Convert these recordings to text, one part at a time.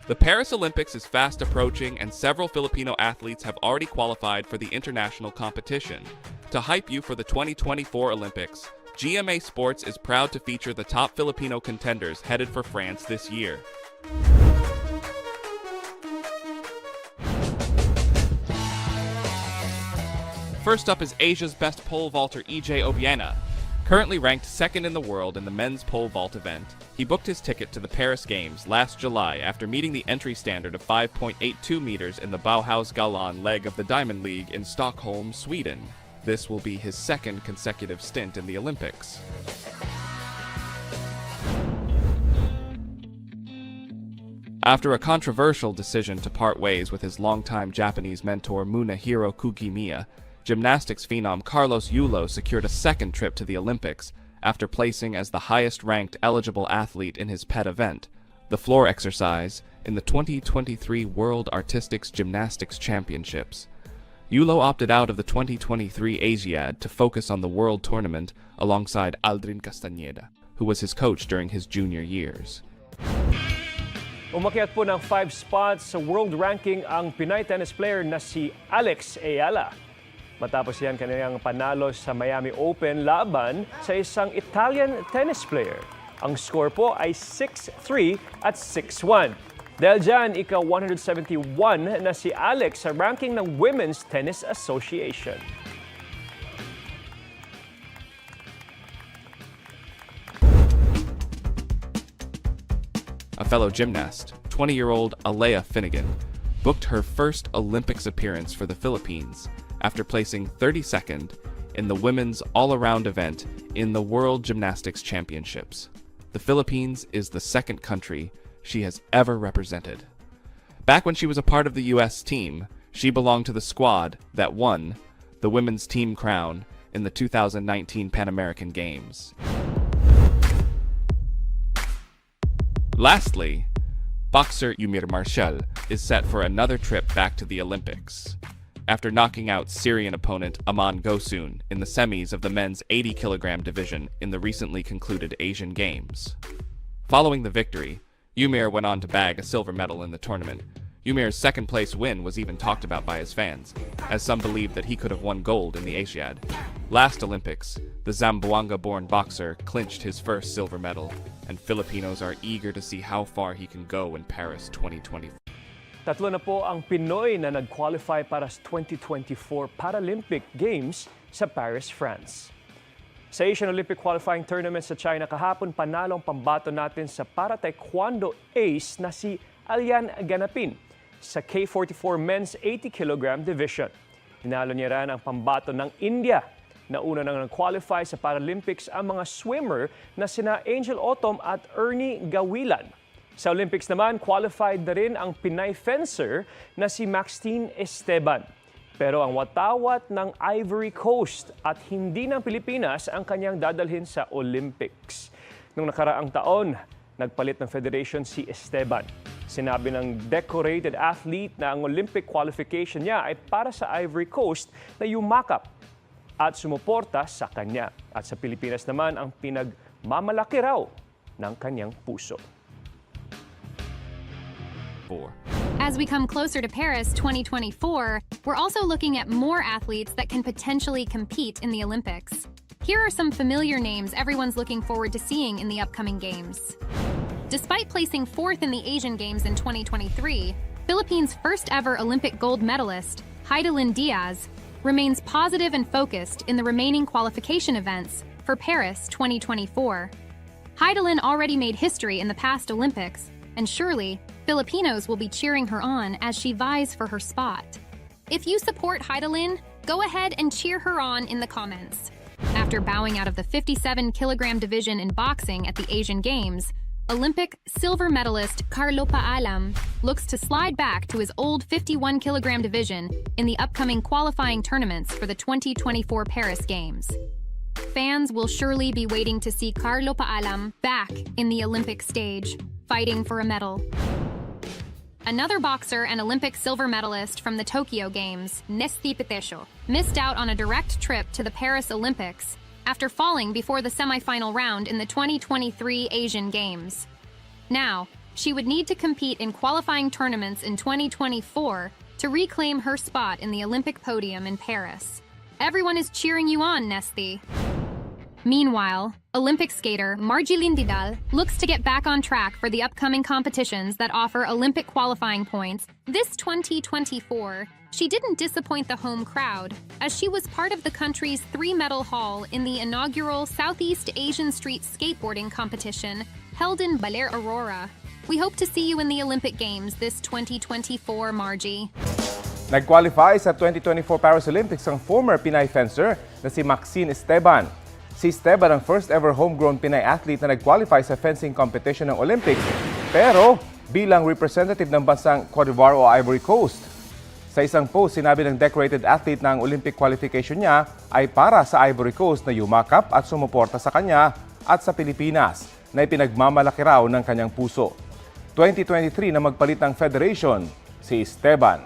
The Paris Olympics is fast approaching and several Filipino athletes have already qualified for the international competition. To hype you for the 2024 Olympics, GMA Sports is proud to feature the top Filipino contenders headed for France this year. First up is Asia's best pole vaulter EJ Obiena. Currently ranked second in the world in the men's pole vault event, he booked his ticket to the Paris Games last July after meeting the entry standard of 5.82 meters in the Bauhaus Galan leg of the Diamond League in Stockholm, Sweden. This will be his second consecutive stint in the Olympics. After a controversial decision to part ways with his longtime Japanese mentor Munehiro Kugimiya, gymnastics phenom Carlos Yulo secured a second trip to the Olympics after placing as the highest-ranked eligible athlete in his pet event, the floor exercise, in the 2023 World Artistics Gymnastics Championships. Yulo opted out of the 2023 Asiad to focus on the World Tournament alongside Aldrin Castañeda, who was his coach during his junior years. Umakyat po ng 5 spots sa world ranking ang Pinay tennis player na si Alex Ayala. Matapos yan kanyang panalo sa Miami Open laban sa isang Italian tennis player. Ang score po ay 6-3 at 6-1. Dahil dyan, ika-171 na si Alex sa ranking ng Women's Tennis Association. A fellow gymnast, 20-year-old Alea Finnegan, booked her first Olympics appearance for the Philippines after placing 32nd in the women's all-around event in the World Gymnastics Championships. The Philippines is the second country she has ever represented. Back when she was a part of the U.S. team, she belonged to the squad that won the women's team crown in the 2019 Pan American Games. Lastly, boxer Yumir Marshall is set for another trip back to the Olympics after knocking out Syrian opponent Aman Gosun in the semis of the men's 80-kilogram division in the recently concluded Asian Games. Following the victory, Yumir went on to bag a silver medal in the tournament. Yumir's second-place win was even talked about by his fans, as some believed that he could have won gold in the Asiad. Last Olympics, the Zamboanga-born boxer clinched his first silver medal, and Filipinos are eager to see how far he can go in Paris 2024. Tatlo na po ang Pinoy na nag-qualify para sa 2024 Paralympic Games sa Paris, France. Sa Asian Olympic Qualifying Tournament sa China kahapon, panalo ang pambato natin sa para-taekwondo ace na si Alian Ganapin sa K44 Men's 80-kilogram division. Tinalo niya rin ang pambato ng India. Nauna nang nag-qualify sa Paralympics ang mga swimmer na sina Angel Otom at Ernie Gawilan. Sa Olympics naman, qualified na rin ang Pinay fencer na si Maxine Esteban. Pero ang watawat ng Ivory Coast at hindi ng Pilipinas ang kanyang dadalhin sa Olympics. Noong nakaraang taon, nagpalit ng federation si Esteban. Sinabi ng decorated athlete na ang Olympic qualification niya ay para sa Ivory Coast na yumakap at sumuporta sa kanya. At sa Pilipinas naman ang pinagmamalaki raw ng kanyang puso. As we come closer to Paris 2024, we're also looking at more athletes that can potentially compete in the Olympics. Here are some familiar names everyone's looking forward to seeing in the upcoming Games. Despite placing 4th in the Asian Games in 2023, Philippines' first ever Olympic gold medalist, Heidelin Diaz, remains positive and focused in the remaining qualification events for Paris 2024. Heidelin already made history in the past Olympics, and surely, Filipinos will be cheering her on as she vies for her spot. If you support Heidelin, go ahead and cheer her on in the comments. After bowing out of the 57-kilogram division in boxing at the Asian Games, Olympic silver medalist Carlo Paalam looks to slide back to his old 51-kilogram division in the upcoming qualifying tournaments for the 2024 Paris Games. Fans will surely be waiting to see Carlo Paalam back in the Olympic stage, fighting for a medal. Another boxer and Olympic silver medalist from the Tokyo Games, Nesty Petesio, missed out on a direct trip to the Paris Olympics after falling before the semifinal round in the 2023 Asian Games. Now, she would need to compete in qualifying tournaments in 2024 to reclaim her spot in the Olympic podium in Paris. Everyone is cheering you on, Nesty. Meanwhile, Olympic skater Marjolin Didal looks to get back on track for the upcoming competitions that offer Olympic qualifying points. This 2024, she didn't disappoint the home crowd, as she was part of the country's 3-medal haul in the inaugural Southeast Asian Street Skateboarding competition held in Baler, Aurora. We hope to see you in the Olympic Games this 2024, Margie. Nag-qualify sa 2024 Paris Olympics ang former Pinay fencer na si Maxine Esteban. Si Esteban ang first ever homegrown Pinay athlete na nag-qualify sa fencing competition ng Olympics, pero bilang representative ng bansang Cote d'Ivoire o Ivory Coast. Sa isang post, sinabi ng decorated athlete na ang Olympic qualification niya ay para sa Ivory Coast na yumakap at sumuporta sa kanya at sa Pilipinas na ipinagmamalaki raw ng kanyang puso. 2023 na magpalit ng federation si Esteban.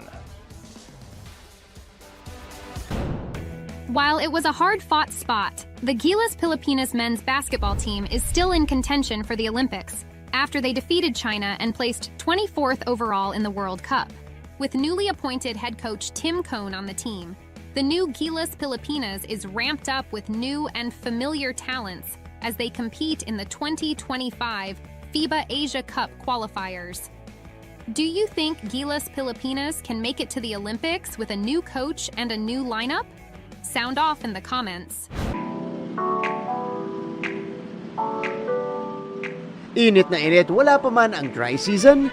While it was a hard-fought spot, the Gilas Pilipinas men's basketball team is still in contention for the Olympics after they defeated China and placed 24th overall in the World Cup. With newly appointed head coach Tim Cohn on the team, the new Gilas Pilipinas is ramped up with new and familiar talents as they compete in the 2025 FIBA Asia Cup qualifiers. Do you think Gilas Pilipinas can make it to the Olympics with a new coach and a new lineup? Sound off in the comments. Init na init, wala pa man ang dry season?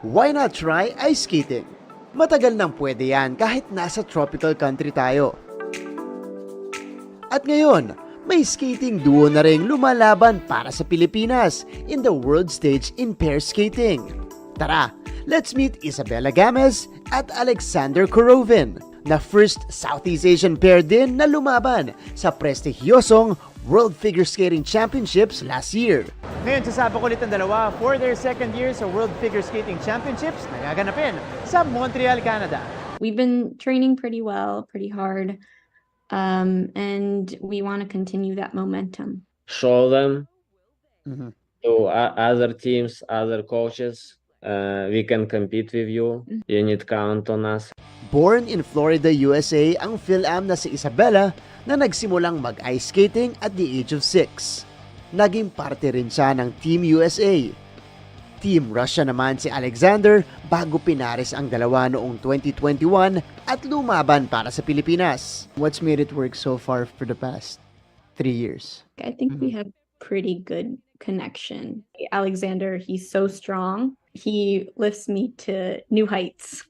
Why not try ice skating? Matagal nang pwede yan kahit nasa tropical country tayo. At ngayon, may skating duo na ring lumalaban para sa Pilipinas in the world stage in pair skating. Tara, let's meet Isabella Gamez at Alexander Korovin, na first Southeast Asian pair din na lumaban sa prestigyosong World Figure Skating Championships last year. Ngayon, sasabak ulit ang dalawa for their second year sa World Figure Skating Championships na gaganapin sa Montreal, Canada. We've been training pretty well, pretty hard, and we want to continue that momentum. Show them to other teams, other coaches. We can compete with you. You need to count on us. Born in Florida, USA, ang Phil-Am na si Isabella na nagsimulang mag-ice skating at the age of 6. Naging parte rin siya ng Team USA. Team Russia naman si Alexander bago pinares ang dalawa noong 2021 at lumaban para sa Pilipinas. What's made it work so far for the past 3 years? I think we have pretty good connection. Alexander, he's so strong. He lifts me to new heights.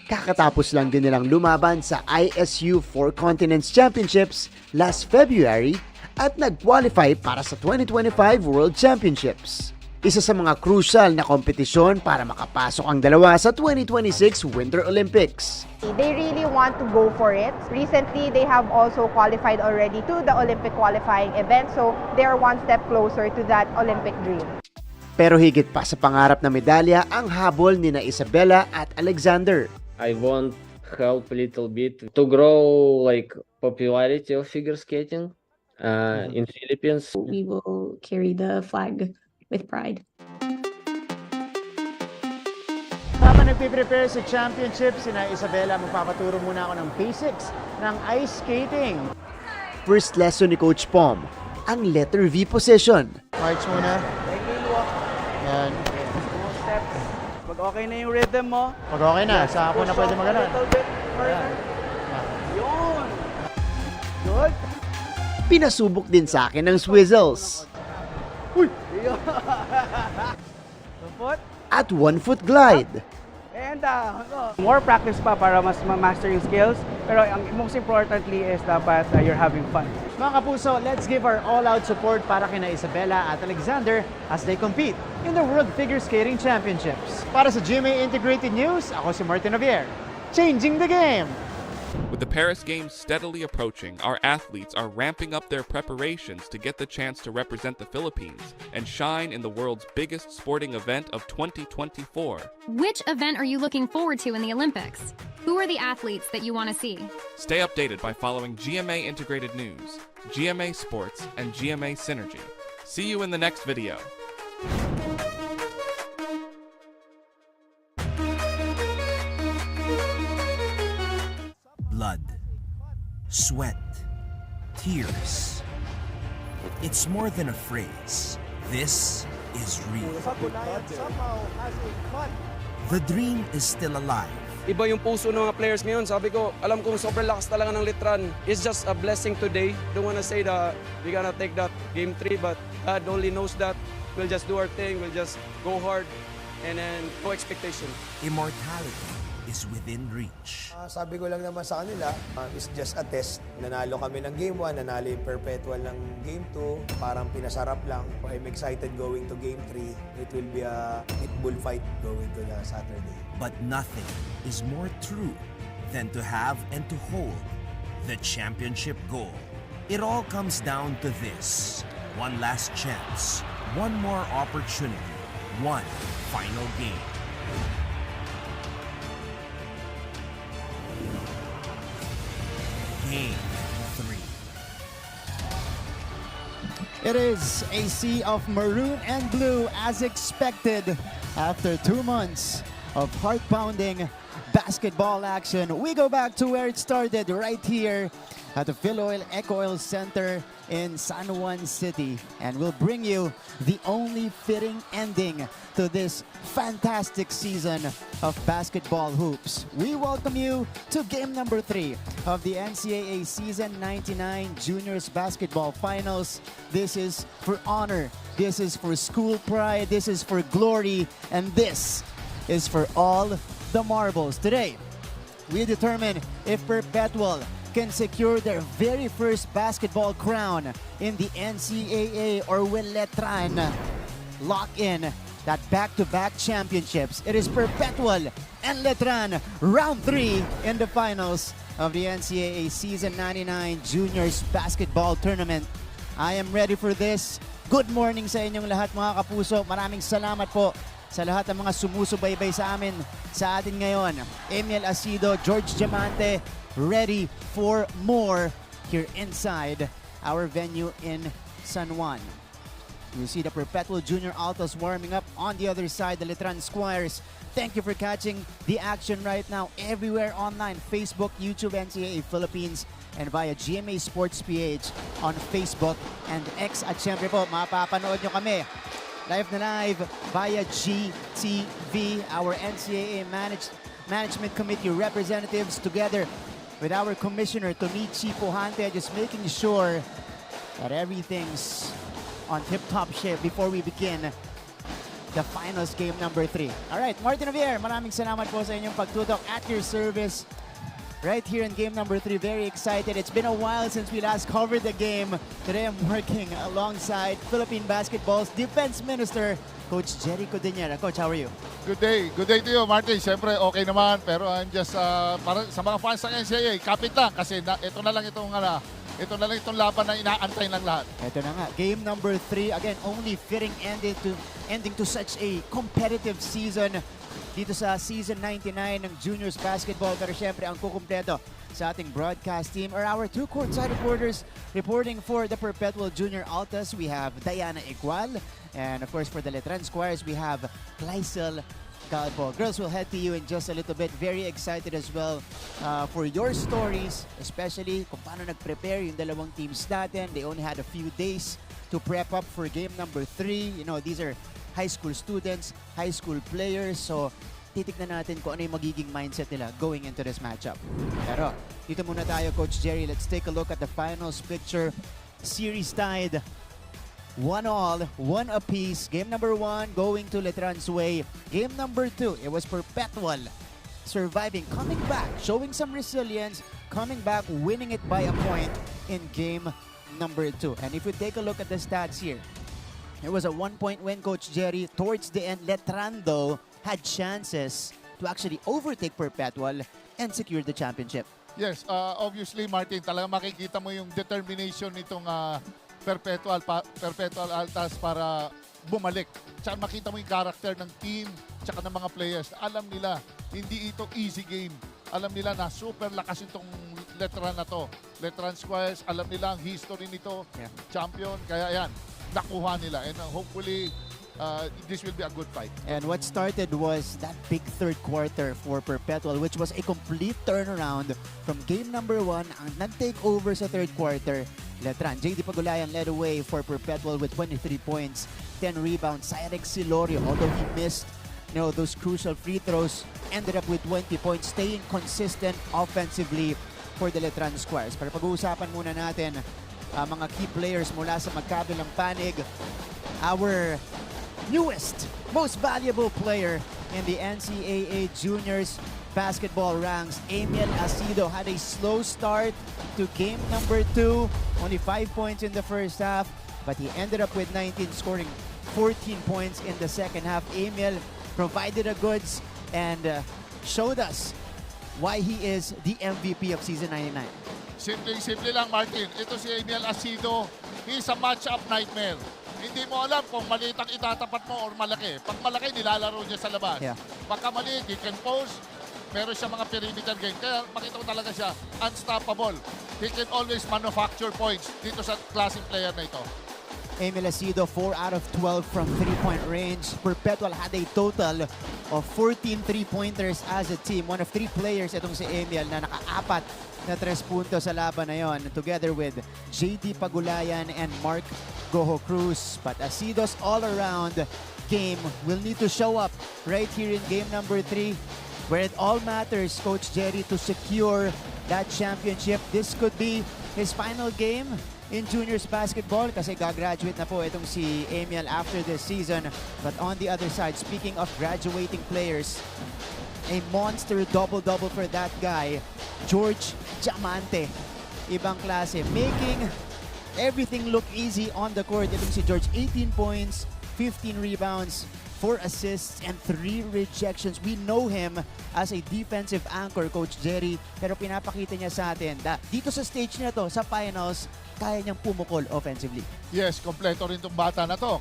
Kakatapos lang din nilang lumaban sa ISU Four Continents Championships last February at nag-qualify para sa 2025 World Championships. Isa sa mga crucial na kompetisyon para makapasok ang dalawa sa 2026 Winter Olympics. They really want to go for it. Recently, they have also qualified already to the Olympic qualifying event, so they are one step closer to that Olympic dream. Pero higit pa sa pangarap na medalya ang habol ni na Isabella at Alexander. I want help a little bit to grow like popularity of figure skating in Philippines. We will carry the flag with pride. Habang nagpiprepare sa championships, sina Isabella, magpapaturo muna ako ng basics ng ice skating. First lesson ni Coach Pom, ang letter V position. March muna. Yan. Pag okay na yung rhythm mo, Pag okay na, saan ako na pwede maganon? little bit further. Yun! Good. Pinasubok din sa akin ng swizzles. Foot At 1-foot glide. and down. More practice pa para mas ma-master yung skills. Pero ang most importantly is dapat you're having fun. Mga kapuso, let's give our all-out support para kina Isabella at Alexander as they compete in the World Figure Skating Championships. Para sa GMA Integrated News, ako si Martin Javier. Changing the game! With the Paris Games steadily approaching, our athletes are ramping up their preparations to get the chance to represent the Philippines and shine in the world's biggest sporting event of 2024. Which event are you looking forward to in the Olympics? Who are the athletes that you want to see? Stay updated by following GMA Integrated News, GMA Sports, and GMA Synergy. See you in the next video. Blood, sweat, tears. It's more than a phrase. This is real. The dream is still alive. Iba yung puso ng mga players ngayon. Sabi ko, alam kong sobrang lakas talaga ng Letran. It's just a blessing today. Don't wanna say that we're gonna take that game 3, but God only knows that. We'll just do our thing. We'll just go hard and then no expectation. Immortality is within reach. Sabi ko lang naman sa kanila, it's just a test. Nanalo kami ng game 1, nanalo yung Perpetual ng game 2. Parang pinasarap lang. I'm excited going to game 3. It will be a pitbull fight going to the Saturday. But nothing is more true than to have and to hold the championship goal. It all comes down to this. One last chance, one more opportunity, one final game. Game 3. It is a sea of maroon and blue as expected after 2 months of heart-pounding basketball action. We go back to where it started right here at the Philoil Eco Oil Center in San Juan City, and we'll bring you the only fitting ending to this fantastic season of basketball hoops. We welcome you to game number 3 of the NCAA Season 99 Juniors Basketball Finals. This is for honor, this is for school pride, this is for glory, and this is for all the marbles. Today, we determine if Perpetual can secure their very first basketball crown in the NCAA, or will Letran lock in that back-to-back championships. It is Perpetual and Letran, round 3 in the finals of the NCAA Season 99 Juniors Basketball Tournament. I am ready for this. Good morning sa inyong lahat mga kapuso. Maraming salamat po sa lahat ng mga sumusubaybay sa amin sa atin ngayon. Emil Asido, George Diamante, ready for more here inside our venue in San Juan. You see the Perpetual Junior Altas warming up on the other side, the Letran Squires. Thank you for catching the action right now everywhere online, Facebook, YouTube, NCAA Philippines, and via GMA Sports PH on Facebook and X. At syempre po, mapapanood nyo kami live na live via GTV, our NCAA Management Committee representatives together with our Commissioner Tonichi Pohante, just making sure that everything's on tip-top shape before we begin the finals game number 3. All right, Martin Javier, maraming salamat po sa inyong pagtutok at your service right here in game number 3. Very excited. It's been a while since we last covered the game. Today I'm working alongside Philippine Basketball's Defense Minister, Coach Jerry Codinera. Coach, how are you? Good day. Good day to you, Martin. Siyempre, okay naman. Pero I'm just, para sa mga fans ng NCAA, kapit lang. Kasi ito na lang itong laban na inaantay ng lahat. Ito na nga. Game number 3. Again, only fitting ending to such a competitive season dito sa Season 99 ng Juniors Basketball. Pero syempre, ang kukumpleto sa ating broadcast team are our 2 courtside reporters reporting for the Perpetual Junior Altas. We have Diana Igual. And of course, for the Letran Squires, we have Clysel Galbo. Girls, will head to you in just a little bit. Very excited as well for your stories, especially kung paano nag-prepare yung dalawang teams natin. They only had a few days to prep up for game number 3. You know, these are high school students, high school players. So, titignan natin kung ano yung magiging mindset nila going into this matchup. Pero, dito muna tayo, Coach Jerry. Let's take a look at the finals picture. Series tied 1-1 apiece. Game number 1 going to Letran's way. Game number 2, it was Perpetual surviving, coming back, showing some resilience, coming back, winning it by a point in game number 2. And if we take a look at the stats here, it was a 1-point win, Coach Jerry. Towards the end, Letran, though, had chances to actually overtake Perpetual and secure the championship. Yes, obviously, Martin, talaga makikita mo yung determination nitong Perpetual Altas para bumalik. Tsaka makita mo yung character ng team tsaka ng mga players. Alam nila, hindi ito easy game. Alam nila na super lakas itong Letran na to. Letran Squires, alam nila ang history nito. Champion. Kaya yan, nakuha nila. And hopefully, this will be a good fight. And what started was that big third quarter for Perpetual, which was a complete turnaround from game number 1. Ang nag-take over sa third quarter, Letran. JD Pagulayan led away for Perpetual with 23 points, 10 rebounds. Cyrix Silorio, although he missed those crucial free throws, ended up with 20 points, staying consistent offensively for the Letran Squires. Para pag-uusapan muna natin mga key players mula sa magkabilang panig. Our newest, most valuable player in the NCAA Juniors basketball ranks, Emil Acido, had a slow start to game number 2. Only 5 points in the first half, but he ended up with 19, scoring 14 points in the second half. Emil provided the goods and showed us why he is the MVP of season 99. Simple lang, Martin. Ito si Emil Acido. He's a matchup nightmare. Hindi mo alam kung maliit ang itatapat mo or malaki. Pag malaki, nilalaro niya sa labas. Yeah. Pagka maliit, he can post. Meron siya mga perimeter game. Kaya makita mo talaga siya, unstoppable. He can always manufacture points dito sa klaseng player na ito. Emil Acido, 4 out of 12 from 3-point range. Perpetual had a total of 14 3-pointers as a team. One of 3 players itong si Emil na naka-4 na 3 puntos sa laban na yon, together with JD Pagulayan and Mark Goho Cruz. But Acido's all-around game will need to show up right here in game number 3, where it all matters, Coach Jerry, to secure that championship. This could be his final game in juniors basketball kasi gagraduate na po itong si Emil after this season. But on the other side, speaking of graduating players, a monster double-double for that guy, George Diamante. Ibang klase, making everything look easy on the court. Itong si George, 18 points, 15 rebounds, 4 assists, and 3 rejections. We know him as a defensive anchor, Coach Jerry, pero pinapakita niya sa atin na dito sa stage na to, sa finals, kaya niyang pumukol offensively. Yes, kompleto rin itong bata na to.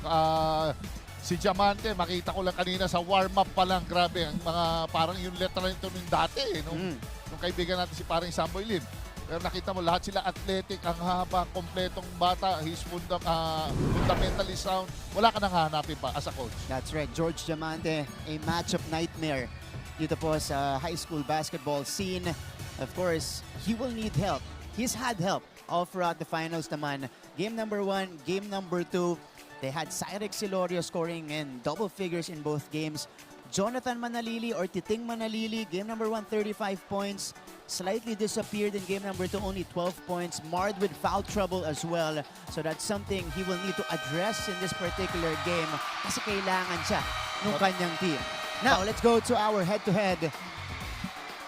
Si Diamante, makita ko lang kanina sa warm-up pa lang, grabe, ang mga parang yung Letran ito nung dati, nung kaibigan natin si parang Samboy Lim. Pero nakita mo, lahat sila athletic, ang haba, kompletong bata, he's fundamentally sound. Wala ka nang hahanapin pa as a coach. That's right, George Diamante, a matchup nightmare dito po sa high school basketball scene. Of course, he will need help. He's had help all throughout the finals naman. Game number 1, game number 2, they had Cyrix Silorio scoring in double figures in both games. Jonathan Manalili or Titing Manalili, game number 1, 35 points. Slightly disappeared in game number 2, only 12 points. Marred with foul trouble as well. So that's something he will need to address in this particular game kasi kailangan siya ng kanyang team. Now, let's go to our head-to-head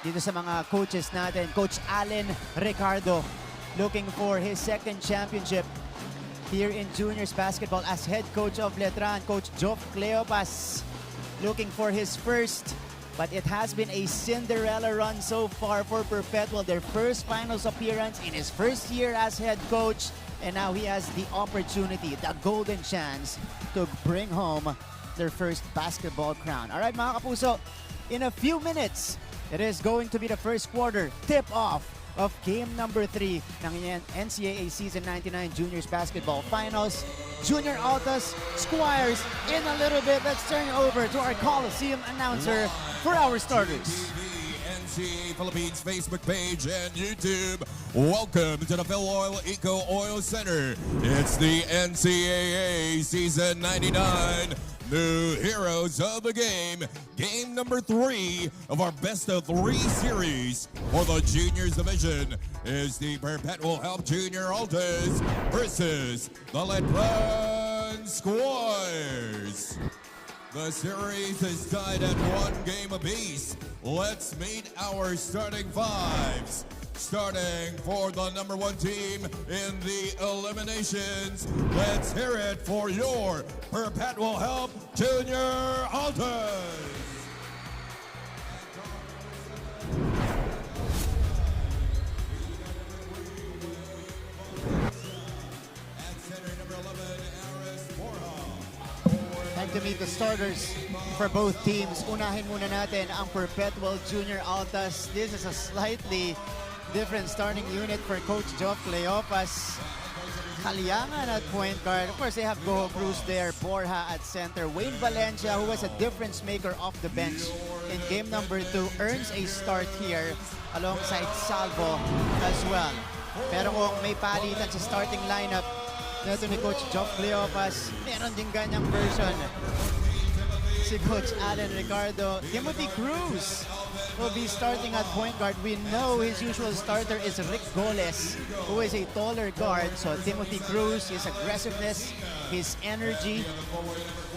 dito sa mga coaches natin. Coach Allen Ricardo looking for his second championship here in juniors basketball as head coach of Letran. Coach Joff Cleopas looking for his first, but it has been a Cinderella run so far for Perpetual. Their first finals appearance in his first year as head coach, and now he has the opportunity, the golden chance to bring home their first basketball crown. All right, mga kapuso, in a few minutes, it is going to be the first quarter tip-off of game number 3 ng NCAA Season 99 Juniors Basketball Finals. Junior Altas, Squires in a little bit. Let's turn it over to our Coliseum announcer for our starters. NCAA Philippines Facebook page and YouTube. Welcome to the Phil Oil Eco Oil Center. It's the NCAA Season 99 new heroes of the game. Game number 3 of our best of 3 series for the juniors division is the Perpetual Help Junior Altas versus the Letran Squires. The series is tied at 1 game apiece. Let's meet our starting fives. Starting for the number 1 team in the eliminations, let's hear it for your Perpetual Help Junior Altas. Time to meet the starters for both teams. Unahin muna natin ang Perpetual Junior Altas. This is a slightly different starting unit for Coach Joff Cleopas. Caliangan at point guard. Of course, they have Goho Cruz there, Borja at center. Wayne Valencia, who was a difference maker off the bench in game number 2, earns a start here alongside Salvo as well. Pero kung may palitan sa starting lineup neto ni Coach Joff Cleopas, meron din ganyang version. Si Coach Allen Ricardo. Timothy Cruz will be starting at point guard. We know his usual starter is Rick Goles, who is a taller guard. So Timothy Cruz, his aggressiveness, his energy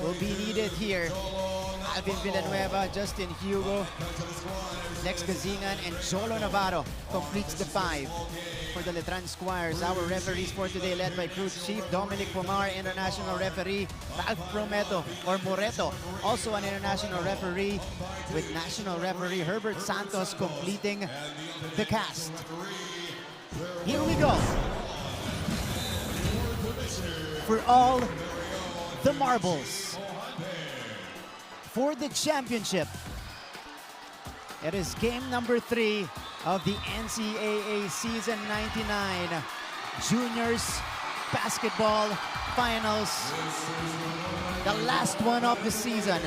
will be needed here. Alvin Villanueva, Justin Hugo, Lex Gazingan, and Jolo Navarro completes the 5 for the Letran Squires. Our referees for today led by Crew Chief Dominic Pomar, international referee, Ralph Moreto, also an international referee, with national referee Herbert Santos completing the cast. Here we go. For all the marbles. For the championship. It is game number 3 of the NCAA Season 99 Juniors Basketball Finals. The last one of the season.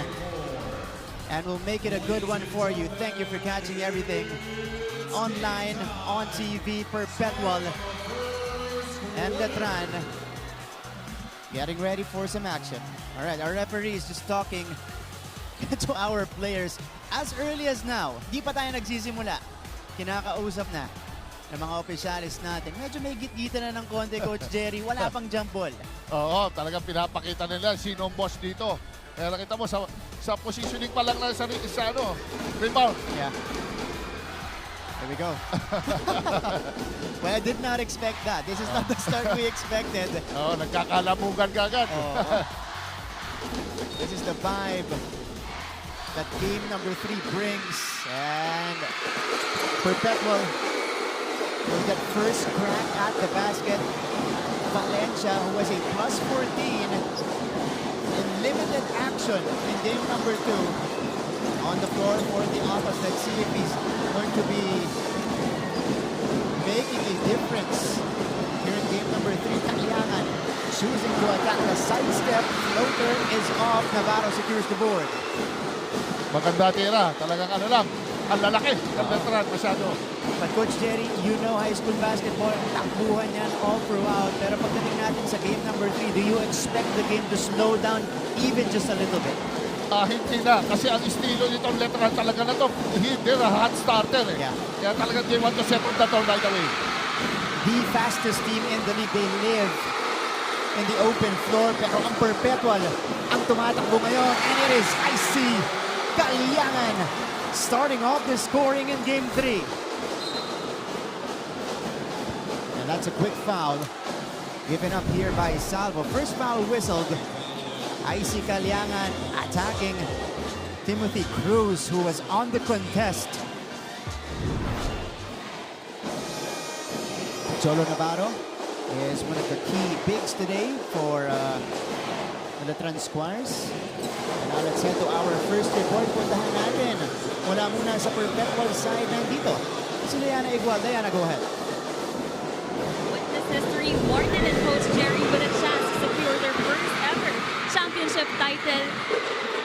And we'll make it a good one for you. Thank you for catching everything online, on TV, Perpetual, and Letran. Getting ready for some action. All right, our referee is just talking to our players as early as now. Di pa tayo nagsisimula. Kinakausap na ng mga opisyalis natin. Medyo may git-gita na ng konti, Coach Jerry. Wala pang jump ball. Oo, talagang pinapakita nila sino ang boss dito. Kaya nakita mo sa positioning pa lang na sa rebound. Yeah. Here we go. Well, I did not expect that. This is not the start we expected. Oo, nagkakalamugan kagad. This is the vibe that game number 3 brings. And Perpetual will get first crack at the basket. Valencia, who was a plus 14 in limited action in game number 2, on the floor for the Altas. Let's see if he's going to be making a difference here in game number 3. Caliangan choosing to attack. The sidestep floater is off. Navarro secures the board. Maganda tira. Talagang ang lalaki ng Letran masyado. But Coach Jerry, you know high school basketball, takbuhan yan all throughout. Pero pagdating natin sa game number 3, do you expect the game to slow down even just a little bit? Hindi na. Kasi ang estilo nitong Letran talaga na to, they're a hot starter. Yeah. Kaya talagang they want to settle the door right away. The fastest team in the league. They live in the open floor. Pero ang Perpetual ang tumatakbo ngayon. And it is Icy Caliangan starting off the scoring in game 3. And that's a quick foul given up here by Salvo. First foul whistled. Icy Caliangan attacking Timothy Cruz, who was on the contest. Jolo Navarro is one of the key bigs today for the Letran Squires. And now let's head to our first report. Puntahan natin mula muna sa Perpetual side. Nandito si Diana Igual. Diana, go ahead. Witness history, Martin and Coach Jerry with a chance to secure their first ever championship title.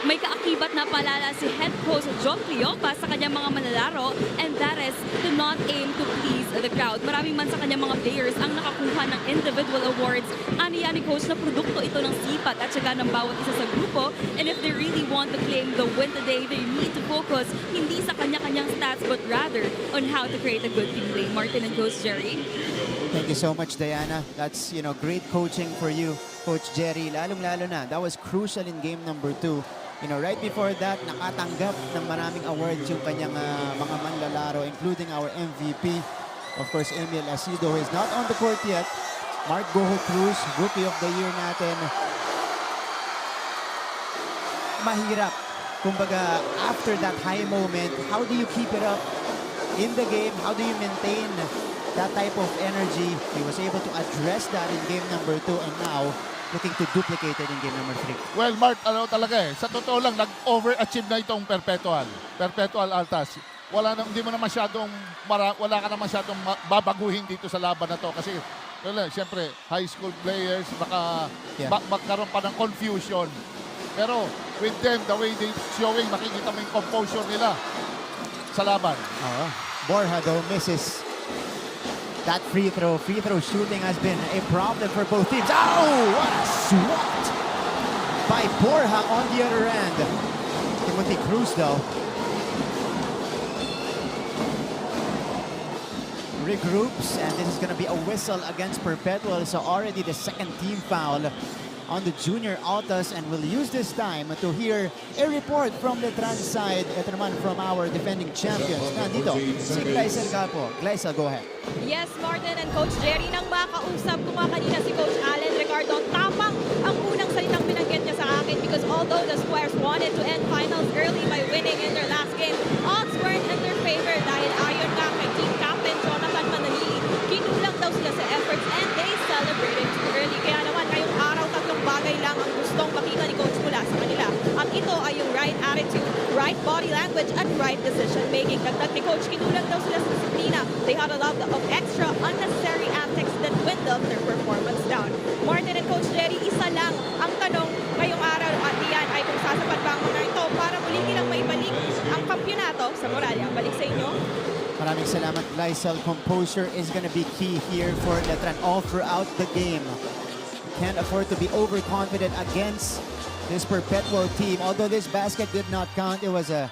May kaakibat na palala si head coach Joff Cleopas sa kanyang mga manlalaro, and that is to not aim to please the crowd. Maraming man sa kanyang mga players ang nakakuha ng individual awards. Aniya ni coach na produkto ito ng sipat at syaga ng bawat isa sa grupo, and if they really want to claim the win today, they need to focus hindi sa kanya-kanyang stats but rather on how to create a good team play. Martin and Coach Jerry. Thank you so much, Diana. That's, great coaching for you, Coach Jerry. Lalong-lalo na, that was crucial in game number 2. Right before that, nakatanggap ng maraming awards yung kanyang mga manlalaro, including our MVP, of course, Emil Asido, who is not on the court yet. Mark Goho Cruz, Rookie of the Year natin. Mahirap. Kumbaga, after that high moment, how do you keep it up in the game? How do you maintain that type of energy? He was able to address that in game number 2, and now looking to duplicate it in game number 3. Well, Mark, talaga sa totoo lang, nag-overachieve na itong Perpetual Altas. Wala ka na masyadong babaguhin dito sa laban na to kasi Siyempre, high school players, baka magkaroon pa ng confusion. Pero with them, the way they showing, makikita mo yung composure nila sa laban. Borja though misses that free throw. Free throw shooting has been a problem for both teams. Oh, what a swat by Borja on the other end. Timothy Cruz though regroups, and this is going to be a whistle against Perpetual. So already the second team foul on the Junior Altas, and we'll use this time to hear a report from Letran side. Ito naman from our defending champions. Nandito, si Gleisel Capo. Gleisel, go ahead. Yes, Martin and Coach Jerry, nang makausap ko nga kanina si Coach Allen Ricardo, tamang ang unang salitang binanggit niya sa akin, because although the Squires wanted to end finals early by winning in their last game, odds weren't in their favor dahil ayon nga kay team captain Jonathan Manalili, kinulang daw sila sa efforts and they celebrated too early. Kaya naman ngayong araw, tatlong bagay lang ang gustong makita ni Coach mula sa kanila. At ito ay yung right attitude, right body language, at right decision making. Dagdag ni Coach, kinulang daw sila sa disiplina. They had a lot of extra unnecessary antics that dwindled their performance down. Martin and Coach Jerry, isa lang ang tanong ngayong araw at diyan ay kung sasapat ba ang mga ito para muli nilang maibalik ang kampyonato sa Moralia. Balik sa inyo. Maraming salamat, Gleisel. Composure is gonna be key here for Letran all throughout the game. Can't afford to be overconfident against this Perpetual team. Although this basket did not count, it was a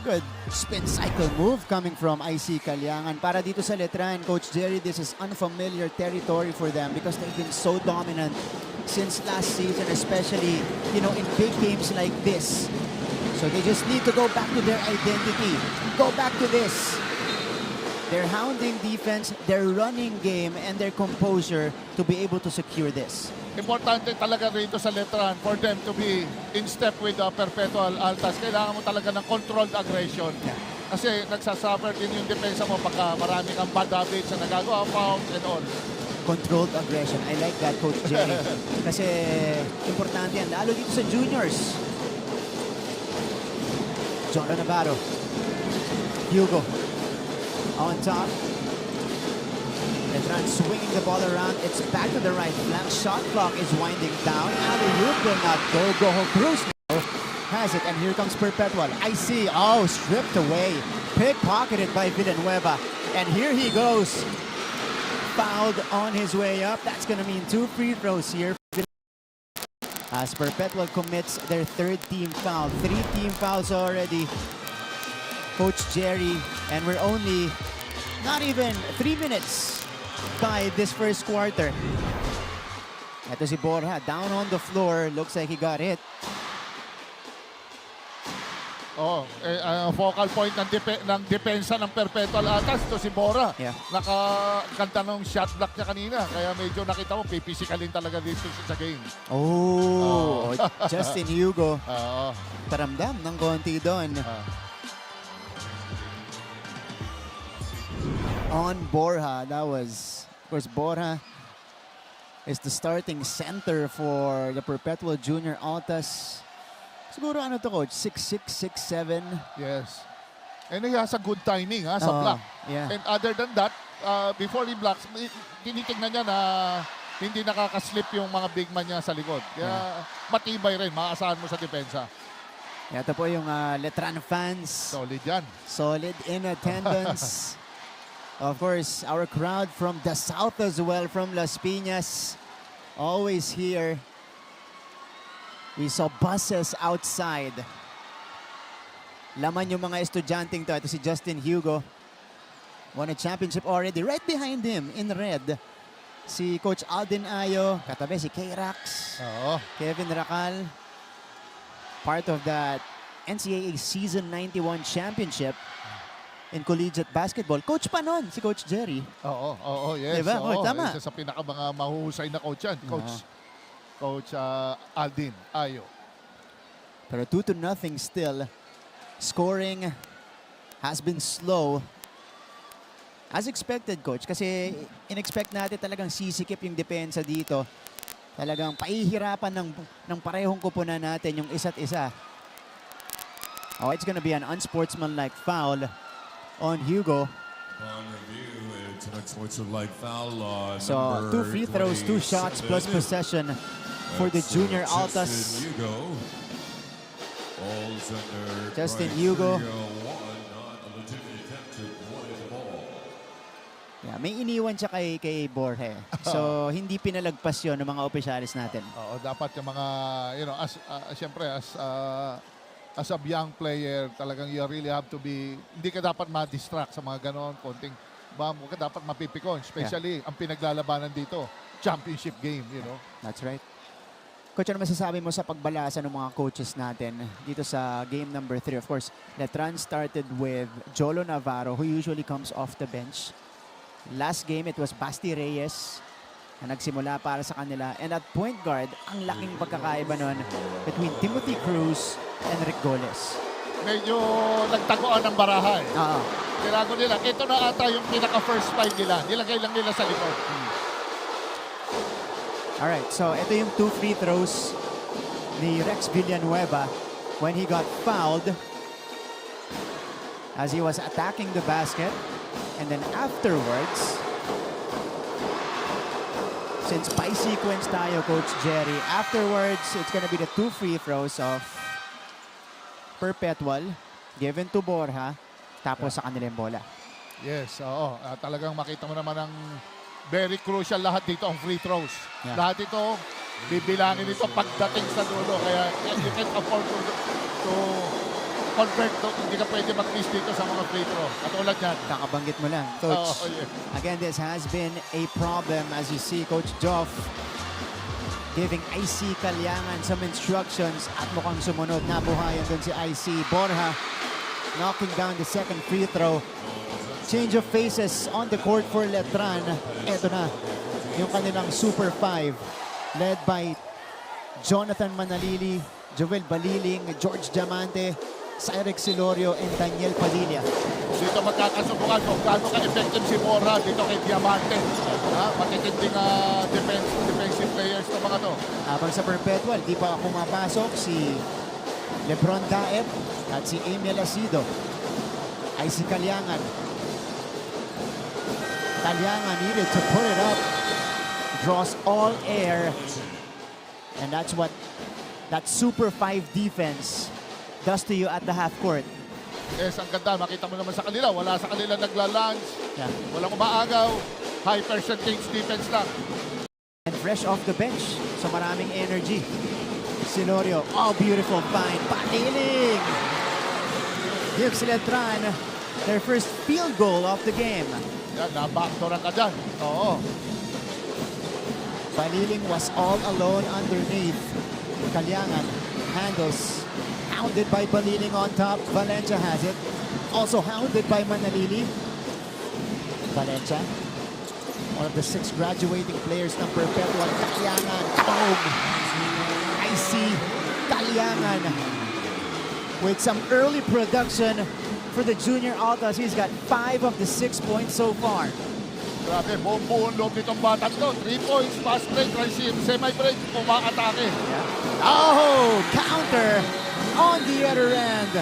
good spin cycle move coming from IC Kalyangan. Para dito sa Letran, Coach Jerry, this is unfamiliar territory for them because they've been so dominant since last season, especially, you know, in big games like this. So they just need to go back to their identity. Go back to this. Their hounding defense, their running game, and their composure to be able to secure this. Importante talaga rito sa Letran for them to be in step with the Perpetual Altas. Kailangan mo talaga ng controlled aggression. Kasi nagsasuffer din yung depensa mo pagka marami kang bad habits na nagagawa, fouls and all. Controlled aggression. I like that, Coach Jerry. Kasi importante yan, lalo dito sa juniors. John Navarro. Hugo on top. Letran swinging the ball around. It's back to the right flank. Shot clock is winding down. Alley-oop will not go. Goho Cruz has it, and here comes Perpetual. I see. Oh, stripped away. Pickpocketed by Villanueva. And here he goes. Fouled on his way up. That's going to mean 2 free throws here. As Perpetual commits their third team foul. 3 team fouls already. Coach Jerry, and we're only not even 3 minutes by this first quarter. Ito si Borja, down on the floor. Looks like he got hit. Focal point ng depensa ng Perpetual Altas, ito si Bora. Nakakanta ng shot block niya kanina. Kaya medyo nakita mo, pipisikalin talaga dito sa game. Justin Hugo. Taramdam ng konti doon. On Borja, that was, of course, Borja is the starting center for the Perpetual Junior Altas. Siguro ano to, Coach? 6'6", 6'7". Yes. And he has a good timing sa block. And other than that, before he blocks, tinitignan niya na hindi nakakaslip yung mga big man niya sa likod. Kaya matibay rin, maasahan mo sa depensa. Ito po yung Letran fans. Solid yan. Solid in attendance. Of course, our crowd from the south as well, from Las Piñas, always here. We saw buses outside. Laman yung mga estudyanteng to. Ito si Justin Hugo. Won a championship already. Right behind him in red, si Coach Alden Ayo. Katabi si K-Rax. Kevin Racal. Part of that NCAA Season 91 championship in collegiate basketball. Coach pa nun, si Coach Jerry. Yes. Diba? Tama. Isa sa pinaka mga mahuhusay na coach yan. Coach Aldin Ayo. Pero 2-0 still. Scoring has been slow. As expected, Coach. Kasi in-expect natin talagang sisikip yung depensa dito. Talagang paihirapan ng parehong kupunan natin yung isa't isa. It's gonna be an unsportsmanlike foul on Hugo. On review, it's an unsportsmanlike foul on So, 2 free throws, 2 shots plus possession for the Junior Altas. Justin Hugo. Yeah, may iniwan siya kay Borge. So, hindi pinalagpas yun ng mga opisyalis natin. Oo, dapat yung mga, siyempre, as a young player, talagang you really have to be, hindi ka dapat ma-distract sa mga ganon, konting, huwag ka dapat mapipikon. Especially, ang pinaglalabanan dito, championship game, That's right. Coach, ano masasabi mo sa pagbalasa ng mga coaches natin dito sa game number 3? Of course, Letran started with Jolo Navarro, who usually comes off the bench. Last game, it was Basti Reyes na nagsimula para sa kanila. And at point guard, ang laking pagkakaiba nun between Timothy Cruz and Rick Goles. Medyo nagtaguan ng baraha eh. Oo. Tirago nila. Ito na ata yung pinaka-first five nila. Nilagay lang nila sa likod. Alright, so ito yung 2 free throws ni Rex Villanueva when he got fouled as he was attacking the basket. And then afterwards, since by sequence tayo, Coach Jerry, afterwards, it's gonna be the 2 free throws of Perpetual given to Borja, tapos sa kanila yung bola. Yes, oo. Talagang makita mo naman ang very crucial lahat dito ang free throws. Yeah. Lahat ito, bibilangin ito pagdating sa dulo. Kaya you can afford to convert to. Hindi ka pwede mag-miss dito sa mga free throw. Katulad yan. Kakabanggit mo lang, Coach. Yeah. Again, this has been a problem as you see Coach Joff giving IC Kalyangan some instructions at mukhang sumunod. Nabuhayan dun si IC. Borja knocking down the second free throw. Change of faces on the court for Letran. Ito na yung kanilang Super 5 led by Jonathan Manalili, Jovel Baliling, George Diamante, Cyrix Silorio, and Daniel Padilla. Dito magkakasubukan kung gaano ka-effective si Borja dito kay Diamante. Matitinding defensive players na mga to. Habang sa Perpetual, di pa pumapasok si Lebron Daep at si Emil Asido. Ay si Kalyangan. Kalyangan needed to put it up. Draws all air. And that's what that Super 5 defense does to you at the half court. Yes, ang ganda. Makita mo naman sa kanila. Wala sa kanila nagla-lunge. Yeah. Walang umaagaw. High percentage defense lang. And fresh off the bench. So maraming energy. Silorio. Oh, beautiful find. Paniling! Gives Letran their first field goal of the game. Yan, na-backdooran ka dyan. Oo. Paniling was all alone underneath. Kalyangan handles. Hounded by Baliling on top. Valencia has it. Also hounded by Manalili. Valencia, one of the 6 graduating players ng Perpetual. Kalyangan. Boom! I see Kalyangan with some early production for the Junior Altas. He's got 5 of the 6 points so far. Grabe, buong loob nitong batang to. 3 points, fast break, receive, semi-break, umaatake. Yeah. Oh, counter on the other end.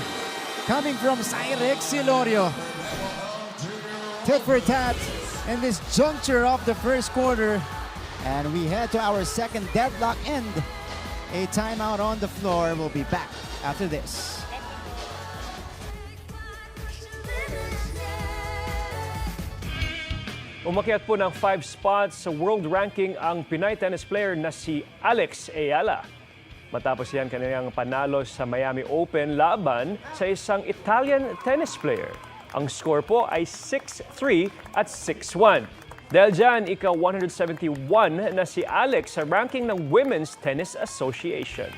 Coming from Cyrix Silorio. Tit for tat in this juncture of the first quarter. And we head to our second deadlock end. A timeout on the floor. We'll be back after this. Umakyat po ng 5 spots sa world ranking ang Pinay tennis player na si Alex Ayala. Matapos yan kanyang panalo sa Miami Open laban sa isang Italian tennis player. Ang score po ay 6-3 at 6-1. Dahil dyan, ika-171 na si Alex sa ranking ng Women's Tennis Association.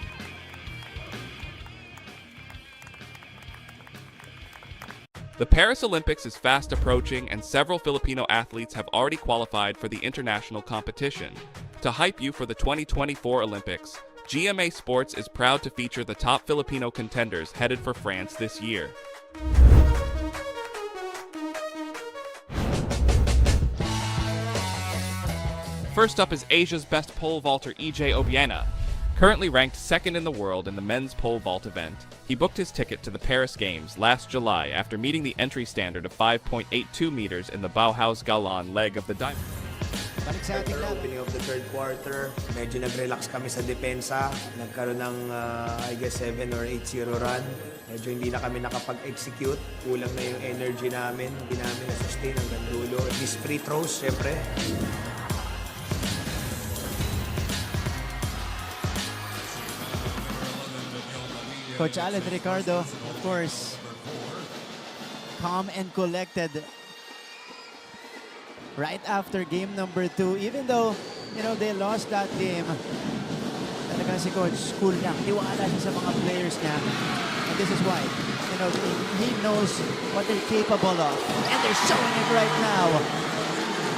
The Paris Olympics is fast approaching, and several Filipino athletes have already qualified for the international competition. To hype you for the 2024 Olympics, GMA Sports is proud to feature the top Filipino contenders headed for France this year. First up is Asia's best pole vaulter EJ Obiena. Currently ranked second in the world in the men's pole vault event, he He booked his ticket to the Paris Games last July after meeting the entry standard of 5.82 meters in the Bauhaus Galan leg of the diamond. After opening of the third quarter, medyo nag-relax kami sa depensa. Nagkaroon ng, I guess, 7 or 8-0 run. Medyo hindi na kami nakapag-execute. Kulang na yung energy namin. Hindi namin na-sustain hanggang dulo. These free throws, syempre. Coach Alan Ricardo, of course, calm and collected right after game number 2. Even though, they lost that game, talagang si Coach cool lang. Tiwala siya sa mga players niya. And this is why, he knows what they're capable of. And they're showing it right now.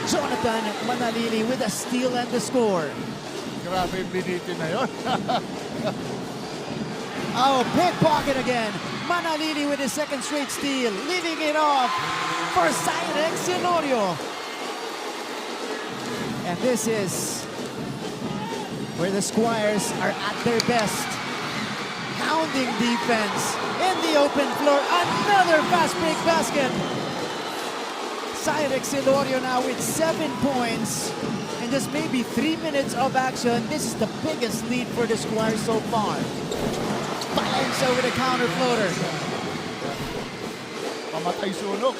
Jonathan Manalili with a steal and the score. Grabe yung linitin na yun. Oh, pickpocket again. Manalili with his second straight steal, leaving it off for Cyrix Silorio. And this is where the Squires are at their best. Hounding defense in the open floor. Another fast break basket. Cyrix Silorio now with 7 points. In just maybe 3 minutes of action, this is the biggest lead for the Squires so far. Valencia with a counter floater. Pamatay sunog.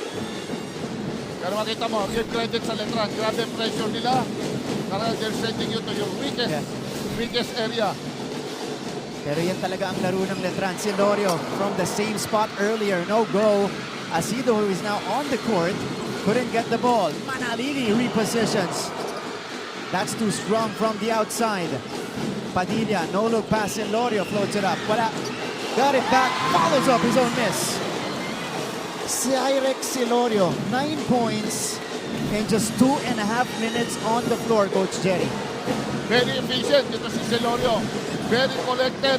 Pero makita mo, give credit sa Letran. Grabe pressure nila. They're sending you to your weakest area. Pero yan talaga ang laro ng Letran. Silorio from the same spot earlier. No go. Asido, who is now on the court, couldn't get the ball. Manalili repositions. That's too strong from the outside. Padilla, no look pass. Silorio floats it up. Wala. Got it back. Follows up his own miss. Cyrix Silorio, 9 points in just 2.5 minutes on the floor, Coach Jerry. Very efficient ito si Silorio. Very collected.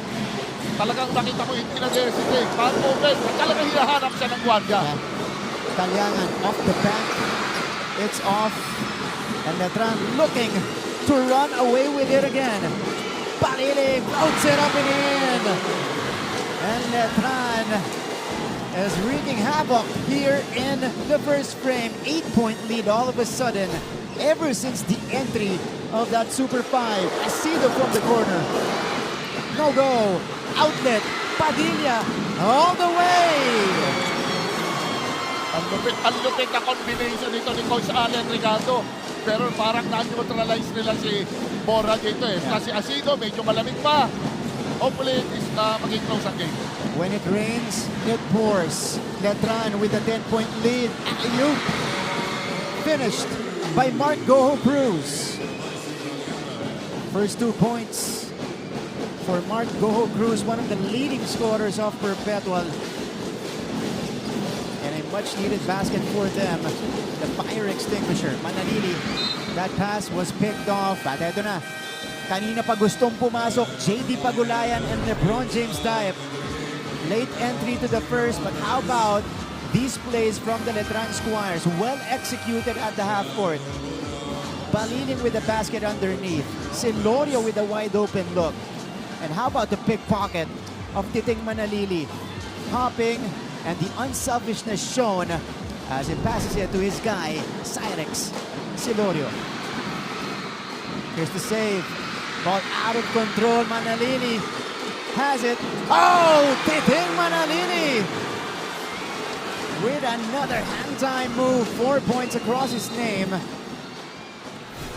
Talagang nakita mo hindi nag-hesitate. Bad movement. Talagang hinahanap siya ng guardia. Talyangan off the bank. It's off. And Letran looking to run away with it again. Palilig floats it up and in. And Letran is wreaking havoc here in the first frame. 8-point lead all of a sudden ever since the entry of that Super 5. Asido from the corner. No go. Outlet. Padilla all the way. Ang lupit na combination nito ni Coach Allen Ricardo. Pero parang na-neutralize nila si Bora dito eh. Kasi Asido medyo malamig pa. Hopefully it is maging close ang game. When it rains, it pours. Letran with a 10-point lead. Ayuk finished by Mark Goho Cruz. First 2 points for Mark Goho Cruz, one of the leading scorers of Perpetual. And a much-needed basket for them. The fire extinguisher. Manalili. That pass was picked off. At eto na. Kanina pa gustong pumasok. JD Pagulayan and LeBron James Diep. Late entry to the first, but how about these plays from the Letran Squires? Well executed at the half court. Balinin with the basket underneath. Silorio with a wide open look. And how about the pickpocket of Titing Manalili? Hopping and the unselfishness shown as it passes it to his guy, Cyrix Silorio. Here's the save. Ball out of control. Manalili has it. Oh, Titing Manalili with another hand-time move. 4 points across his name.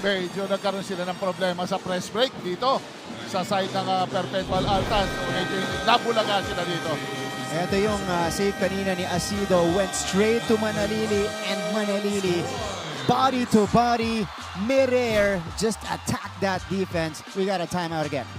Medyo nagkaroon sila ng problema sa press break dito sa side ng Perpetual Altas. Medyo nabulaga sila dito. Ito yung save kanina ni Asido. Went straight to Manalili, and Manalili body to body, mid-air, just attacked that defense. We got a timeout again.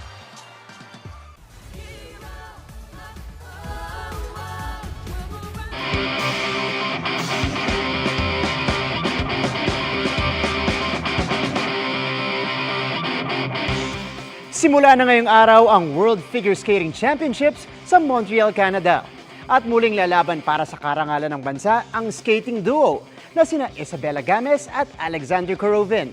Simula na ngayong araw ang World Figure Skating Championships sa Montreal, Canada. At muling lalaban para sa karangalan ng bansa ang skating duo na sina Isabela Games at Alexander Korovin.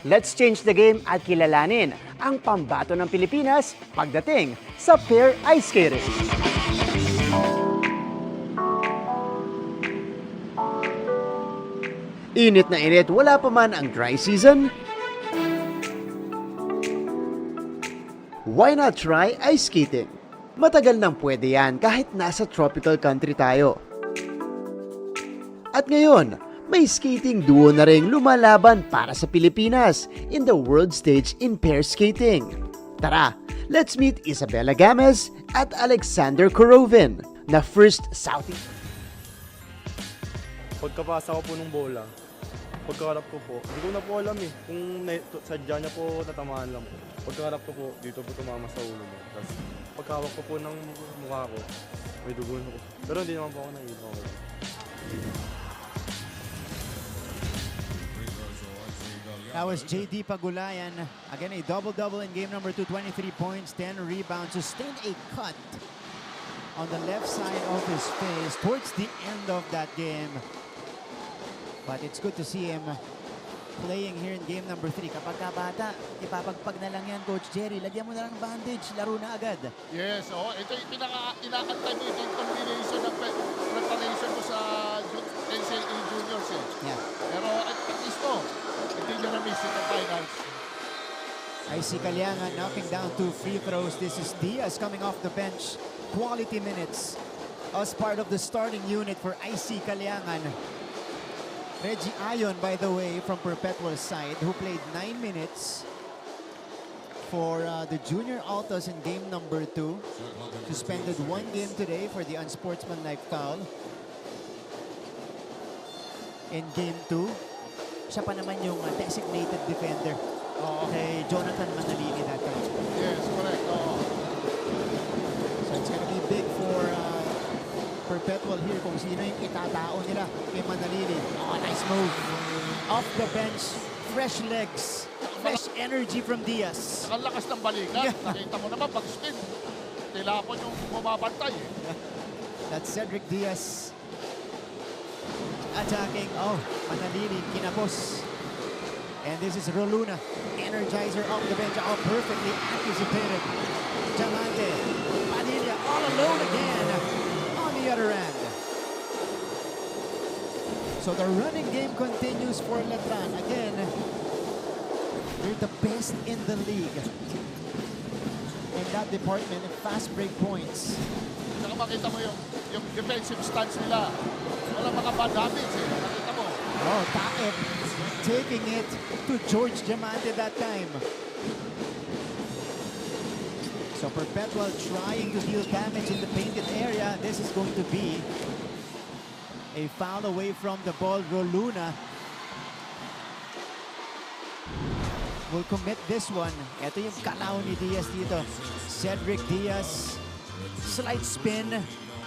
Let's change the game at kilalanin ang pambato ng Pilipinas pagdating sa pair ice skating. Init na init, wala pa man ang dry season? Why not try ice skating? Matagal nang pwede yan kahit nasa tropical country tayo. At ngayon, may skating duo na ring lumalaban para sa Pilipinas in the world stage in pair skating. Tara, let's meet Isabela Gamez at Alexander Korovin na first Southeast. Pagkapasa ko po ng bola, pagkaharap ko po, hindi ko na po alam kung sadya niya po natamaan lang po. Pagkaharap ko po, dito po tumama sa ulo niya. Tapos pagkawak ko po ng mukha ko, may dugo na po. Pero hindi naman po ako naiiba ko. That was JD Pagulayan. Again, a double-double in game number 2, 23 points, 10 rebounds, sustained a cut on the left side of his face towards the end of that game. But it's good to see him playing here in game number 3. Kapag kabata, ipapagpag na lang yan, Coach Jerry. Lagyan mo na lang ng bandage, laro na agad. Yes, ito yung pinaka-inakantay mo itong combination ng preparation mo sa NCAA Juniors Yeah. Pero at least hindi nyo na-miss ito finals. IC Caliangan knocking down 2 free throws. This is Diaz coming off the bench. Quality minutes as part of the starting unit for IC Caliangan. Reggie Ayon, by the way, from Perpetual side, who played 9 minutes for the Junior Altas in game number 2. Suspended 1 game today for the unsportsmanlike foul. In game 2, siya pa naman yung designated defender kay Jonathan Manalini that time. Yes, correct. So it's gonna be big for Perpetual here kung sino yung itatao nila kay Manalini. Nice move. Off the bench, fresh legs, fresh energy from Diaz. Ang lakas ng balikan. Nakita mo naman pag-spin. Tilapon yung bumabantay. That's Cedric Diaz. Attacking. Manalini, kinapos. And this is Roluna. Energizer off the bench. Perfectly anticipated. Diamante. Padilla all alone again on the other end. So the running game continues for Letran. Again, they're the best in the league in that department in fast break points. Saka makita mo yung defensive stance nila. Walang mga bad habits Makita mo. Taeb taking it to George Diamante that time. So Perpetual trying to deal damage in the painted area. This is going to be a foul away from the ball. Roluna will commit this one. Ito yung kalaw ni Diaz dito. Cedric Diaz, slight spin,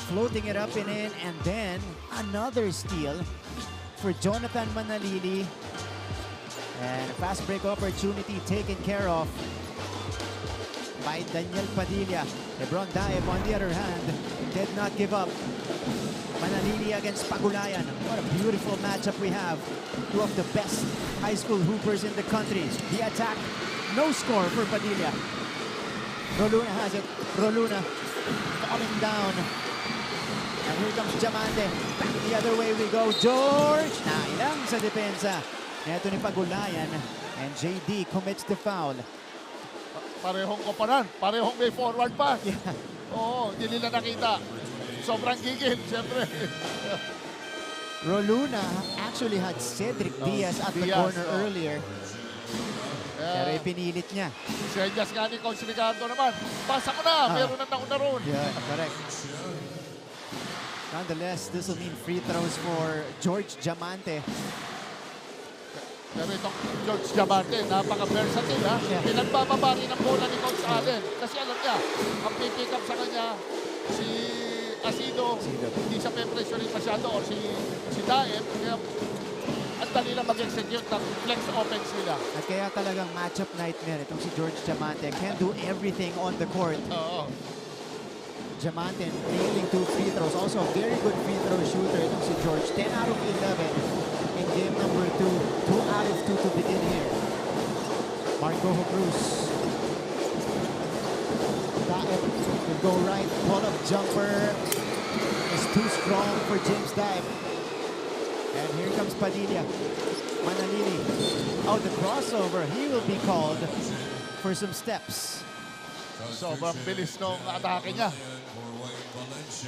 floating it up and in, and then another steal for Jonathan Manalili. And a fast break opportunity taken care of by Daniel Padilla. Lebron Daib, on the other hand, did not give up. Manalili against Pagulayan. What a beautiful matchup we have. Two of the best high school hoopers in the country. The attack, no score for Padilla. Roluna has it. Roluna falling down. And here comes Diamante. Back the other way we go. George, nailang sa depensa. Neto ni Pagulayan. And JD commits the foul. Parehong kopanan. Parehong may forward pass. Yeah. Hindi nila nakita. Sobrang gigil, siyempre. Roluna actually had Cedric Diaz at the corner earlier. Pero ipinilit niya. Senyas nga ni Coach Ricardo naman. Pasa ko na, meron na nauna ron. Yeah, correct. Nonetheless, this will mean free throws for George Diamante. Pero itong George Diamante, napaka-versatile Pinagbababa rin ang bola ni Coach Allen. Kasi alam niya, ang pipick up sa kanya, si Asido, hindi siya pe-pressure rin masyado, or si Daem. Kaya ang dali lang mag-execute ng flex offense nila. At kaya talagang matchup nightmare itong si George Diamante. Can do everything on the court. Diamante nailing 2 free throws. Also a very good free throw shooter itong si George. 10 out of 11 in game number 2. 2 out of 2 to begin here. Marco Cruz. Daib will go right. Pull-up jumper is too strong for James Daib. And here comes Padilla. Manalili. Oh, the crossover. He will be called for some steps. Sobrang bilis nung atake niya.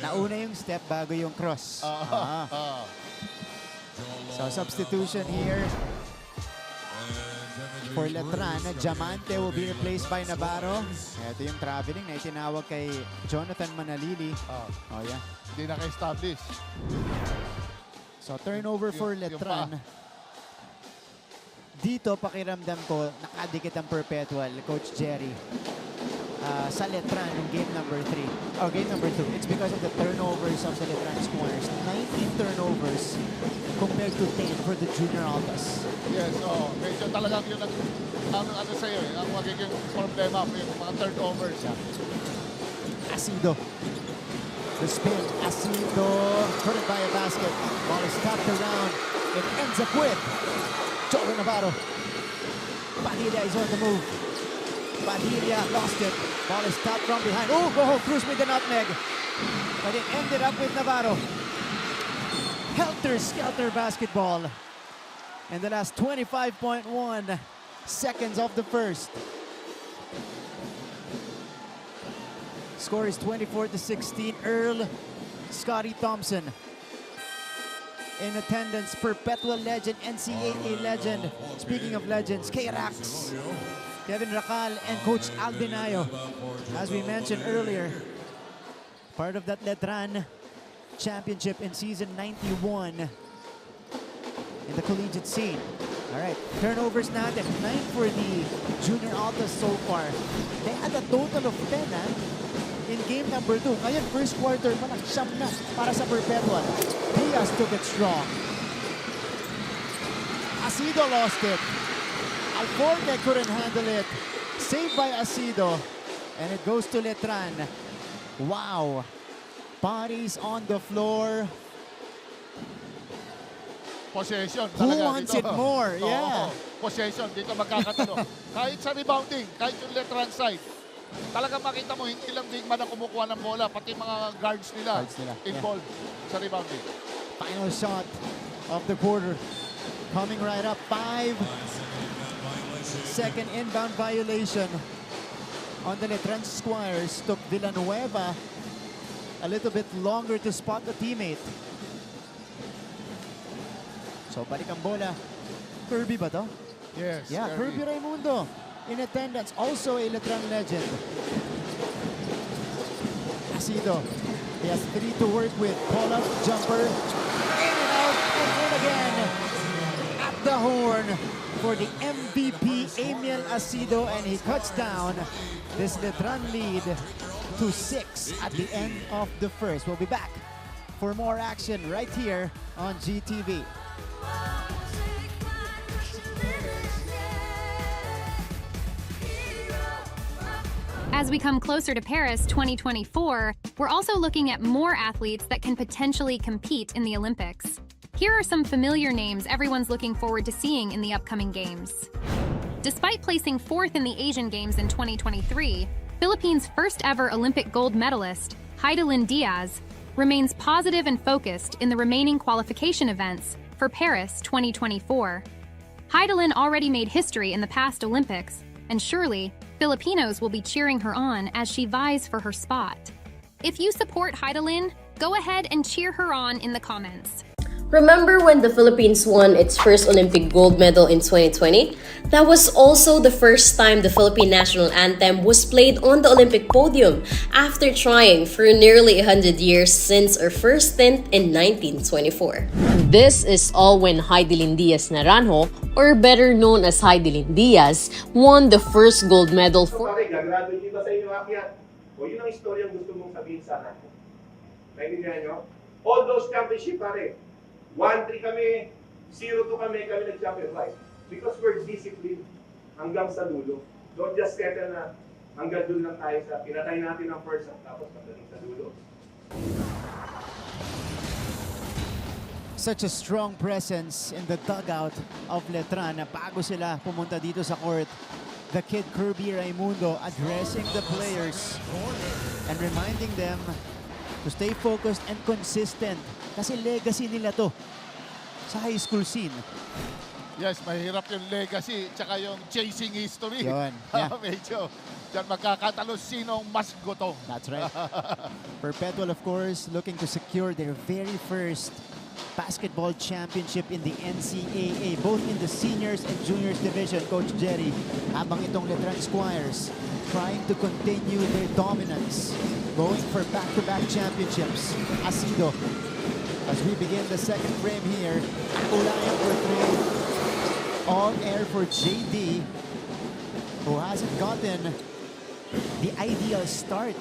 Nauna yung step bago yung cross. So substitution here for Letran. Diamante will be replaced by Navarro. Ito yung traveling na itinawag kay Jonathan Manalili. Oh yeah. Hindi naka-establish. So turnover for Letran. Dito pakiramdam ko nakadikit ang Perpetual, Coach Jerry. Sa Letran yung game number 3 or game number 2. It's because of the turnovers of the Letran Squires. 19 turnovers compared to 10 for the Junior Altas. Yes, medyo talagang yun ang ano sa'yo ang magiging problema yung mga turnovers. Asido. The spin. Asido couldn't buy a basket. Ball is tapped around. It ends up with Joel Navarro. Padilla is on the move. Padilla lost it. Ball is tapped from behind. Oh, go home. Cruz with the nutmeg. But it ended up with Navarro. Helter-skelter basketball. In the last 25.1 seconds of the first. Score is 24-16. Earl Scotty Thompson. In attendance, Perpetual legend, NCAA legend. Speaking of legends, K-Rax, Kevin Racal, and Coach Aldinayo. As we mentioned earlier, part of that Letran championship in season 91 in the collegiate scene. All right, turnovers natin. 9 for the Junior Altas so far. They had a total of 10 in game number 2. Ngayon, first quarter, manaksyam na para sa Perpetual. Diaz took it strong. Asido lost it. Alforte couldn't handle it. Saved by Asido. And it goes to Letran. Wow. Bodies on the floor. Possession. Who wants it more? Yeah. Possession. Dito magkakatalo. Kahit sa rebounding, kahit yung Letran side, talagang makita mo, hindi lang big man ang kumukuha ng bola, pati mga guards nila involved sa rebounding. Final shot of the quarter. Coming right up. 5-second inbound violation on the Letran Squires. Took Villanueva a little bit longer to spot the teammate. So balik ang bola. Kirby ba to? Yes. Yeah, Kirby Raimundo in attendance. Also a Letran legend. Asido. He has 3 to work with. Pull-up, jumper. In and out, and in again. At the horn for the MVP, Emil Asido, and he cuts down this Letran lead to 6 at the end of the first. We'll be back for more action right here on GTV. As we come closer to Paris 2024, we're also looking at more athletes that can potentially compete in the Olympics. Here are some familiar names everyone's looking forward to seeing in the upcoming games. Despite placing 4th in the Asian Games in 2023, Philippines' first ever Olympic gold medalist, Heidelin Diaz, remains positive and focused in the remaining qualification events for Paris 2024. Heidelin already made history in the past Olympics, and surely, Filipinos will be cheering her on as she vies for her spot. If you support Heidelin, go ahead and cheer her on in the comments. Remember when the Philippines won its first Olympic gold medal in 2020? That was also the first time the Philippine national anthem was played on the Olympic podium after trying for nearly 100 years since our first stint in 1924. This is all when Heidelin Diaz Naranjo, or better known as Heidelin Diaz, won the first gold medal for... Gagraduate ba sa inyo akyat? O yun ang istoryang gusto mong sabihin sa akin. Naintindihan nyo? All those championship pare. 1-3 kami, 0-2 kami nag-champion. Right? Because we're disciplined hanggang sa dulo. Don't just settle na hanggang dulo lang tayo sa pinatay natin ang first half tapos pagdating sa dulo. Such a strong presence in the dugout of Letran na bago sila pumunta dito sa court. The kid Kirby Raimundo addressing the players and reminding them to stay focused and consistent kasi legacy nila to. sa high school scene. Yes, mahirap yung legacy tsaka yung chasing history. Yun, yeah. Medyo dyan magkakatalo sinong mas gutom. That's right. Perpetual, of course, looking to secure their very first basketball championship in the NCAA, both in the seniors and juniors division, Coach Jerry. Habang itong Letran Squires trying to continue their dominance, going for back-to-back championships. Asido, as we begin the second frame here, Ulayan for three. All air for JD, who hasn't gotten the ideal start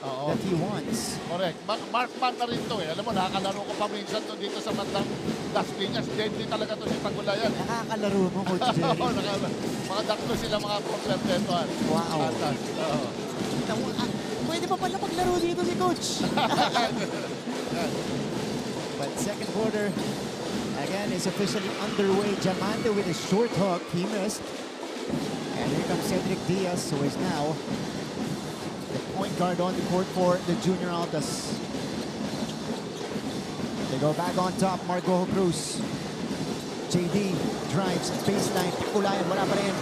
that he wants. Correct. Markman na rin to eh. Alam mo, nakakalaro ko pa minsan to dito sa bandang Las Piñas. Deadly talaga to si Pagulayan. Nakakalaro mo, Coach Jerry. Mga daklo sila mga Perpetual. Wow. Altas. Pwede pa pala maglaro dito si Coach. But second quarter, again, is officially underway. Diamante with a short hook. He missed. And here comes Cedric Diaz, who is now the point guard on the court for the Junior Altas. They go back on top, Margot Cruz. JD drives baseline. Ulayan, wala pa rin.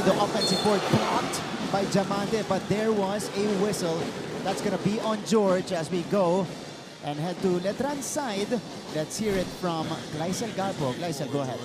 The offensive board blocked by Diamante, but there was a whistle. That's gonna be on George as we go and head to Letran's side. Let's hear it from Gleisel Garbo. Gleisel, go ahead.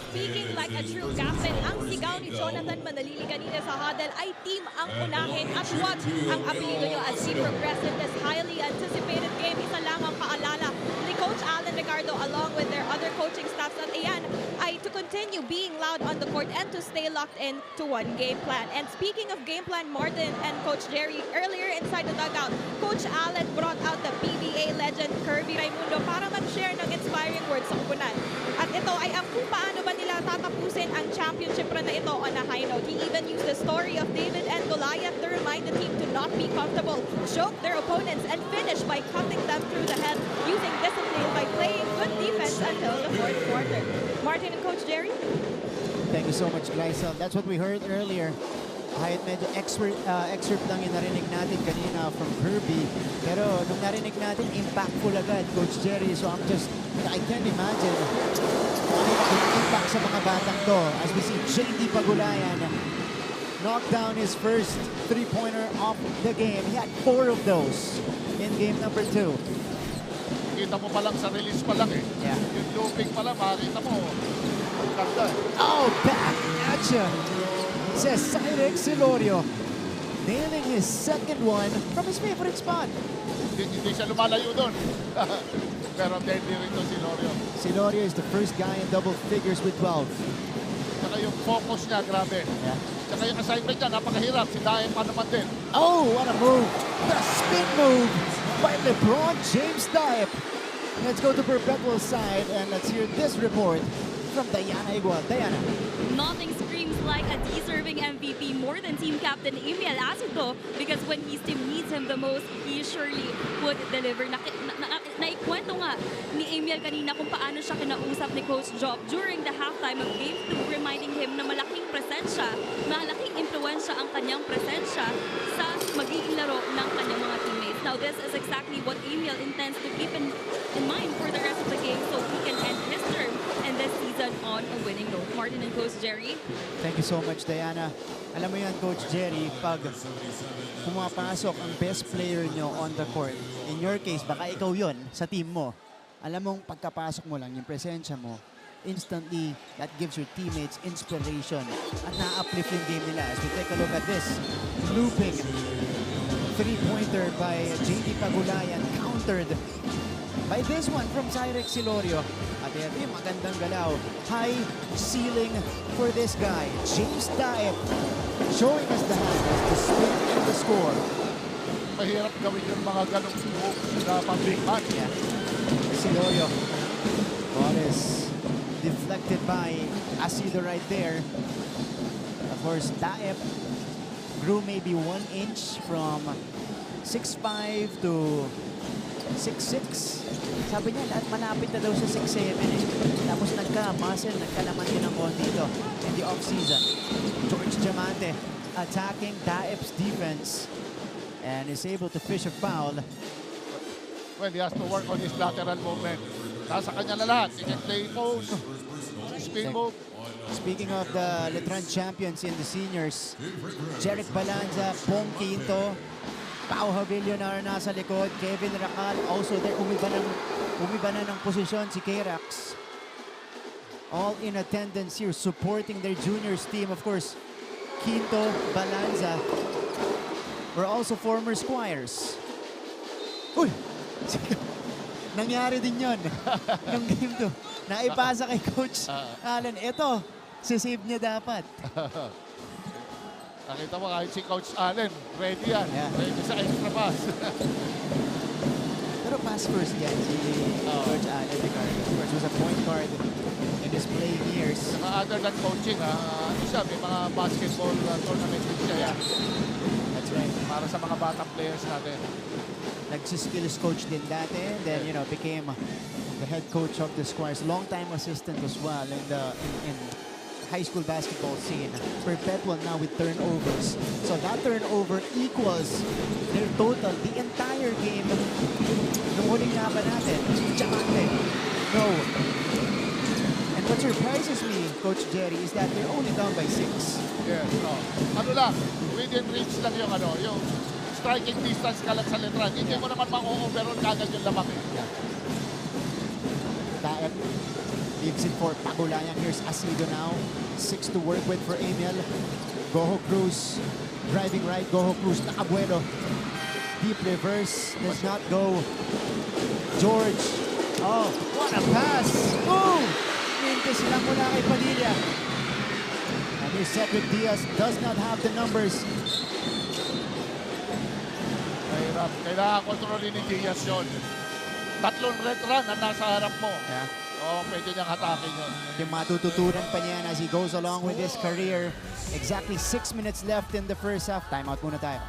Speaking like a true captain, ang sigaw ni Jonathan Manalili kanina sa huddle ay team ang unahin at what ang apelido nyo as we progress in this highly anticipated game. Isa lang ang paalala ni Coach Alan Ricardo along with their other coaching staffs at ayan ay to continue being loud on the court and to stay locked in to one game plan. And speaking of game plan, Martin and Coach Jerry, earlier inside the dugout, Coach Alan brought out the PBA legend Kirby Raimundo para mag-share ng inspiring words sa kupunan. At ito ay ang kung paano ba nila tatapusin ang championship run na ito on a high note. He even used the story of David and Goliath to remind the team to not be comfortable, choke their opponents, and finish by cutting them through the head using discipline by playing good defense until the fourth quarter. Martin and Coach Jerry? Thank you so much, Gleisel. That's what we heard earlier. Kahit medyo excerpt lang yung narinig natin kanina from Kirby. Pero nung narinig natin, impactful agad, Coach Jerry. So I can't imagine yung impact sa mga batang to. As we see JD Pagulayan knock down his first three-pointer off the game. He had 4 of those in game number 2. Kita mo pa lang sa release pa lang eh. Yeah. Yung looping pa lang, makikita mo. Ang ganda. Oh, back at you. Says Cyrix Silorio, nailing his second one from his favorite spot. Hindi siya lumalayo doon. Pero deadly rin to Silorio. Silorio is the first guy in double figures with 12. Saka yung focus niya, grabe. Yeah. Saka yung assignment niya, napakahirap. Si Daem pa naman din. Oh, what a move. The spin move by LeBron James Diep. Let's go to Perpetual's side and let's hear this report from Diana Igual. Diana. Nothing screams like a deserving MVP more than team captain Emil Acido because when his team needs him the most, he surely would deliver. Naikwento nga ni Emil kanina kung paano siya kinausap ni Coach Job during the halftime of Game 2, reminding him na malaking presensya, malaking impluensya ang kanyang presensya sa magiging laro ng kanyang mga teammates. Now, this is exactly what Emil intends to keep in mind for the rest of the game so he can end his term and this season on a winning note. Martin and Coach Jerry. Thank you so much, Diana. Alam mo yan, Coach Jerry, pag pumapasok ang best player nyo on the court, in your case, baka ikaw yon sa team mo, alam mong pagkapasok mo lang, yung presensya mo, instantly, that gives your teammates inspiration at na-uplift yung game nila. As we take a look at this, looping three-pointer by JD Pagulayan, countered by this one from Cyrix Silorio. At ito yung magandang galaw. High ceiling for this guy. James Diep showing us the handles, the spin and the score. Mahirap gawin yung mga ganong moves na pang-big man. Yeah. Silorio. Ball is deflected by Acido right there. Of course, Diep grew maybe 1 inch from 6'5" to 6'6". Sabi niya, lahat malapit na daw sa 6'7" eh. Tapos nagka-muscle, nagkalaman din ng konti dito in the off-season. George Diamante attacking Diep's defense and is able to fish a foul. Well, he has to work on his lateral movement. Nasa kanya na lahat. He can play post, spin move. Speaking of the Letran champions in the seniors, Jeric Balanza, Pong Quinto, Pao Havillo na nasa likod, Kevin Racal, also there, umiba na ng posisyon si K-Rax. All in attendance here, supporting their juniors team. Of course, Quinto, Balanza were also former Squires. Uy! Nangyari din yun ng game 2. Naipasa kay Coach Allen. Ito, sisave niya dapat. Nakita mo kahit si Coach Allen, ready yan. Ready sa extra pass. Pero pass first yan si Coach Allen. Of course, was a point guard in his playing years. Other than coaching, siya, may mga basketball tournament din siya. That's right. Para sa mga batang players natin. Nagsiskills coach din dati, and then became the head coach of the Squires, long-time assistant as well in high school basketball scene. Perpetual now with turnovers, so that turnover equals their total the entire game. Nung huling laban natin, Diamante, no. And what surprises me, Coach Jerry, is that they're only down by 6. Yes, no. Ano lang, within reach lang yung striking distance ka lang sa Letran. Hindi mo naman ma-overall kagad yung lamang. Taep leaves it for Pagulayan. Here's Asido now. 6 to work with for Emil. Goho Cruz driving right. Goho Cruz nakabuelo. Deep reverse. Does not go. George. Oh, what a pass. Boom! Mintes lang mula kay Padilla. And here's Cedric Diaz. Does not have the numbers. Mahirap. Kailangan kontrolin ni Diaz yun. Tatlong Letran na nasa harap mo. Pwede niyang hatakin yun. Yung matututunan pa niya as he goes along with his career. Exactly 6 minutes left in the first half. Timeout muna tayo.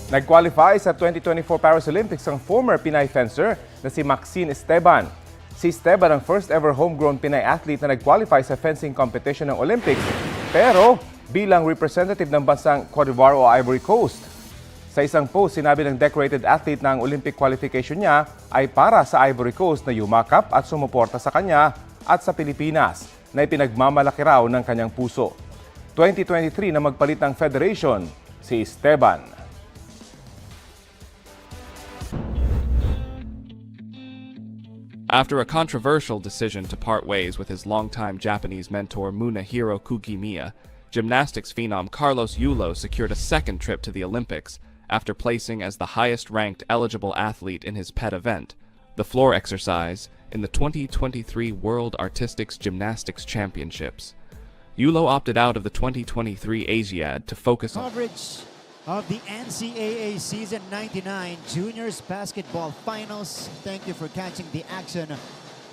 Nag-qualify sa 2024 Paris Olympics ang former Pinay fencer na si Maxine Esteban. Si Esteban ang first ever homegrown Pinay athlete na nag-qualify sa fencing competition ng Olympics, pero bilang representative ng bansang Cote d'Ivoire o Ivory Coast. Sa isang post, sinabi ng decorated athlete na ang Olympic qualification niya ay para sa Ivory Coast na yumakap at sumuporta sa kanya at sa Pilipinas na ipinagmamalaki raw ng kanyang puso. 2023 na magpalit ng federation si Esteban. After a controversial decision to part ways with his longtime Japanese mentor Munehiro Kugimiya, gymnastics phenom Carlos Yulo secured a second trip to the Olympics after placing as the highest-ranked eligible athlete in his pet event, the floor exercise, in the 2023 World Artistics Gymnastics Championships. Yulo opted out of the 2023 Asiad to focus on coverage of the NCAA Season 99 Juniors Basketball Finals. Thank you for catching the action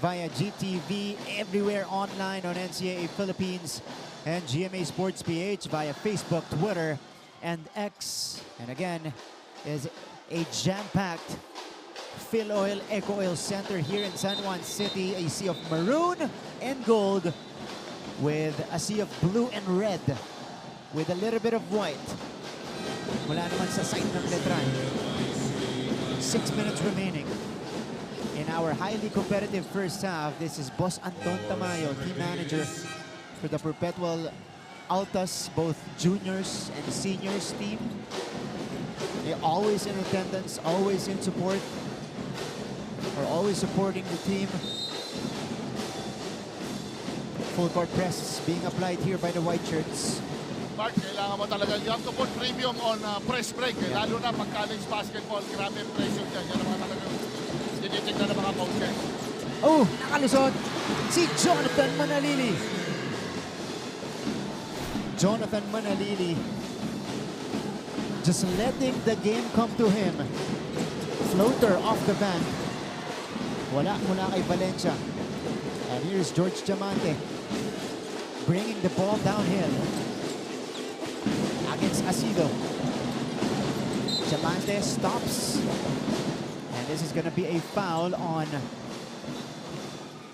via GTV, everywhere online on NCAA Philippines and GMA Sports PH via Facebook, Twitter, and X. And again, is a jam-packed Phil Oil Eco Oil Center here in San Juan City. A sea of maroon and gold with a sea of blue and red with a little bit of white. Mula naman sa side ng Letran. 6 minutes remaining in our highly competitive first half. This is Boss Anton Tamayo, team manager for the Perpetual Altas, both juniors and seniors team. They're always in attendance, always in support, or always supporting the team. Full court press being applied here by the white shirts. Mark, kailangan mo talaga, you have to put premium on press break. Lalo na pag college basketball, grabe yung pressure dyan. Yan naman talaga tinitignan ng mga coaches. Oh, nakalusot si Jonathan Manalili. Jonathan Manalili just letting the game come to him. Floater off the bank. Wala mula kay Valencia. And here's George Diamante bringing the ball downhill against Asido. Diamante stops. And this is going to be a foul on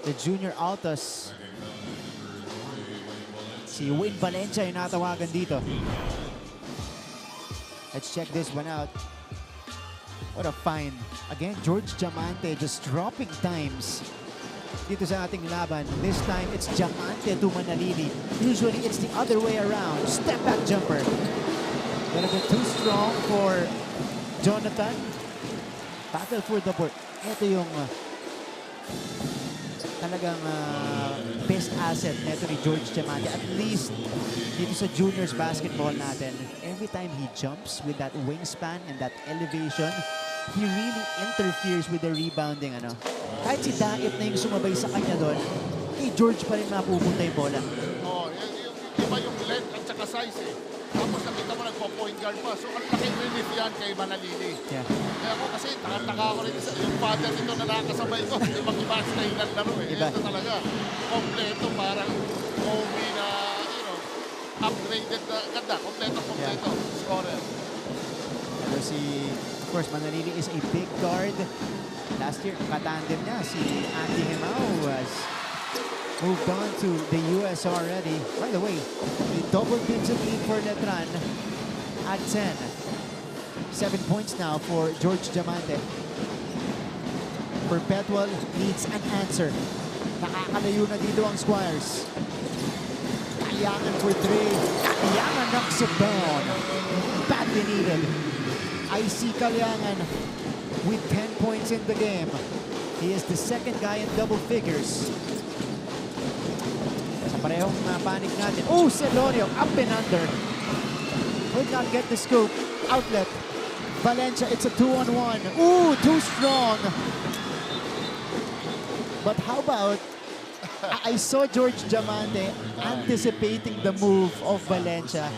the Junior Altas. Si Win Valencia yung natawagan dito. Let's check this one out. What a find. Again, George Diamante just dropping times dito sa ating laban. This time, it's Diamante to Manalili. Usually, it's the other way around. Step back jumper. A little bit too strong for Jonathan. Battle for the board. Ito yung talagang best asset neto ni George Diamante. At least dito sa juniors basketball natin, every time he jumps with that wingspan and that elevation, he really interferes with the rebounding. Kahit si Daet na yung sumabay sa kanya doon, kay George pa rin mapupunta yung bola. Iba yung length at saka size eh. Tapos nakita mo nagpo-point guard pa. So ang laking relief yan kay Manalili. Yeah. Kaya ako kasi taka ako rin yung father nito na nakakasabay ko. Ibang iba style ng laro eh. Ito talaga. Kompleto parang Kobe na, upgraded na ganda. Kompleto. Scorer. Pero of course, Manalili is a big guard. Last year, katandem niya, si Andy Hemao has moved on to the US already. By the way, a double-digit lead for Letran at 10. 7 points now for George Diamante. Perpetual needs an answer. Nakakalayo na dito ang Squires. Kailangan for 3. Kailangan knocks it down. Badly needed. IC Kaliangan with 10 points in the game. He is the second guy in double figures. Sa parehong panig natin. Oh, Celorio up and under. Could not get the scoop. Outlet. Valencia, it's a 2-on-1. Ooh, too strong. But how about, I saw George Diamante anticipating the move of Valencia,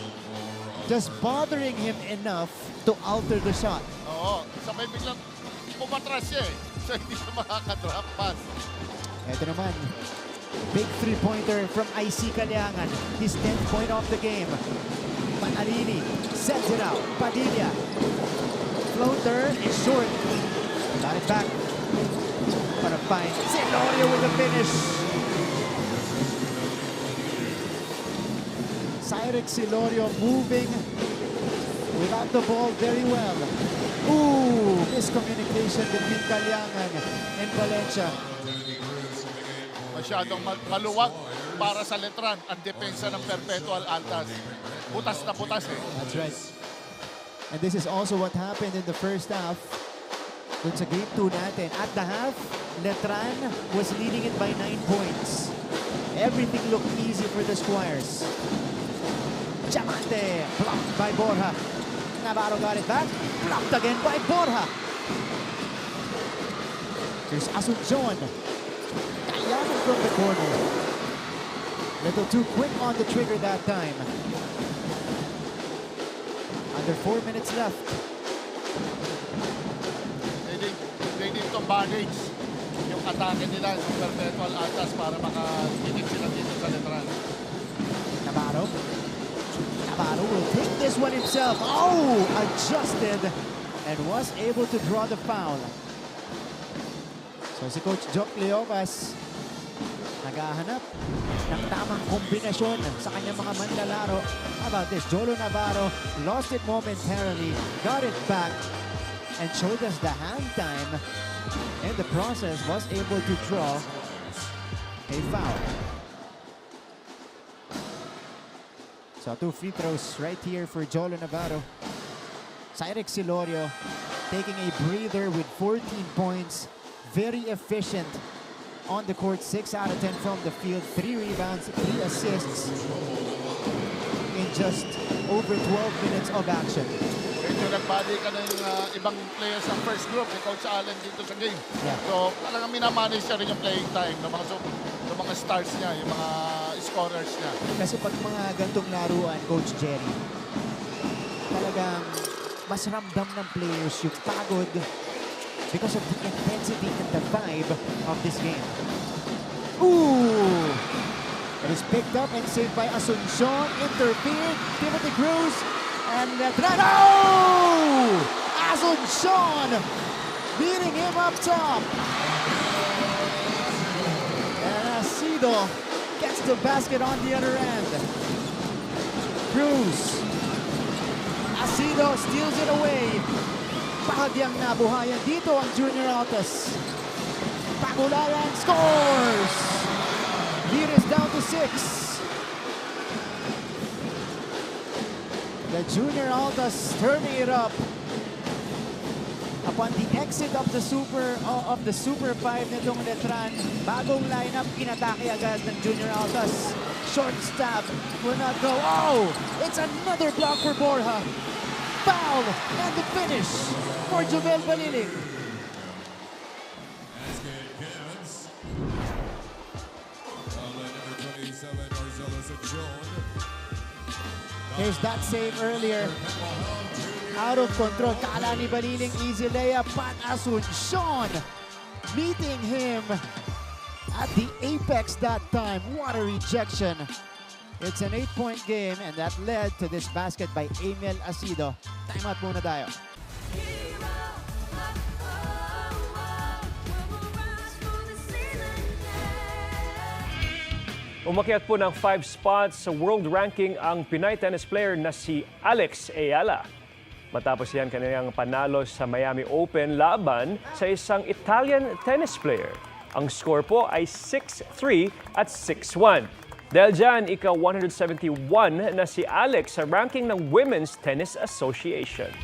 just bothering him enough to alter the shot. Oo, sabay biglang pumatras siya eh. So hindi siya makaka-drop pass. Ito naman, big three-pointer from IC Kaliangan. His 10th point of the game. Manalili sends it out. Padilla. Floater is short. Got it back. Para find Celorio with the finish. Cyrix Celorio moving without the ball very well. Ooh, miscommunication between Kaliangan and Valencia. Masyadong maluwag para sa Letran ang depensa ng Perpetual Altas. Butas na butas eh. That's right. And this is also what happened in the first half. Dun sa game 2 natin. At the half, Letran was leading it by 9 points. Everything looked easy for the Squires. Diamante, blocked by Borja. Navarro got it back. Blocked again by Borja. Here's Asuncion. Kailangan from the corner. Little too quick on the trigger that time. Under 4 minutes left. They need to manage yung atake nila sa Perpetual Altas para makakinig sila dito sa Letran. Navarro. Navarro will take this one himself. Oh, adjusted and was able to draw the foul. So si Coach Jocley Ocas naghahanap ng tamang kombinasyon sa kanyang mga manlalaro. How about this? Jolo Navarro lost it momentarily, got it back, and showed us the hand time. In the process, was able to draw a foul. So 2 free throws right here for Jolo Navarro. Cyrix Celorio taking a breather with 14 points. Very efficient on the court. 6 out of 10 from the field. 3 rebounds, 3 assists in just over 12 minutes of action. Medyo nagbali ka ng ibang players ng first group ni Coach Allen dito sa game. Yeah. So talagang minamanage siya rin yung playing time ng mga stars niya, yung mga scorers niya. Kasi pag mga gantong laruan, Coach Jerry, talagang mas ramdam ng players yung pagod because of the intensity and the vibe of this game. Ooh! It is picked up and saved by Asuncion. Interfered. Timothy Cruz. And Letran. Oh! Asuncion beating him up top. And Asido gets the basket on the other end. Cruz. Asido steals it away. Bahagyang nabuhayan dito ang Junior Altas. Pagularan scores! Lead is down to 6. The Junior Altas turning it up. Upon the exit of the Super 5 nitong Letran, bagong lineup, inatake agad ng Junior Altas. Short stab, will not go. Oh! It's another block for Borja. Foul! And the finish for Jovel Baliling. Here's that save earlier. Out of control. Kala ni Baliling, easy layup. Pat Asuncion meeting him at the apex that time. What a rejection. It's an 8-point game and that led to this basket by Emil Asido. Timeout muna tayo. Umakyat po ng 5 spots sa world ranking ang Pinay tennis player na si Alex Ayala. Matapos yan kanyang panalo sa Miami Open laban sa isang Italian tennis player. Ang score po ay 6-3 at 6-1. Dahil dyan, ika-171 na si Alex sa ranking ng Women's Tennis Association.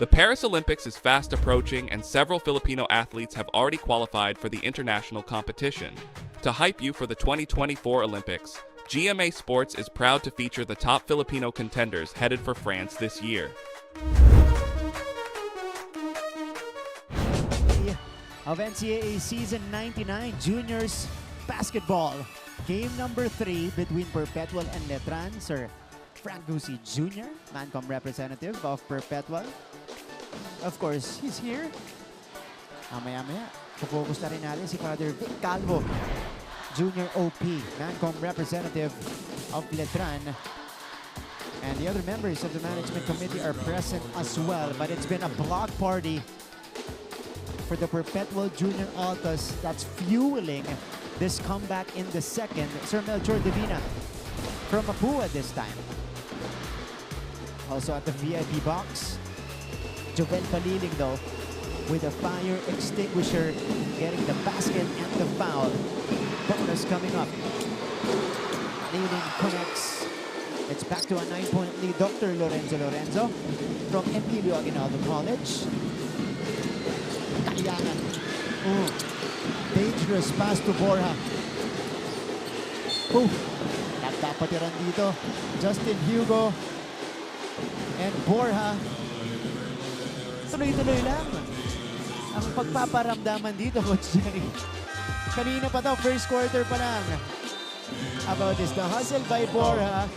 The Paris Olympics is fast approaching and several Filipino athletes have already qualified for the international competition. To hype you for the 2024 Olympics, GMA Sports is proud to feature the top Filipino contenders headed for France this year. Of NCAA Season 99 Juniors Basketball. Game number 3 between Perpetual and Letran. Sir Frank Gusi Jr., Mancom representative of Perpetual. Of course, he's here. Maya-maya, focus na rin natin si Father Vic Calvo, Junior OP, Mancom representative of Letran. And the other members of the management committee are present as well. But it's been a block party for the Perpetual Junior Altas that's fueling this comeback in the second. Sir Melchor Divina from Mapua this time. Also at the VIP box, Jovel Baliling though, with a fire extinguisher, getting the basket and the foul. Bonus coming up. Baliling connects. It's back to a 9-point lead. Dr. Lorenzo from Emilio Aguinaldo College. Kalianan. Dangerous pass to Borja. Nagpapatiran dito. Justin Hugo and Borja. Tuloy-tuloy lang ang pagpaparamdaman dito, Coach Jerry. Kanina pa to, first quarter pa lang. About this, the hustle by Borja.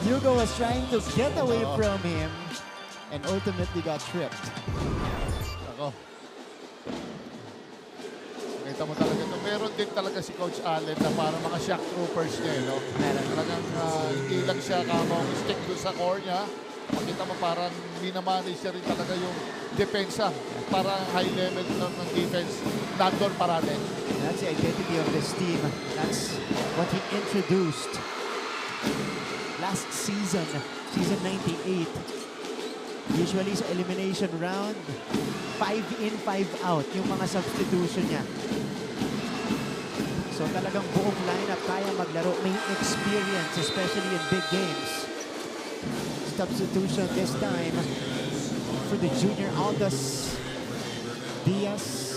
Hugo was trying to get away from him and ultimately got tripped. Ako. Kita mo talaga ito. Meron din talaga si Coach Allen na para mga shock troopers niya. No? Talagang hindi lang siya kamong stick doon sa core niya. Makita mo parang minamanage siya rin talaga yung depensa. Parang high level ng defense. Nandun parate. That's the identity of this team. That's what he introduced last season, season 98. Usually sa elimination round, 5 in, 5 out yung mga substitution niya. So talagang buong lineup kaya maglaro. May experience, especially in big games. Substitution this time for the Junior Altas. Diaz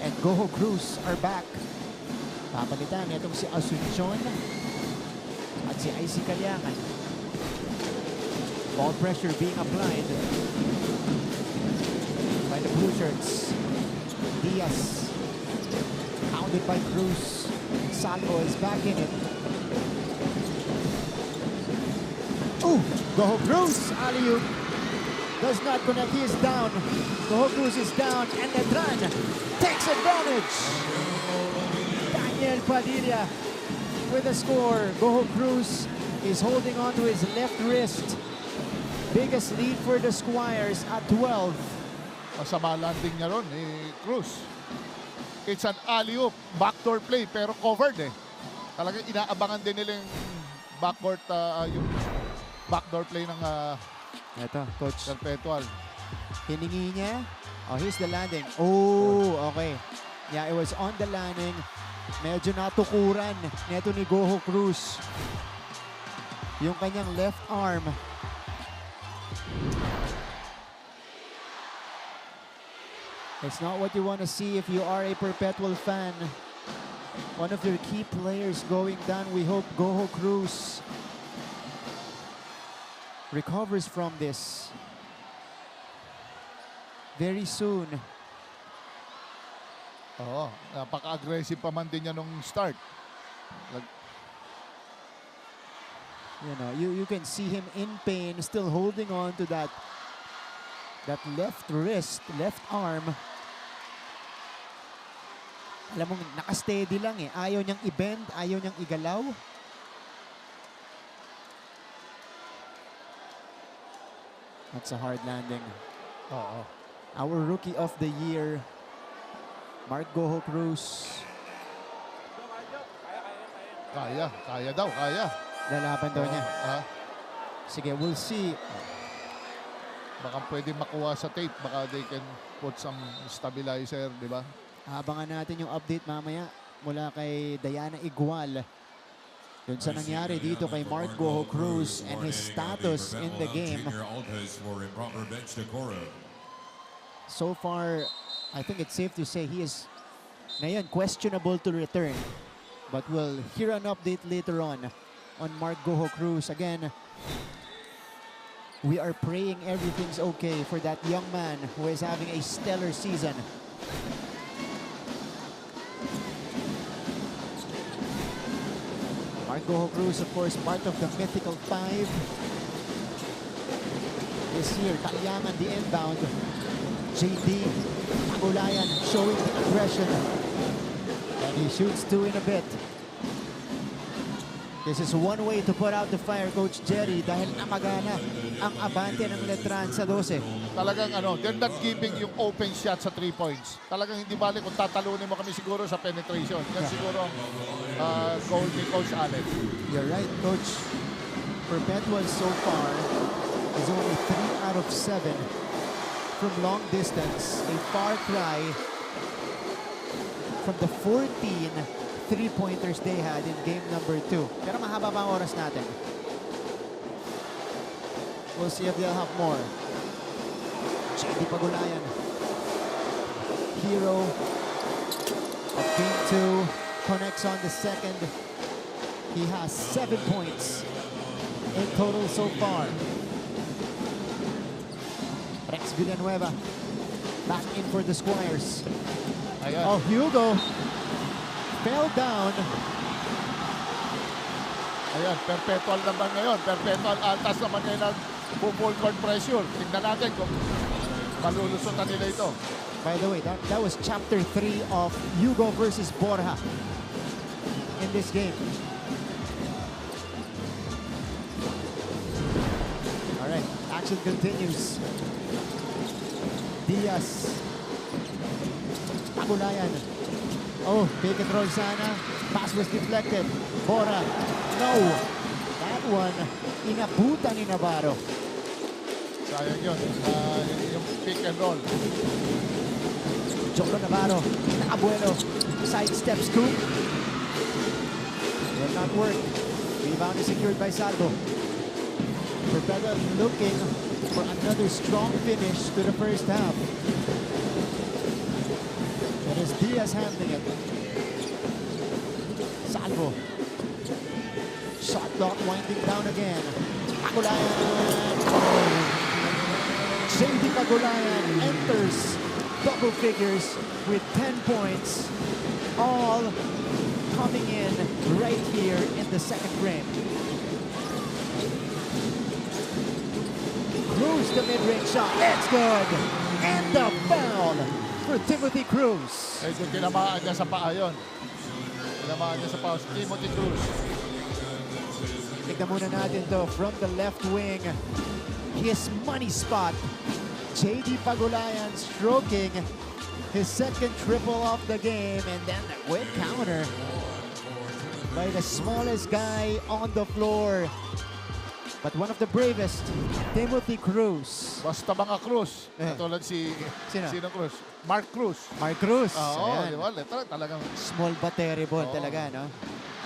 and Goho Cruz are back. Papalitan itong si Asuncion at si Icy Kalyangan. Ball pressure being applied by the blue shirts. Diaz pounded by Cruz. Salvo is back in it. Goho Cruz, alley-oop. Does not connect, he is down. Goho Cruz is down and Letran takes advantage. Daniel Padilla with a score. Goho Cruz is holding on to his left wrist. Biggest lead for the Squires at 12. Masama landing niya ron, Cruz. It's an alley-oop, backdoor play, pero covered eh. Talagang inaabangan din nila yung backcourt, yung backdoor play ng Ito, coach. Perpetual. Hiningi niya. Oh, here's the landing. Oh, okay. Yeah, it was on the landing. Medyo natukuran neto ni Goho Cruz. Yung kanyang left arm. It's not what you want to see if you are a Perpetual fan. One of your key players going down. We hope Goho Cruz recovers from this very soon. Oo, napaka-aggressive pa man din niya nung start. You know, you can see him in pain, still holding on to that left wrist, left arm. Alam mong naka-steady lang eh. Ayaw niyang i-bend, ayaw niyang igalaw. That's a hard landing. Oo. Our rookie of the year, Mark Goho Cruz. Kaya daw, kaya. Lalaban daw niya. Sige, we'll see. Baka pwede makuha sa tape, baka they can put some stabilizer, di ba? Abangan natin yung update mamaya mula kay Diana Igual. Dun sa nangyari dito kay Mark Goho Cruz and his status in the game. Junior Altas for improper bench decorum. So far, I think it's safe to say he is ngayon questionable to return. But we'll hear an update later on Mark Goho Cruz. Again, we are praying everything's okay for that young man who is having a stellar season. Mark Goho Cruz, of course, part of the Mythical Five. This year, Kalyangan the inbound. JD Pagulayan showing the aggression. And he shoots two in a bit. This is one way to put out the fire, Coach Jerry, dahil namagana ang abante ng Letran sa 12. Talagang they're not giving yung open shot sa 3 points. Talagang hindi balik kung tatalunin mo kami siguro sa penetration. Yan siguro ang goal ni Coach Allen. You're right, Coach. Perpetual so far is only 3 out of 7 from long distance. A far cry from the 14 3-pointers they had in game number 2. Pero mahaba pa ang oras natin. We'll see if they'll have more. JD Pagulayan. Hero of game 2. Connects on the second. He has 7 points in total so far. Rex Villanueva back in for the Squires. Ayan. Oh, Hugo fell down. Ayan, Perpetual naman ngayon. Perpetual Altas naman ngayon full court pressure. Tingnan natin kung malulusutan nila ito. By the way, that was chapter 3 of Hugo versus Borja in this game. All right, action continues. Diaz. Pagulayan. Oh, pick and roll sana. Pass was deflected. Bora. No. That one, inabutan ni Navarro. Sayang yun. Yung pick and roll. Joko Navarro. Abuelo. Sidestep scoop. Will not work. Rebound is secured by Salvo. Perpetual looking for another strong finish to the first half. It is Diaz handling it. Salvo. Shot clock winding down again. Pagulayan. JD Pagulayan enters double figures with 10 points. All coming in right here in the second frame. Cruz the mid-range shot. It's good. And the foul for Timothy Cruz. Medyo tinamaan niya sa paa yun. Tinamaan niya sa paa si Timothy Cruz. Tignan muna natin to from the left wing. His money spot. JD Pagulayan stroking his second triple of the game. And then the quick counter by the smallest guy on the floor. But one of the bravest, Timothy Cruz. Basta mga Cruz. Katulad Sino Cruz? Mark Cruz. Mark Cruz. Oo, di ba? Letran, talagang small but terrible talaga, no?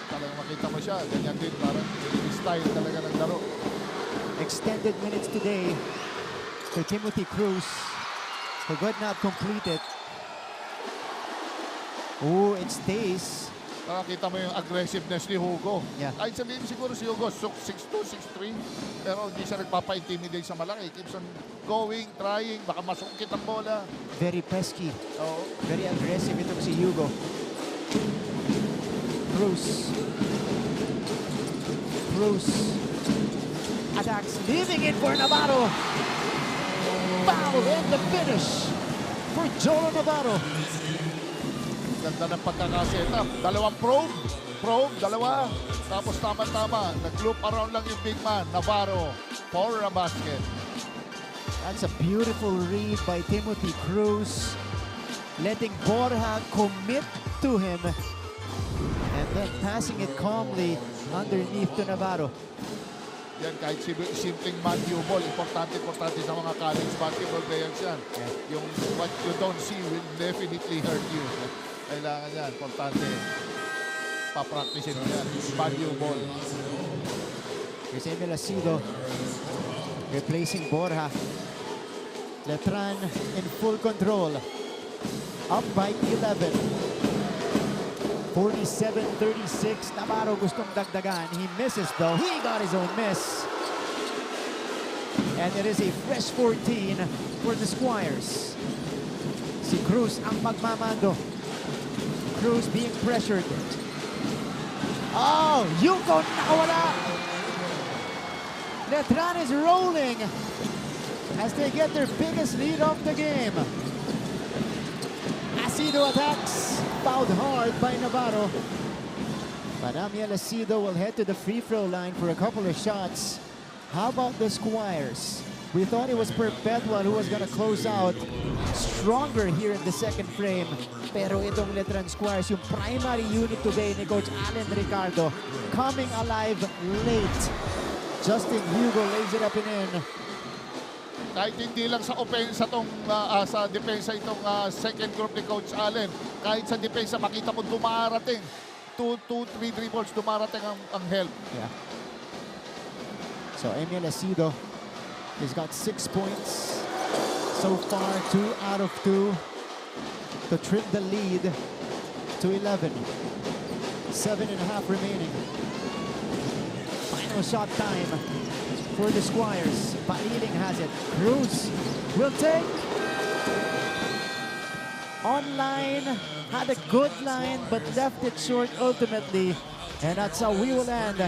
Talagang makita mo siya. Ganyan din, parang style talaga ng laro. Extended minutes today for Timothy Cruz, who could not complete it. Oh, it stays. Nakakita mo yung aggressiveness ni Hugo. Yeah. Kahit sabihin siguro si Hugo, 6'2", 6'3", pero hindi siya nagpapa-intimidate sa malaki. Keeps on going, trying, baka masungkit ang bola. Very pesky. Oo. Very aggressive itong si Hugo. Cruz. Attacks, leaving it for Navarro. Foul and the finish for Joel Navarro. Ganda ng pagkakasetup. Dalawang probe, dalawa. Tapos tama-tama, nag-loop around lang yung big man, Navarro, for a basket. That's a beautiful read by Timothy Cruz, letting Borja commit to him and then passing it calmly underneath to Navarro. Yan, kahit simpleng man-view ball, importante sa mga college basketball players yan. Yung what you don't see will definitely hurt you. Kailangan yan, importante. Pa-practicein mo yan, man-view ball. Here's Emil Acido replacing Borja. Letran in full control. Up by 11. 47-36. Navarro gustong dagdagan. He misses though. He got his own miss. And it is a fresh 14 for the Squires. Si Cruz ang magmamando. Cruz being pressured. Oh, Yuko nakawala. Letran is rolling as they get their biggest lead of the game. Acido attacks, fouled hard by Navarro. But Amiel Acido will head to the free throw line for a couple of shots. How about the Squires? We thought it was Perpetual who was gonna close out stronger here in the second frame. Pero itong Letran Squires, yung primary unit today ni Coach Allen Ricardo, coming alive late. Justin Hugo lays it up and in. Kahit hindi lang sa opensa sa depensa itong second group ni Coach Allen, kahit sa depensa makita mo dumarating. 2-3 dribbles dumarating ang help. Yeah. So Emil Acido, he's got 6 points so far, 2 out of 2 to trim the lead to 11. 7.5 remaining. Final shot time for the Squires. Paliling has it. Cruz will take. Online, had a good line but left it short ultimately. And that's how we will end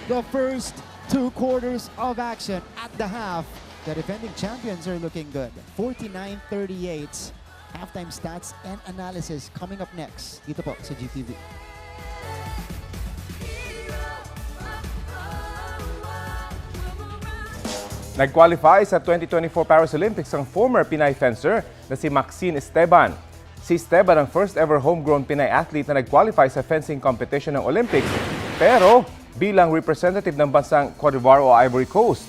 the first 2 quarters of action. At the half, the defending champions are looking good. 49-38. Halftime stats and analysis coming up next dito po sa GTV. Nag-qualify sa 2024 Paris Olympics ang former Pinay fencer na si Maxine Esteban. Si Esteban ang first ever homegrown Pinay athlete na nag-qualify sa fencing competition ng Olympics, pero bilang representative ng bansang Cote d'Ivoire o Ivory Coast.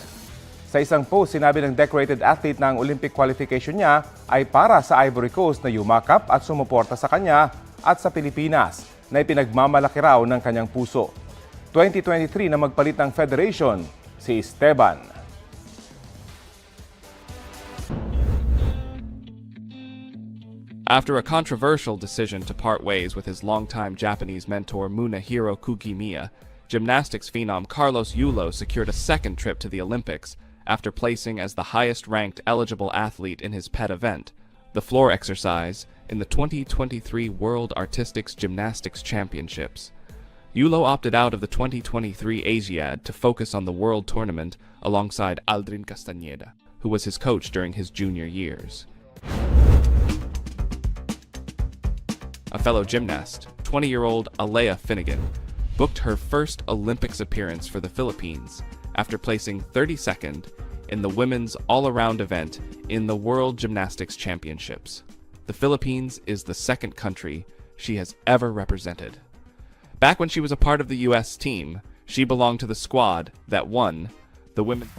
Sa isang post, sinabi ng decorated athlete na ang Olympic qualification niya ay para sa Ivory Coast na yumakap at sumuporta sa kanya at sa Pilipinas na ipinagmamalaki raw ng kanyang puso. 2023 na magpalit ng federation si Esteban. After a controversial decision to part ways with his longtime Japanese mentor Munehiro Kugimiya, gymnastics phenom Carlos Yulo secured a second trip to the Olympics after placing as the highest-ranked eligible athlete in his pet event, the floor exercise, in the 2023 World Artistics Gymnastics Championships. Yulo opted out of the 2023 Asiad to focus on the World Tournament alongside Aldrin Castañeda, who was his coach during his junior years. A fellow gymnast, 20-year-old Alea Finnegan, booked her first Olympics appearance for the Philippines after placing 32nd in the women's all-around event in the World Gymnastics Championships. The Philippines is the second country she has ever represented. Back when she was a part of the U.S. team, she belonged to the squad that won the women.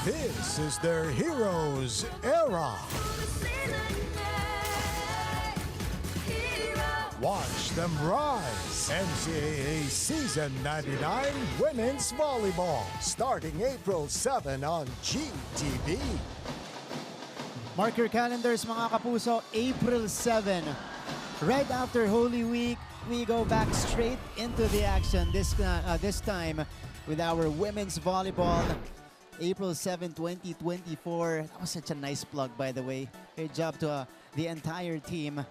This is their heroes era. Watch them rise. NCAA Season 99 Women's Volleyball starting April 7 on GTV. Mark your calendars mga kapuso, April 7. Right after Holy Week, we go back straight into the action this time with our women's volleyball. April 7, 2024. That was such a nice plug, by the way. Great job to the entire team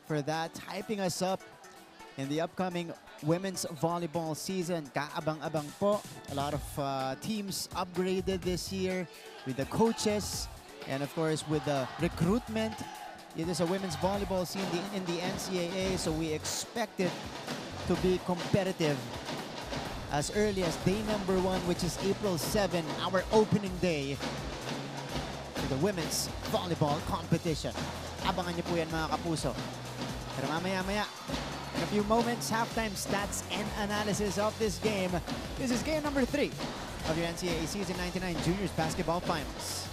for that, hyping us up in the upcoming women's volleyball season. Kaabang-abang po. A lot of teams upgraded this year with the coaches and, of course, with the recruitment. It is a women's volleyball scene in the NCAA, so we expect it to be competitive as early as day number 1, which is April 7, our opening day to the women's volleyball competition. Abangan niyo po yan mga kapuso. Pero mamaya-maya, in a few moments, halftime stats and analysis of this game. This is game number 3 of your NCAA Season 99 Juniors Basketball Finals.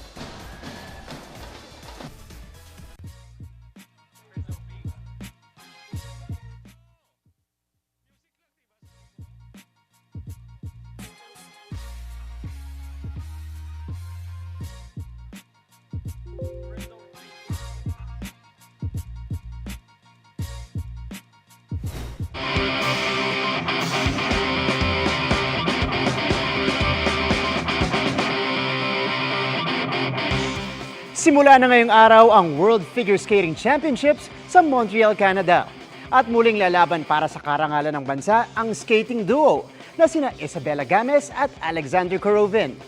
Simula na ngayong araw ang World Figure Skating Championships sa Montreal, Canada. At muling lalaban para sa karangalan ng bansa ang skating duo na sina Isabela Games at Alexander Korovin.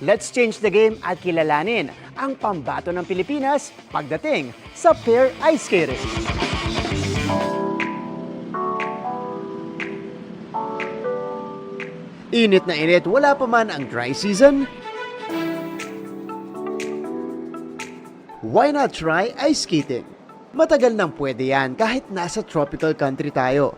Let's change the game at kilalanin ang pambato ng Pilipinas pagdating sa pair ice skating. Init na init, wala pa man ang dry season. Why not try ice skating? Matagal nang pwede yan kahit nasa tropical country tayo.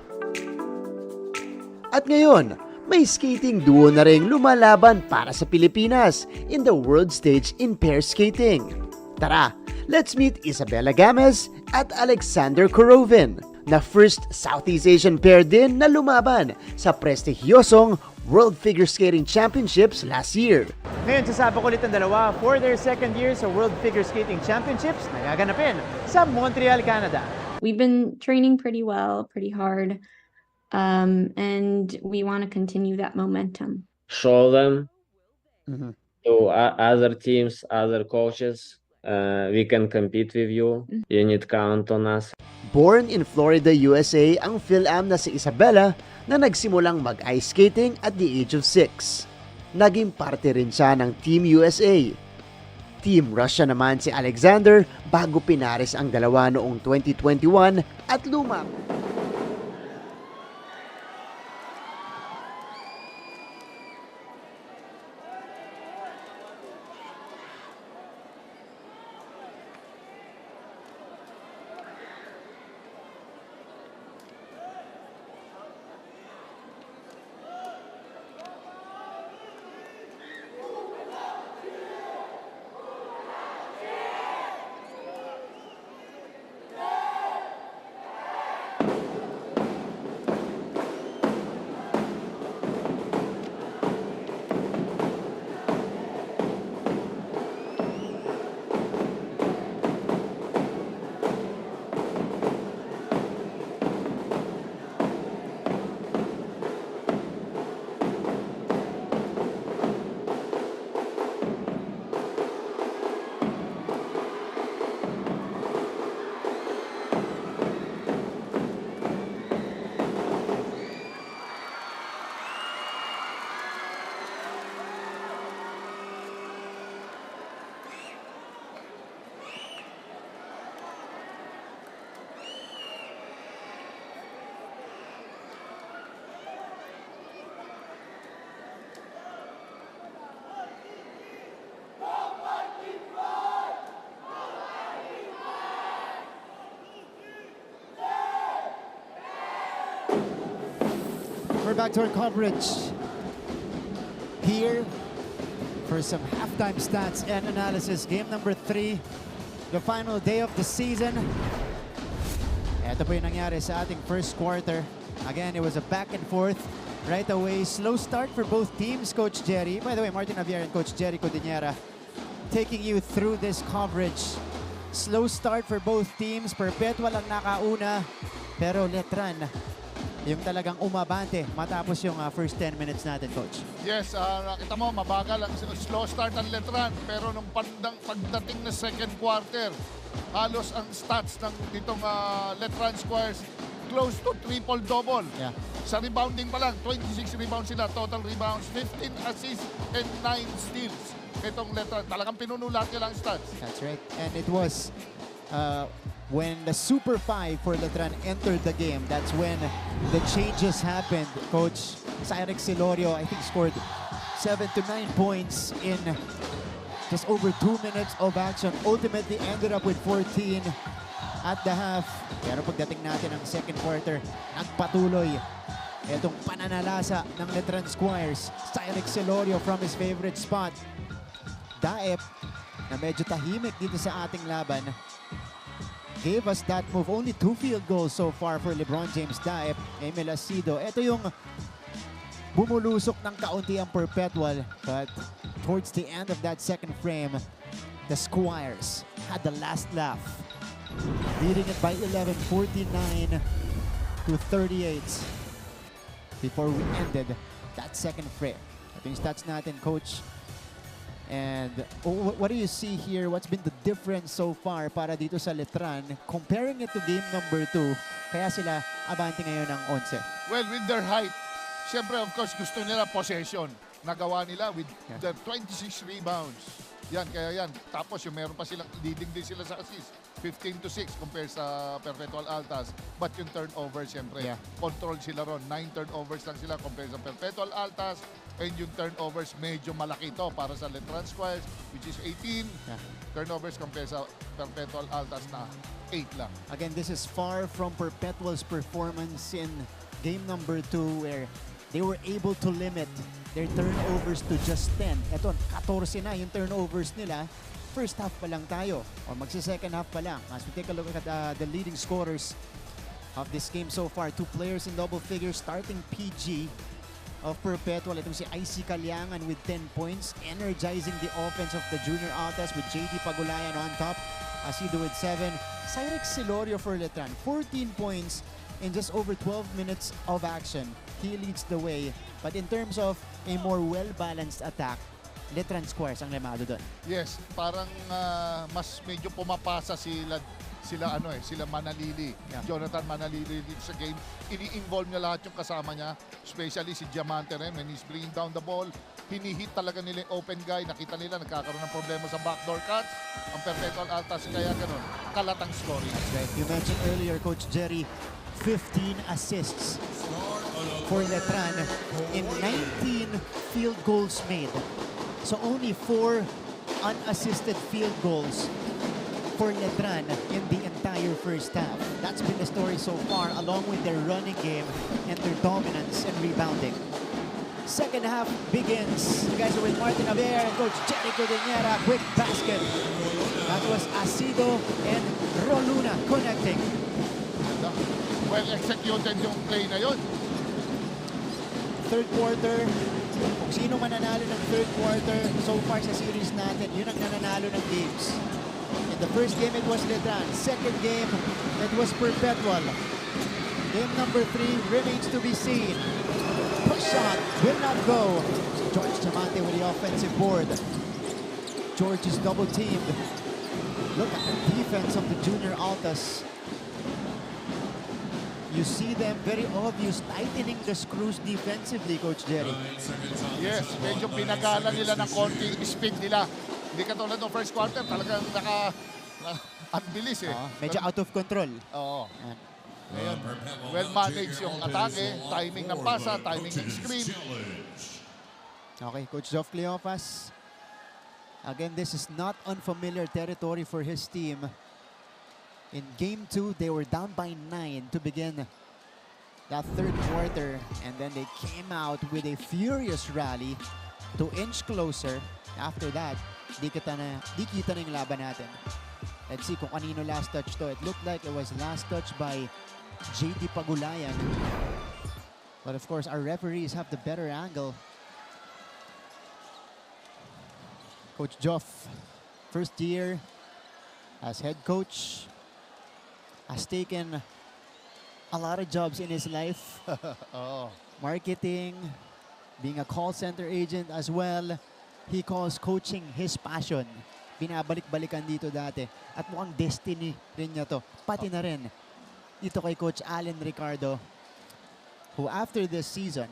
At ngayon, may skating duo na ring lumalaban para sa Pilipinas in the world stage in pair skating. Tara, let's meet Isabela Games at Alexander Korovin, na first Southeast Asian pair din na lumaban sa prestigyosong World Figure Skating Championships last year. Ngayon, sasabak ulit ang dalawa for their second year sa World Figure Skating Championships na gaganapin sa Montreal, Canada. We've been training pretty well, pretty hard, and we want to continue that momentum. Show them to other teams, other coaches, we can compete with you. You need to count on us. Born in Florida, USA, ang Phil-Am na si Isabela na nagsimulang mag-ice skating at the age of 6. Naging parte rin siya ng Team USA. Team Russia naman si Alexander bago pinares ang dalawa noong 2021 at lumako. We're back to our coverage here for some halftime stats and analysis. Game number 3, the final day of the season. Ito po yung nangyari sa ating first quarter. Again, it was a back and forth right away. Slow start for both teams, Coach Jerry. By the way, Martin Javier and Coach Jerry Codinera taking you through this coverage. Slow start for both teams. Perpetual ang nakauna, pero Letran yung talagang umabante matapos yung first 10 minutes natin, Coach. Yes, nakita mo, mabagal ang slow start ng Letran. Pero nung pagdating na second quarter, halos ang stats ng itong Letran Squires close to triple-double. Yeah. Sa rebounding pa lang, 26 rebounds sila. Total rebounds, 15 assists and 9 steals. Itong Letran, talagang pinunulat nila ang stats. That's right. And it was when the Super 5 for Letran entered the game, that's when the changes happened. Coach Cyrix Silorio, I think, scored 7 to 9 points in just over 2 minutes of action. Ultimately ended up with 14 at the half. Pero pagdating natin ang second quarter, nagpatuloy itong pananalasa ng Letran Squires. Cyrix Silorio from his favorite spot. Daep, na medyo tahimik dito sa ating laban, gave us that move. Only 2 field goals so far for LeBron James. Daep, Emil Asido. Ito yung bumulusok ng kaunti ang Perpetual. But towards the end of that second frame, the Squires had the last laugh. Leading it by 11, 49 to 38 before we ended that second frame. Ito yung stats natin, Coach. And what do you see here? What's been the difference so far para dito sa Letran? Comparing it to game number 2, kaya sila abante ngayon ng 11. Well, with their height, syempre, of course, gusto nila possession. Nagawa nila with their 26 rebounds. Yan, kaya yan. Tapos yung meron pa silang, leading din sila sa assist. 15 to 6 compared sa Perpetual Altas. But yung turnover, syempre, control sila ron. 9 turnovers lang sila compared sa Perpetual Altas. And yung turnovers, medyo malaki to para sa Letran Squires, which is 18. Turnovers compared sa Perpetual Altas na 8 lang. Again, this is far from Perpetual's performance in game number 2 where they were able to limit their turnovers to just 10. Ito, 14 na yung turnovers nila. First half pa lang tayo, or magsi-second half pa lang. As we take a look at the leading scorers of this game so far, 2 players in double figures, starting PG of Perpetual. Itong si IC Kalyangan with 10 points, energizing the offense of the Junior Altas with JD Pagulayan on top. Asido with 7. Cyrix Silorio for Letran, 14 points in just over 12 minutes of action. He leads the way. But in terms of a more well-balanced attack, Letran Squires ang lemado doon. Yes, parang mas medyo pumapasa sila Manalili. Jonathan Manalili dito sa game. Ini-involve niya lahat yung kasama niya, especially si Diamante rin when he's bringing down the ball. Hinihit talaga nila yung open guy. Nakita nila nagkakaroon ng problema sa backdoor cuts. Ang Perpetual Altas, kaya ganun. Kalatang scoring. That's right. You mentioned earlier, Coach Jerry, 15 assists for Letran in 19 field goals made. So only 4 unassisted field goals for Letran in the entire first half. That's been the story so far, along with their running game and their dominance and rebounding. Second half begins. You guys are with Martin Javier and Coach Jerry Codinera. Quick basket. That was Asido and Roluna connecting. Well executed yung play na yun. Third quarter, kung sino mananalo ng third quarter so far sa series natin, yun ang nananalo ng games. In the first game, it was Letran. Second game, it was Perpetual. Game number 3 remains to be seen. Push shot will not go. George Diamante with the offensive board. George is double teamed. Look at the defense of the Junior Altas. You see them very obvious tightening the screws defensively, Coach Jerry. Yes, medyo pinagala nila ng konti speed nila. Hindi katulad ng first quarter, talagang ang bilis eh. Medyo out of control. Oo. Ngayon, well-managed yung atake, timing ng pasa, timing ng screen. Okay, Coach Geoff Cleopas. Again, this is not unfamiliar territory for his team. In game 2, they were down by 9 to begin that third quarter, and then they came out with a furious rally to inch closer. After that, di kita na yung laban natin. Let's see kung kanino last touch to. It looked like it was last touch by JD Pagulayan. But of course, our referees have the better angle. Coach Joff, first year as head coach, has taken a lot of jobs in his life. Marketing, being a call center agent as well. He calls coaching his passion. Binabalik-balikan dito dati. At mukhang destiny rin niya to. Pati na rin dito kay Coach Allen Ricardo, who after this season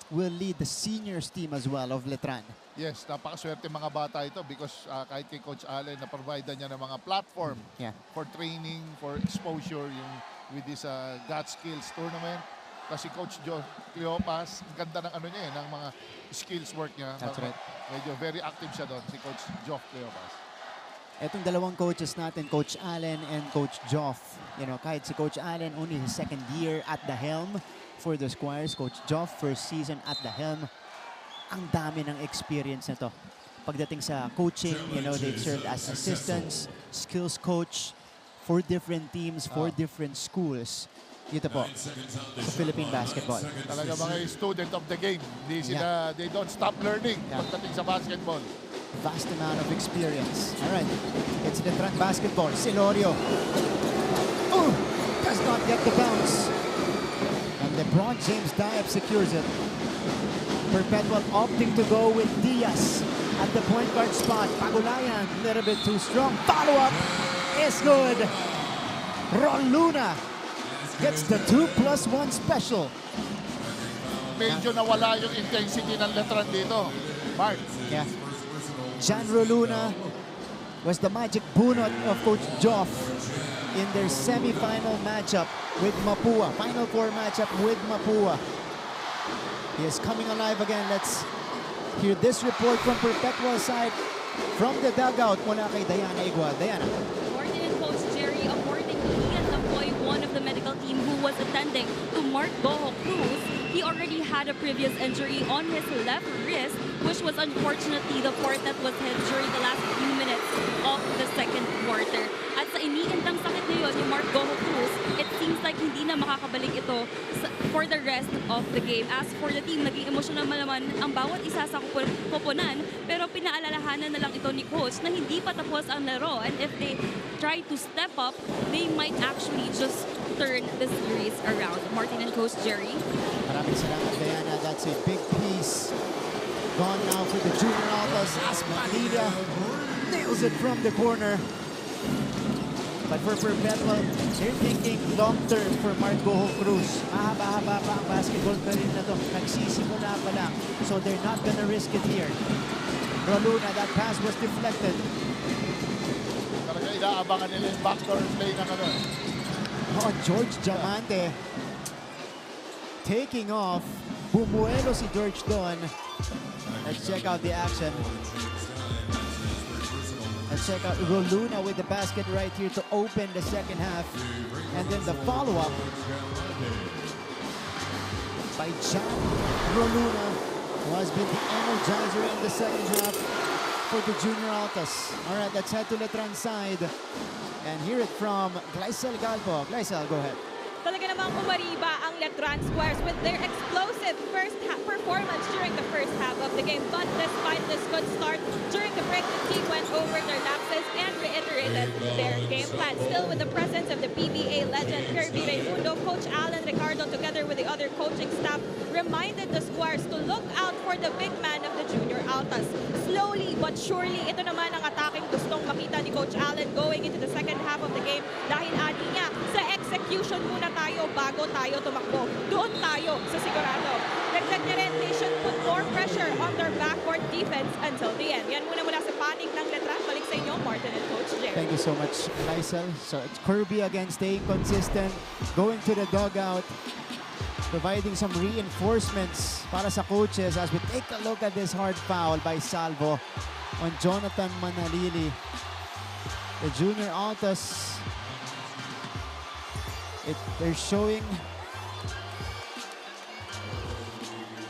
will lead the seniors team as well of Letran. Yes, napakaswerte mga bata ito because kahit kay Coach Allen na provide niya ng mga platform for training, for exposure with this God Skills tournament. Kasi Coach Joe Cleopas, ang ganda ng ano niya ng mga skills work niya. That's right. Medyo very active siya doon, si Coach Joe Cleopas. Etong dalawang coaches natin, Coach Allen and Coach Joff. You know, kahit si Coach Allen only his second year at the helm for the Squires. Coach Joff, first season at the helm. Ang dami ng experience na to. Pagdating sa coaching, you know, they've served as assistants, skills coach for different teams, for different schools. Dito po, sa Philippine basketball. Talaga mga student of the game. They don't stop learning pagdating sa basketball. Vast amount of experience. All right, it's Letran basketball. Silorio. Oh, does not get the bounce. And LeBron James Diab secures it. Perpetual opting to go with Diaz at the point guard spot. Pagulayan, a little bit too strong. Follow-up is good. Ron Luna gets the 2+1 special. Medyo nawala yung intensity ng Letran dito, Mark. Yeah. Jan Roluna was the magic bunot of Coach Joff in their semi-final matchup with Mapua. Final four matchup with Mapua. He is coming alive again. Let's hear this report from Perpetual side from the dugout mula kay Diana Igual. Diana. Coach Jerry awarding Ian Lapoy, one of the medical team who was attending to Mark Boho Cruz. He already had a previous injury on his left wrist, which was unfortunately the part that was hit during the last few minutes of the second quarter. At sa iniintang sakit na yun, yung Mark Boho Cruz, it seems like hindi na makakabalik ito for the rest of the game. As for the team, naging emotional naman ang bawat isa sa koponan, pero pinaalalahanan na lang ito ni Coach na hindi pa tapos ang laro, and if they try to step up, they might actually just turn the series around. Martin and Coach Jerry. Maraming salamat, Diana. That's a big piece. Gone now for the Junior Altas as Manila nails it from the corner. But for Perpetual, they're thinking long-term for Mark Boho Cruz. Mahaba-haba pa ang basketball career na to. Nagsisimula pa lang. So they're not gonna risk it here. Roluna, that pass was deflected. Talaga inaabangan nila yung backdoor play ng ano. Oh, George Diamante taking off. Bumuelo si George doon. Let's check out the action. Let's check out Roluna with the basket right here to open the second half. And then the follow-up by John Roluna, who has been the energizer in the second half for the Junior Altas. All right, let's head to Letran side and hear it from Gleisel Galpo. Gleisel, go ahead. Talaga namang umariba ang Letran Squires with their explosive first half performance during the first half of the game. But despite this good start, during the break, the team went over their lapses and reiterated their game plan. Still with the presence of the PBA legend Kirby Raimundo, Coach Allen Ricardo together with the other coaching staff reminded the Squires to look out for the big man of the Junior Altas. Slowly but surely, ito naman ang attacking gustong makita ni Coach Allen going into the second half of the game dahil ani niya sa execution muna tayo bago tayo tumakbo. Doon tayo sa sigurado. Dagdag niya rin, they should put more pressure on their backcourt defense until the end. Yan muna sa panig ng Letran. Balik sa inyo, Martin and Coach Jerry. Thank you so much, Gleisel. So it's Kirby again staying consistent, going to the dugout, providing some reinforcements para sa coaches as we take a look at this hard foul by Salvo on Jonathan Manalili. The Junior Altas, they're showing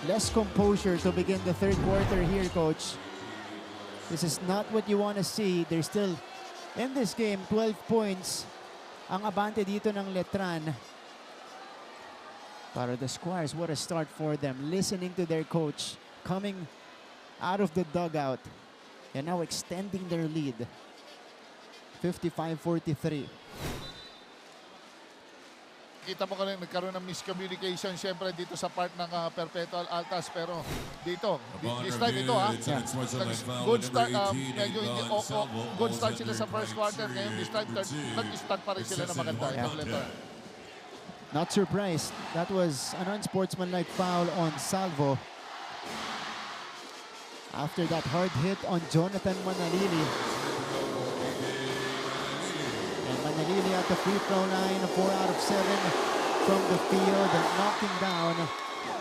less composure to begin the third quarter here, Coach. This is not what you want to see. They're still in this game, 12 points. Ang abante dito ng Letran. Para the Squires, what a start for them. Listening to their coach, coming out of the dugout, and now extending their lead. 55-43. Kita mo ka rin, nagkaroon ng miscommunication siyempre dito sa part ng Perpetual Altas, pero dito, this time ito good start, good start sila sa first quarter, ngayon this time nag-start pa rin sila na maganda. Not surprised. That was an unsportsmanlike foul on Salvo. After that hard hit on Jonathan Manalili. And Manalili at the free throw line, 4 out of 7 from the field, knocking down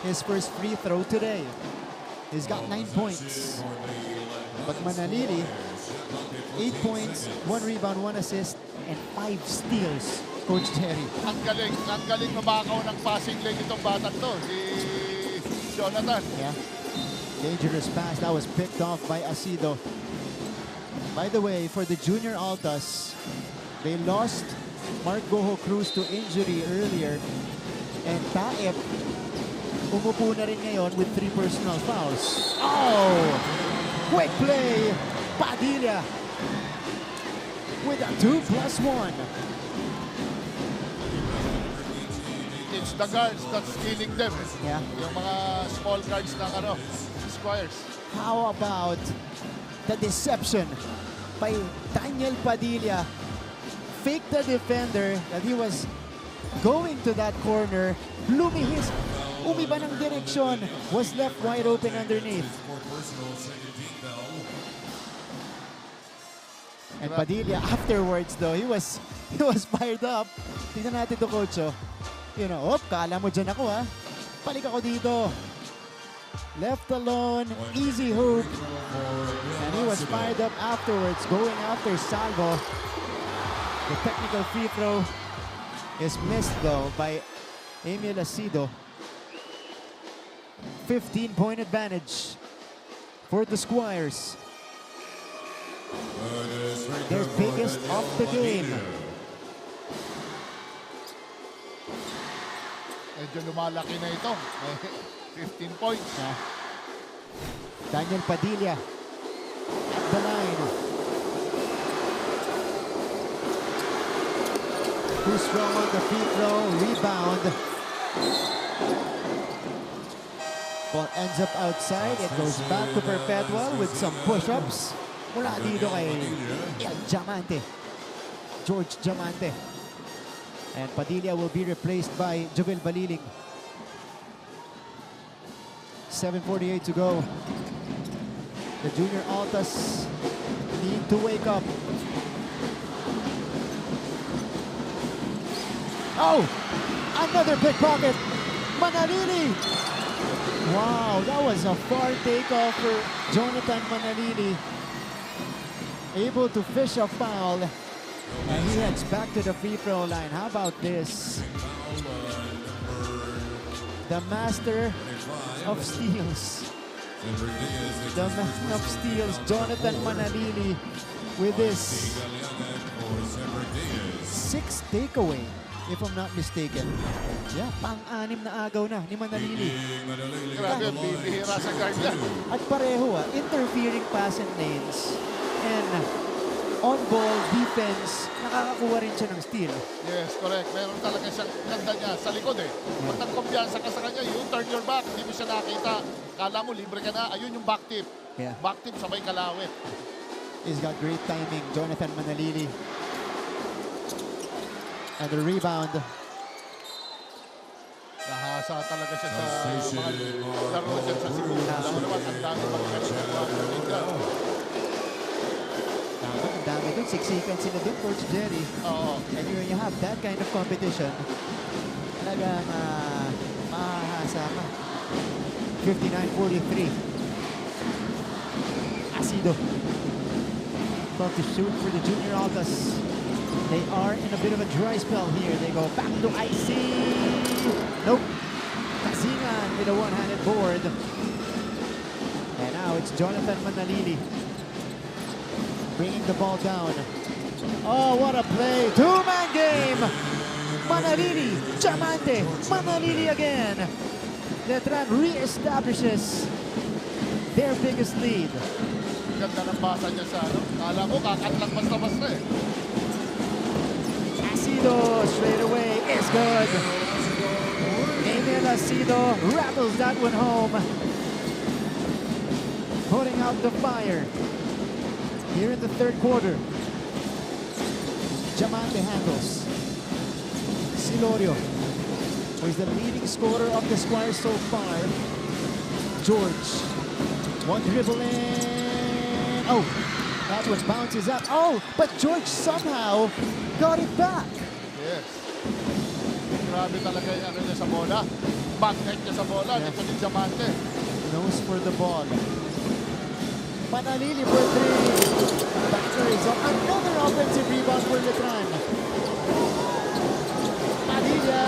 his first free throw today. He's got 9 points. But Manalili, 8 points, 1 rebound, 1 assist, and 5 steals. Coach Jerry. Ang galing mabakaw ng passing leg itong batang to, si Jonathan. Yeah. Dangerous pass. That was picked off by Asido. By the way, for the Junior Altas, they lost Mark Goho Cruz to injury earlier. And Taep, umupo na rin ngayon with 3 personal fouls. Oh! Quick play! Padilla with a 2+1. It's the guards that's killing them. Yeah. Yung mga small guards ng Squires. How about the deception by Daniel Padilla? Faked the defender that he was going to that corner. Lumihis. Umiba ng direksyon. Was left wide open underneath. And Padilla afterwards though, he was fired up. Tingnan natin to, Coach. You know, kala mo dyan ako ha. Balik ako dito. Left alone, easy hoop. And he was fired up afterwards, going after Salvo. The technical free throw is missed though by Emil Asido. 15-point advantage for the Squires. Their biggest of the game. Medyo lumalaki na ito. 15 points. Daniel Padilla at the line. Too strong on the free throw. Rebound. Ball ends up outside. It goes back to Perpetual with some push-ups. Mula dito kay Diamante. George Diamante. And Padilla will be replaced by Jovel Baliling. 7:48 to go. The Junior Altas need to wake up. Oh! Another pickpocket! Manalili! Wow, that was a far takeoff for Jonathan Manalili. Able to fish a foul. And he heads back to the free throw line. How about this? The master of steals. The man of steals, Jonathan Manalili, with this 6th takeaway, if I'm not mistaken. Yeah, pang-anim na agaw na ni Manalili. Grabe, bibihira sa guard yan. At pareho interfering pass and lanes. And on-ball defense, nakakakuha rin siya ng steal. Yes, correct. Meron talaga siyang ganda niya sa likod Pag nagkumpiyansa ka sa kanya, you turn your back, hindi mo siya nakita. Kala mo, libre ka na. Ayun yung back tip. Yeah. Back tip, sabay kalawit. He's got great timing, Jonathan Manalili. And the rebound. Nahasa talaga siya sa mga laro dyan sa Cebu. Alam mo naman, ang dami magaling. Ang dami dun, siksikan sila dun, Coach Jerry. And when you have that kind of competition, talagang mahahasa ka. 59-43. Asido. About to shoot for the Junior Altas. They are in a bit of a dry spell here. They go back to IC. Nope. Zingan with a one-handed board. And now it's Jonathan Manalili bringing the ball down. Oh, what a play. Two-man game. Manalili, Diamante, Manalili again. Letran re-establishes their biggest lead. Ganda ng basa niya sa ano. Kala ko kakat lang basta-basta eh. Acido straight away is good. Emil Acido rattles that one home. Putting out the fire here in the third quarter. Diamante handles. Silorio, who is the leading scorer of the Squires so far. George, one dribble in. Oh, that one bounces up. Oh, but George somehow got it back. Yes. Grabe talaga yung ano niya sa bola. Magnet niya sa bola. Dito ni Diamante. Nose for the ball. Manalili for three. Banker is up. Another offensive rebound for Letran. Padilla.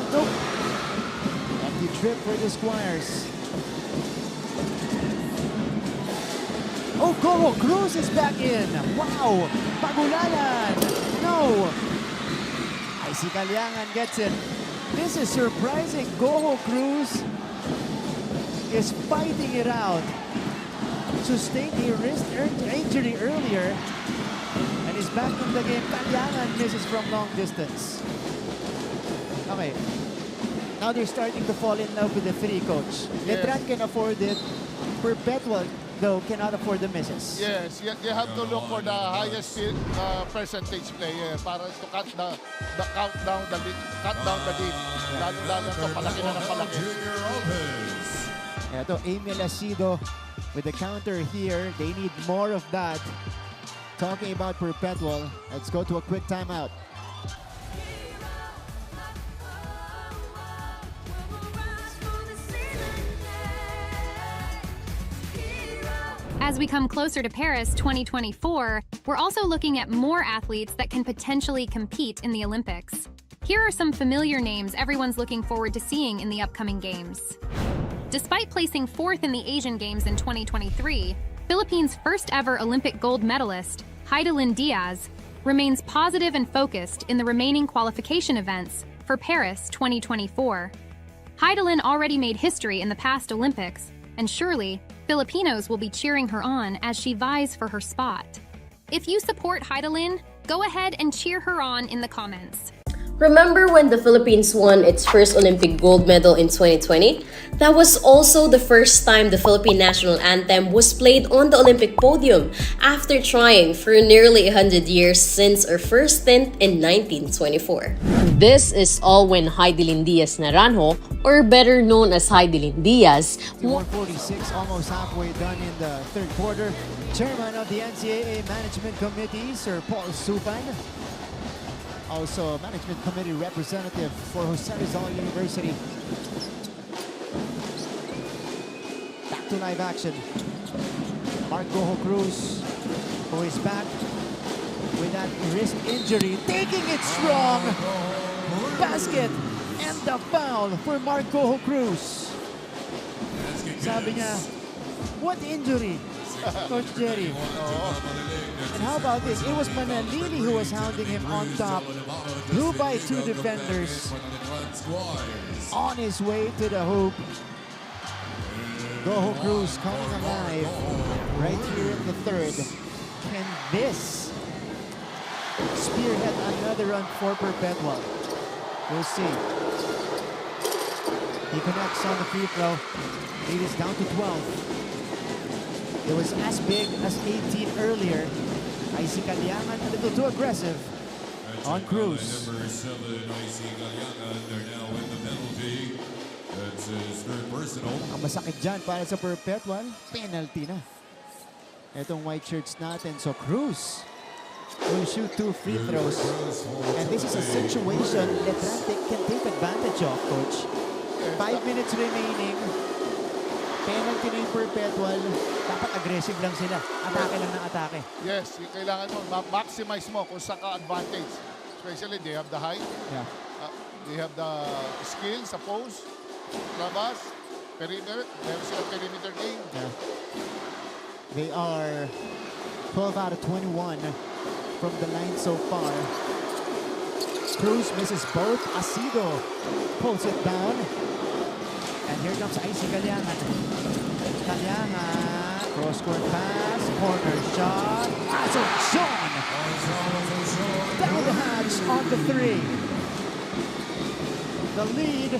Nope. Empty trip for the Squires. Oh, Goho Cruz is back in. Wow. Pagulayan. No. Icy Calyangan gets it. This is surprising. Goho Cruz is fighting it out. Sustained a wrist injury earlier and is back in the game. Calyangan misses from long distance. Okay. Now they're starting to fall in love with the three, coach. Yes. Letran can afford it. Perpetual, though, cannot afford the misses. Yes, you have to look for the highest percentage player para to cut down the lead. Lalo to palaki na ng palaki. Ito, Emil Acido with the counter here. They need more of that. Talking about Perpetual, let's go to a quick timeout. As we come closer to Paris 2024, we're also looking at more athletes that can potentially compete in the Olympics. Here are some familiar names everyone's looking forward to seeing in the upcoming games. Despite placing fourth in the Asian Games in 2023, Philippines' first ever Olympic gold medalist, Heidelin Diaz, remains positive and focused in the remaining qualification events for Paris 2024. Heidelin already made history in the past Olympics, and surely, Filipinos will be cheering her on as she vies for her spot. If you support Heidelin, go ahead and cheer her on in the comments. Remember when the Philippines won its first Olympic gold medal in 2020? That was also the first time the Philippine national anthem was played on the Olympic podium after trying for nearly 100 years since our first stint in 1924. This is all when Heidelin Diaz Naranjo, or better known as Heidelin Diaz, 146, almost halfway done in the third quarter. Chairman of the NCAA Management Committee, Sir Paul Supan. Also, Management Committee representative for Jose Rizal University. Back to live action. Mark Goho Cruz, who is back with that wrist injury, taking it strong. Basket and the foul for Mark Goho Cruz. Sabi niya, what injury? Coach Jerry. And how about this? It was Manalili who was hounding him on top. Blew by two defenders. On his way to the hoop. Goho Cruz coming alive right here in the third. Can this spearhead another run for Perpetual? We'll see. He connects on the free throw. Lead is down to 12. It was as big as 18 earlier. Icy Calyangan a little too aggressive on Cruz. Number 7, Icy Calyangan, they're now in the penalty. That's his third personal. Ang masakit dyan para sa Perpetual, penalty na. Itong white shirts natin. So Cruz will shoot 2 free throws. And this is a situation Letran can take advantage of, Coach. 5 minutes remaining. Penalty na yung Perpetual. Dapat aggressive lang sila. Atake lang ng atake. Yes, kailangan mo maximize mo kung saan ka advantage. Especially they have the height. Yeah. They have the skill sa post. Labas. Perimeter. Meron silang perimeter game. Yeah. They are 12 out of 21 from the line so far. Cruz misses both. Asido pulls it down. And here comes Icy Calyangan. Calyangan, cross-court pass, corner shot. Asuncion! Down the hatch on the 3. The lead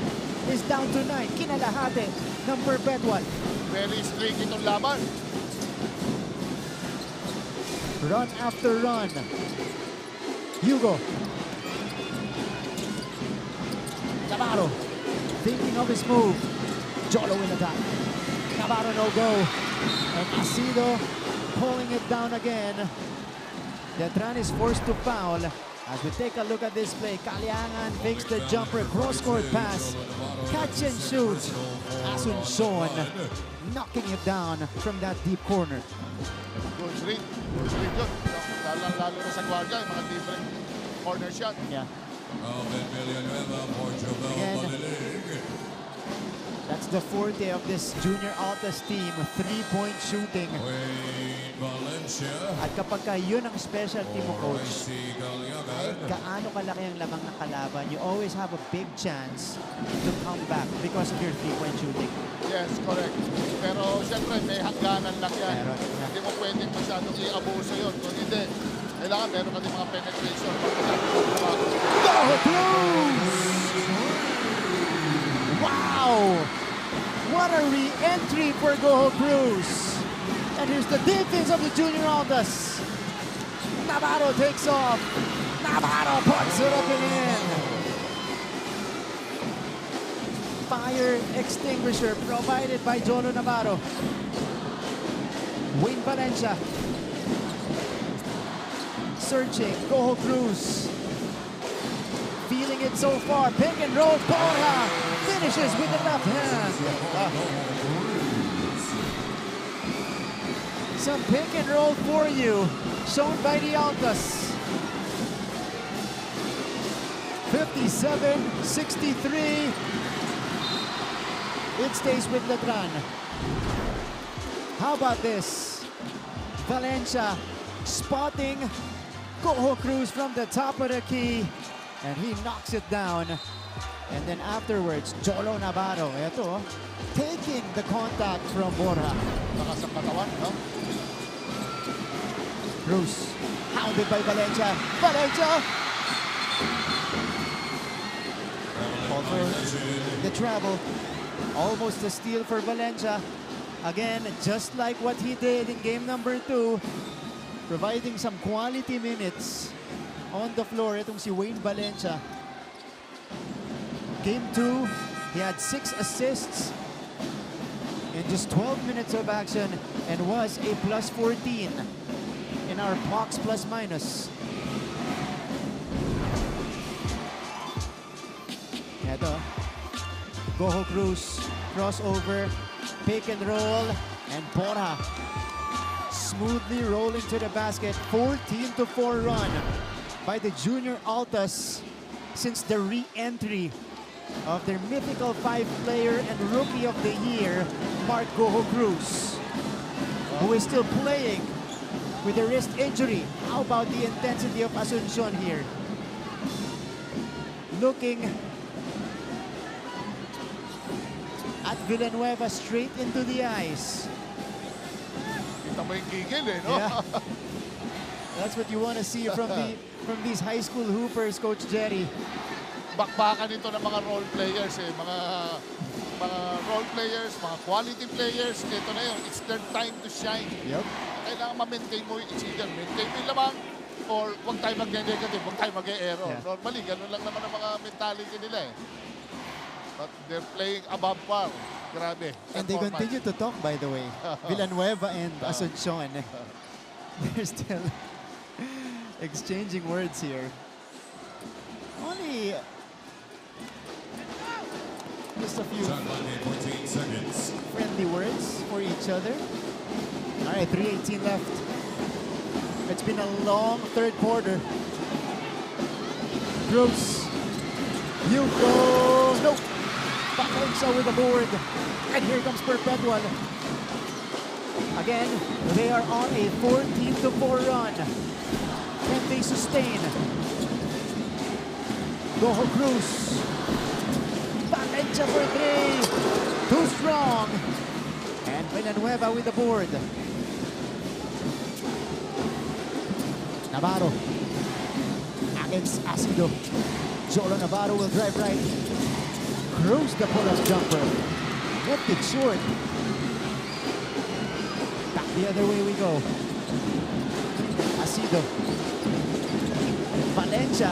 is down to 9. Kinalahati ng Perpetual. Very strict itong laban. Run after run. Hugo. Navarro thinking of his move. Jolo will attack. Navarro no go. And Asido pulling it down again. Letran is forced to foul. As we take a look at this play, Calyangan fakes the jumper, cross-court pass, catch and shoot. Asuncion knocking it down from that deep corner. Good read. Good read yun. Lalo na sa guardia, yung mga different corner shot. Yeah. That's the forte of this Junior Altas team, 3-point shooting. At kapag ka yun ang specialty mo, coach, kahit gaano kalaki ang lamang ng kalaban, you always have a big chance to come back because of your 3-point shooting. Yes, correct. Pero siyempre, may hangganan lang yan. Hindi mo pwedeng masyadong i-abuso yun. Kung hindi, kailangan meron ka din mga penetration. Go Cruz! Wow! What a re-entry for Goho Cruz. And here's the defense of the Junior Altas. Navarro takes off. Navarro puts it up and in. Fire extinguisher provided by Jolo Navarro. Wayne Valencia. Searching. Goho Cruz. Feeling it so far. Pick and roll. Porra finishes with the left hand. Some pick and roll for you, shown by the Altas. 57-63. It stays with Letran. How about this? Valencia spotting Goho Cruz from the top of the key. And he knocks it down. And then afterwards, Jolo Navarro, eto, taking the contact from Borja. Lakas ang katawan, no? Cruz, hounded by Valencia. Valencia! Called for the travel. Almost a steal for Valencia. Again, just like what he did in game number 2, providing some quality minutes on the floor. Itong si Wayne Valencia. Game 2, he had 6 assists in just 12 minutes of action and was a plus 14 in our box plus minus. Ito, Goho Cruz, crossover, pick and roll, and Porra smoothly rolling to the basket. 14-4 run by the Junior Altas since the re-entry of their mythical 5-player and Rookie of the Year, Mark Goho Cruz, who is still playing with a wrist injury. How about the intensity of Asuncion here? Looking at Villanueva straight into the eyes. Kita mo yung gigil eh, no? Yeah. That's what you want to see from these high school hoopers, Coach Jerry. Bakbakan ito ng mga role players eh. Mga role players, mga quality players. Ito na yun. It's their time to shine. Yep. Kailangan ma-maintain mo yung either maintain mo yung lamang or huwag tayo mag-negative, huwag tayo mag-error. Yeah. Normally, ganun lang naman ang mga mentality nila eh. But they're playing above par. Grabe. And they continue to talk, by the way. Villanueva and Asuncion. They're still exchanging words here. Only just a few friendly words for each other. All right, 3:18 left. It's been a long third quarter. Cruz, Hugo, no. Valencia with the board. And here comes Perpetual. Again, they are on a 14-4 run. Can they sustain? Goho Cruz. Valencia for 3. Too strong. And Villanueva with the board. Navarro against Acido. Jolo Navarro will drive right. Cruz the pull-up jumper. Kept it short. Back the other way we go. Acido. Valencia,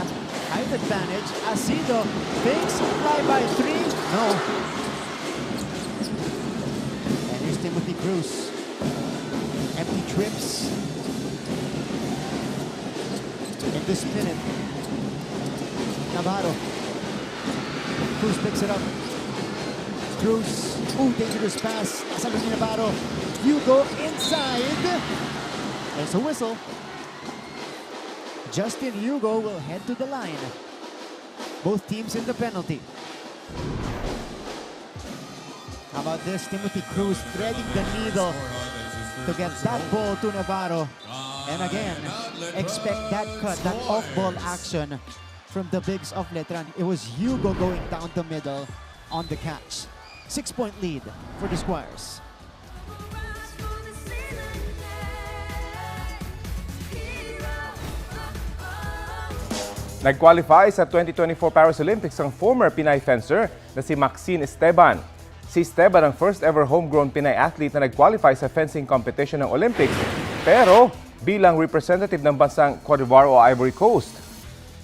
height advantage. Acido fakes, fly by 3. No. And here's Timothy Cruz. Empty trips. In this minute. Navarro. Cruz picks it up. Cruz. Ooh, dangerous pass. Nasalo ni Navarro. Hugo inside. There's a whistle. Justin Hugo will head to the line. Both teams in the penalty. How about this? Timothy Cruz threading the needle to get that ball to Navarro. And again, expect that cut, that off-ball action from the bigs of Letran. It was Hugo going down the middle on the catch. 6-point lead for the Squires. Nag-qualify sa 2024 Paris Olympics ang former Pinay fencer na si Maxine Esteban. Si Esteban ang first ever homegrown Pinay athlete na nag-qualify sa fencing competition ng Olympics, pero bilang representative ng bansang Cote d'Ivoire o Ivory Coast.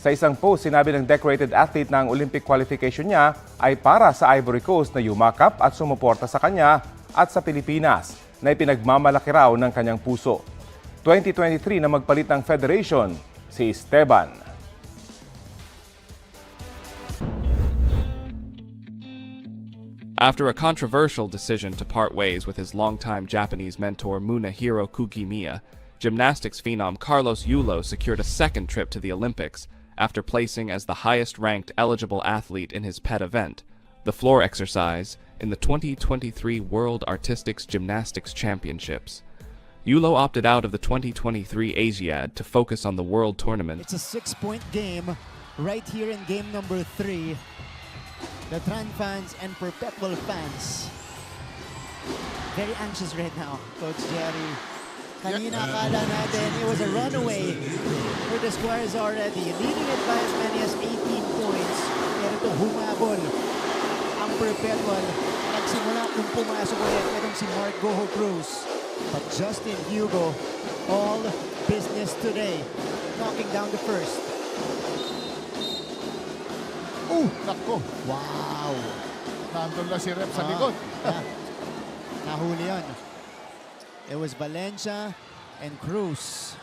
Sa isang post, sinabi ng decorated athlete na ang Olympic qualification niya ay para sa Ivory Coast na yumakap at sumuporta sa kanya at sa Pilipinas na ipinagmamalaki raw ng kanyang puso. 2023 na magpalit ng federation si Esteban. After a controversial decision to part ways with his longtime Japanese mentor Munehiro Kugimiya, gymnastics phenom Carlos Yulo secured a second trip to the Olympics after placing as the highest-ranked eligible athlete in his pet event, the floor exercise, in the 2023 World Artistics Gymnastics Championships. Yulo opted out of the 2023 Asiad to focus on the World Tournament. It's a 6-point game right here in game number 3. Letran fans and Perpetual fans very anxious right now. Coach Jerry, kanina akala natin it was a runaway for the Squires already, leading it by as many as 18 points. Pero ito humabol ang Perpetual. Nagsimula kung pumasok ulit itong si Mark Goho Cruz. But Justin Hugo, all business today, knocking down the first. Oh, nako. Wow. Nandun lang si Rep sa likod. Yeah. Nahuli yun. It was Valencia and Cruz.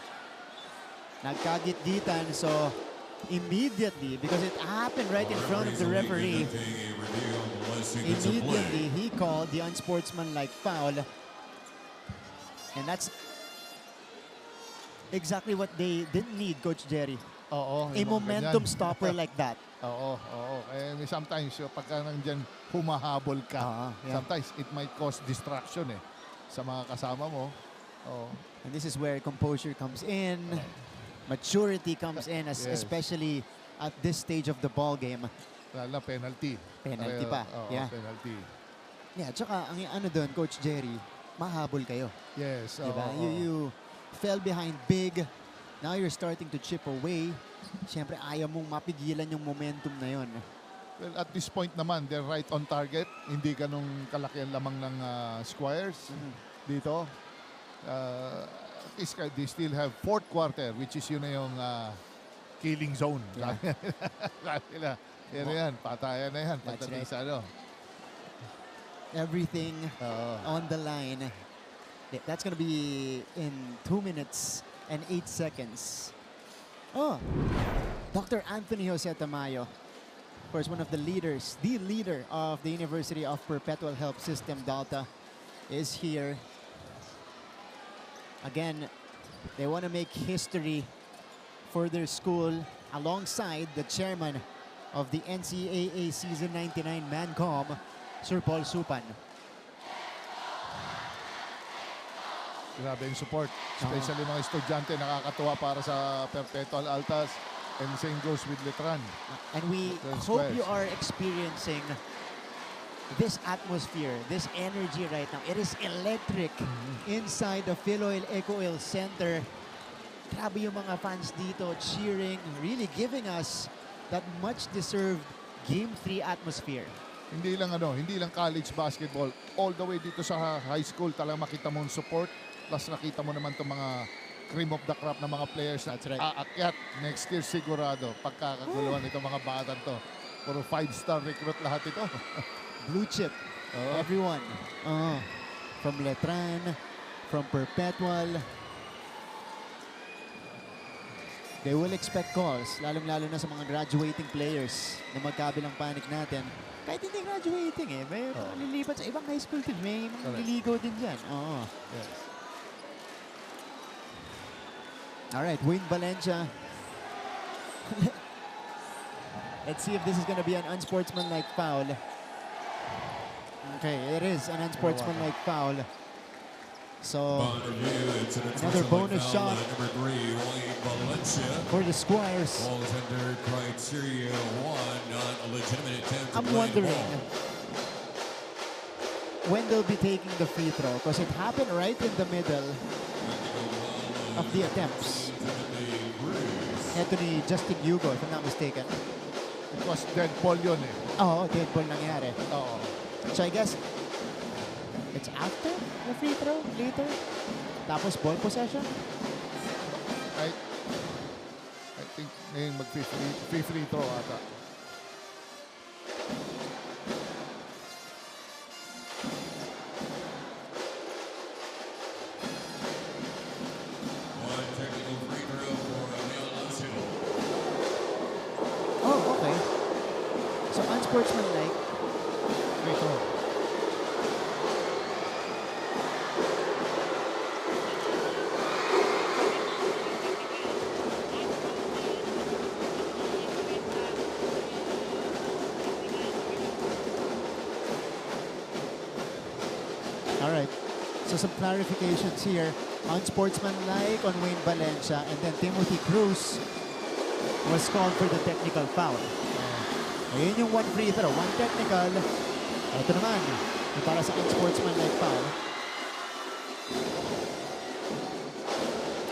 Nagkagit-gitan, so immediately, because it happened right in front of the referee, immediately he called the unsportsmanlike foul. And that's exactly what they didn't need, Coach Jerry. Oo. A momentum stopper like that. Oo. And sometimes, pagka nandyan humahabol ka, sometimes it might cause distraction sa mga kasama mo. And this is where composure comes in, maturity comes in, especially at this stage of the ball game. Lalo penalty. Penalty pa. Penalty. Yeah, tsaka ang ano doon, Coach Jerry, mahabol kayo. Yes. Diba? You fell behind big. Now you're starting to chip away. Siyempre, ayaw mong mapigilan yung momentum na yon. Well, at this point naman, they're right on target. Hindi ganong kalaki ang lamang ng Squires dito. At least they still have fourth quarter, which is yun na yung killing zone. Yan, patayan na yan. Pagdating sa ano. Everything on the line. That's gonna be in 2 minutes and 8 seconds. Dr. Anthony Jose Tamayo, of course, one of the leaders, the leader of the University of Perpetual Health System, Delta, is here. Again, they want to make history for their school alongside the chairman of the NCAA Season 99 Mancom, Sir Paul Supan. Grabe yung support. Especially mga estudyante, nakakatuwa para sa Perpetual Altas. And same goes with Letran. And we Letran hope Squires. you are experiencing this atmosphere, this energy right now. It is electric inside the Philoil Eco Oil Center. Grabe yung mga fans dito cheering, really giving us that much-deserved Game 3 atmosphere. Hindi lang college basketball. All the way dito sa high school, talagang makita mo yung support. Plus nakita mo naman itong mga cream of the crop na mga players na aakyat next year sigurado. Pagkakaguluhan itong mga batang to. Puro 5-star recruit lahat ito. Blue chip, everyone. From Letran, from Perpetual. They will expect calls, lalong-lalo na sa mga graduating players na magkabilang panik natin. Kahit hindi graduating may lilipat sa ibang high school din. May mga liligaw din dyan. Yes. Alright, Wayne Valencia. Let's see if this is going to be an unsportsmanlike foul. Okay, it is an unsportsmanlike foul. So, another bonus shot for the Squires. I'm wondering when they'll be taking the free throw, because it happened right in the middle of the attempts. Ito ni Justin Hugo, if I'm not mistaken. It was dead ball yun Oo, dead ball nangyari. Oo. So I guess it's after the free throw, later. Tapos ball possession. I think ngayon mag-free throw ata. Oh, okay. So unsportsmanlike. Free throw. Alright, so some clarifications here. Unsportsmanlike on Wayne Valencia, and then Timothy Cruz was called for the technical foul. Ayun yung one free throw, one technical. Ito naman, yung para sa unsportsmanlike foul.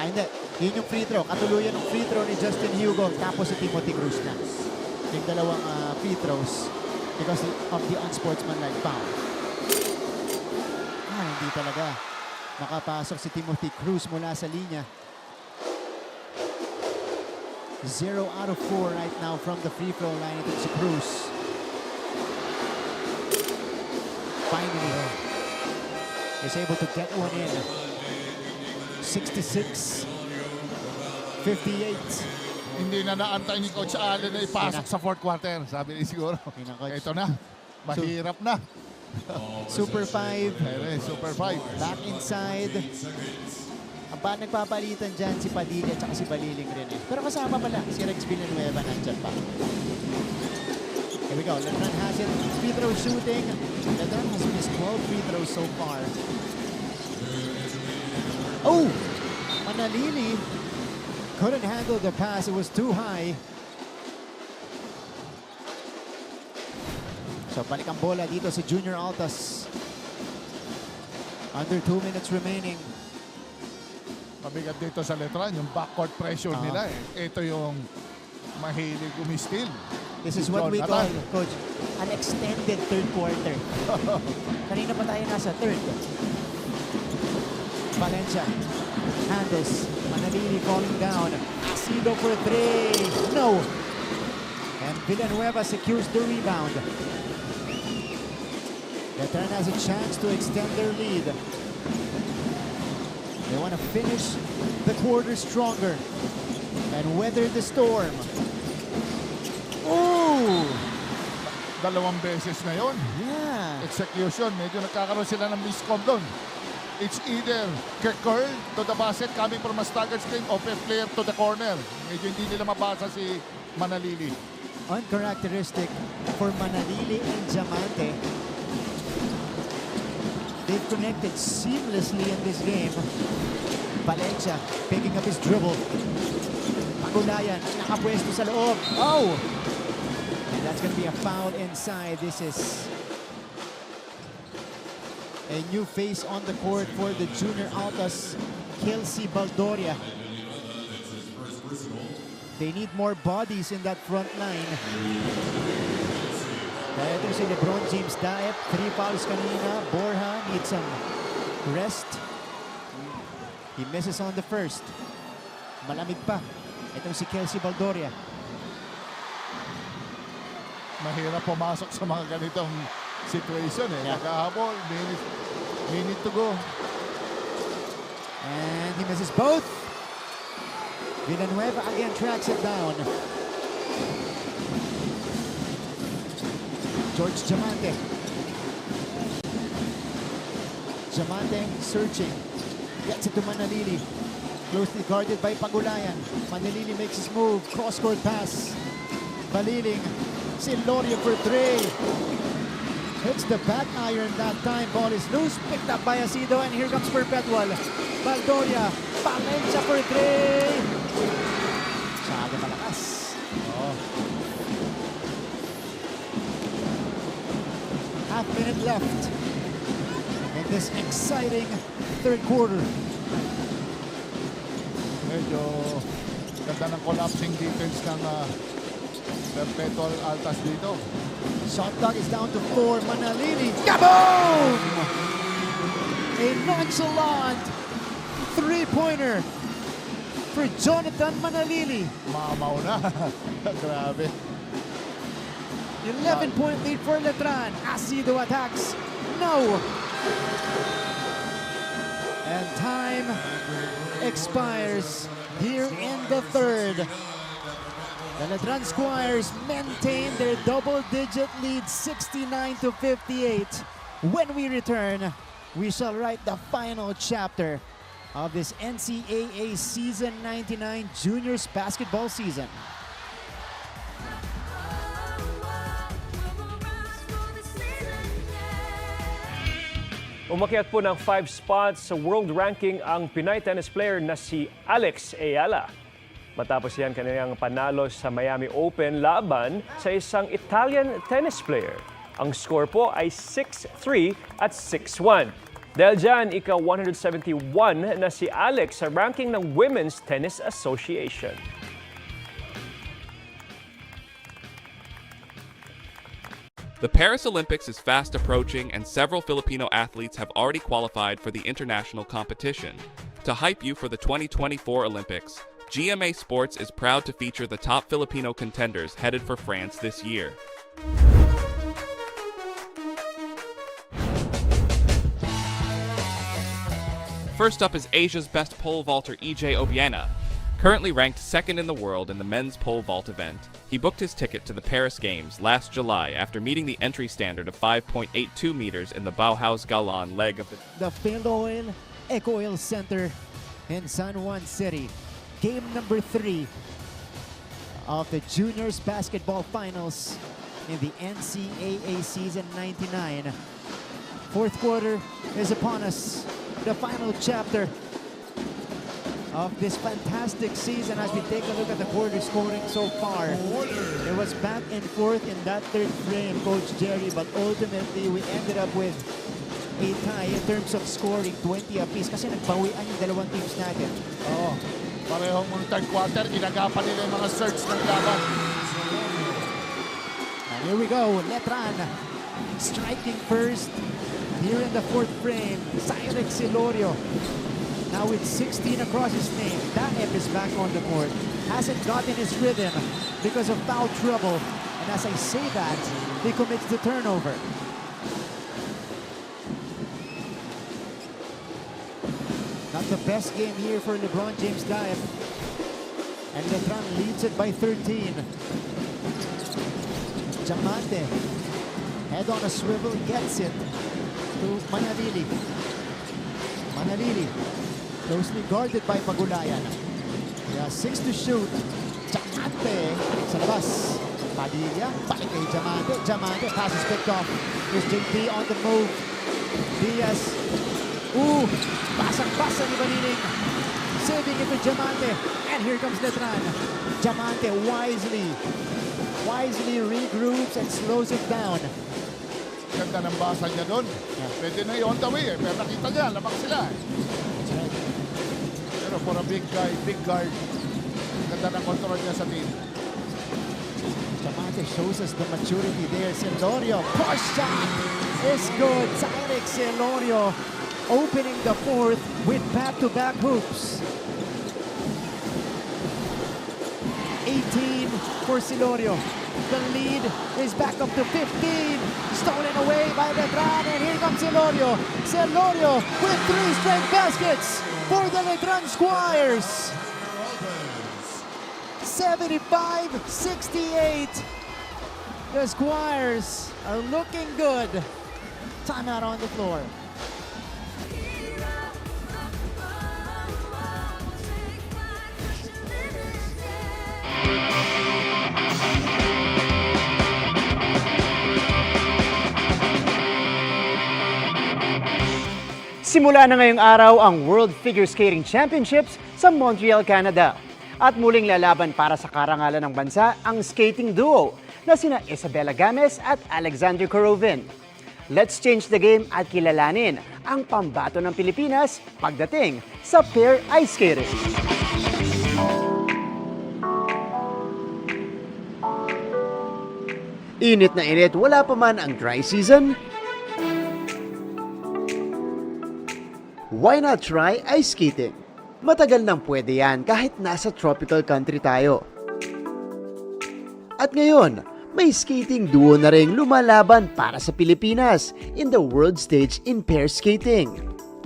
Hindi, yun yung free throw. Katuluyan ng free throw ni Justin Hugo, tapos si Timothy Cruz na. Yung dalawang free throws because of the unsportsmanlike foul. Hindi talaga makapasok si Timothy Cruz mula sa linya. 0 out of 4 right now from the free throw line. Ito si Cruz. Finally, is able to get one in. 66-58. Hindi na naantay ni Coach Allen na ipasok sa fourth quarter. Sabi ni siguro, ito na, mahirap na. Super 5. Super 5. Back inside. Ang nagpapalitan dyan si Padilla at si Baliling rin Pero kasama pala si Rex Villanueva nandyan pa. Here we go. Letran has it. Free throw shooting. Letran has missed 12 free throws so far. Oh! Manalili couldn't handle the pass. It was too high. So balik ang bola dito si Junior Altas. Under 2 minutes remaining. Mabigat dito sa Letran, yung backcourt pressure nila Ito yung mahilig umistil. This is what we call, Coach, an extended third quarter. Kanina pa tayo nasa third. Valencia handles. Manalili falling down. Asido for 3. No! And Villanueva secures the rebound. Letran has a chance to extend their lead. They want to finish the quarter stronger and weather the storm. Oh! Dalawang beses na yun. Yeah. Execution. Medyo nagkakaroon sila ng miscom doon. It's either curl to the basket coming from a staggered screen or player to the corner. Medyo hindi nila mabasa si Manalili. uncharacteristic for Manalili and Diamante. They've connected seamlessly in this game. Valencia picking up his dribble. Pagulayan, nakapwesto sa loob. Oh! And that's going to be a foul inside. This is a new face on the court for the Junior Altas, Kelsey Baldoria. They need more bodies in that front line. Kaya ito si Lebron James Daep, 3 fouls kanina. Borja needs some rest. He misses on the first. Malamig pa. Itong si Kelsey Baldoria. Mahirap pumasok sa mga ganitong situation eh. Naghahabol, minute to go. And he misses both. Villanueva again tracks it down. George Diamante. Diamante searching. Gets it to Manalili. Closely guarded by Pagulayan. Manalili makes his move. Cross-court pass. Baliling. Silorio for 3. Hits the back iron that time. Ball is loose. Picked up by Asido. And here comes Perpetual. Baldoria. Valencia for 3. Masyado malakas. Oh. Half minute left in this exciting third quarter. Medyo ganda ng collapsing defense ng Perpetual Altas dito. Shot clock is down to 4. Manalili. Kaboom! A nonchalant three-pointer for Jonathan Manalili. Mamaw na. Grabe. 11-point lead for Letran. Asido attacks. No! And time expires here in the third. The Letran Squires maintain their double-digit lead, 69-58. When we return, we shall write the final chapter of this NCAA Season 99 Juniors basketball season. Umakyat po ng 5 spots sa world ranking ang Pinay tennis player na si Alex Ayala. Matapos yan kanyang panalo sa Miami Open laban sa isang Italian tennis player. Ang score po ay 6-3 at 6-1. Dahil dyan, ika-171 na si Alex sa ranking ng Women's Tennis Association. The Paris Olympics is fast approaching and several Filipino athletes have already qualified for the international competition. To hype you for the 2024 Olympics, GMA Sports is proud to feature the top Filipino contenders headed for France this year. First up is Asia's best pole vaulter EJ Obiena. Currently ranked second in the world in the men's pole vault event, he booked his ticket to the Paris Games last July after meeting the entry standard of 5.82 meters in the Bauhaus Galan leg of the Field Eco Oil Center in San Juan City. Game number 3 of the Juniors Basketball Finals in the NCAA Season 99. Fourth quarter is upon us. The final chapter of this fantastic season as we take a look at the quarter scoring so far. It was back and forth in that third frame, Coach Jerry, but ultimately we ended up with a tie in terms of scoring, 20 apiece kasi nagbawian yung dalawang teams natin. Oh, parehong third quarter, inagapan nila yung mga surge ng laban. And here we go, Letran striking first here in the fourth frame. Cyrix Silorio. Now with 16 across his name, Daep is back on the court. Hasn't gotten his rhythm because of foul trouble. And as I say that, he commits the turnover. Not the best game here for LeBron James Daep. And Letran leads it by 13. Diamante, head on a swivel, gets it to Manalili. Manalili, closely guarded by Pagulayan. Yeah, 6 to shoot. Diamante sa labas. Padilla, balik kay Diamante. Diamante, pass is picked off. Here's JP on the move. Diaz. Ooh, pasang-pasa ni Baniling. Saving it with Diamante. And here comes Letran. Diamante wisely regroups and slows it down. Ganda ng basa niya doon. Pwede na on the way pero nakita niya, lamang sila Pero for a big guy, big guard, ganda ng control niya sa team. Diamante shows us the maturity there. Celorio, push shot is good. Cyrix Celorio opening the fourth with back-to-back hoops. 18 for Celorio. The lead is back up to 15. Stolen away by Letran, and here comes Celorio. Celorio with 3 straight baskets for the Letran Squires. 75-68. The Squires are looking good. Timeout on the floor. Simula na ngayong araw ang World Figure Skating Championships sa Montreal, Canada. At muling lalaban para sa karangalan ng bansa ang skating duo na sina Isabela Games at Alexander Korovin. Let's change the game at kilalanin ang pambato ng Pilipinas pagdating sa pair ice skating. Init na init, wala pa man ang dry season. Why not try ice skating? Matagal nang pwede yan kahit nasa tropical country tayo. At ngayon, may skating duo na ring lumalaban para sa Pilipinas in the world stage in pair skating.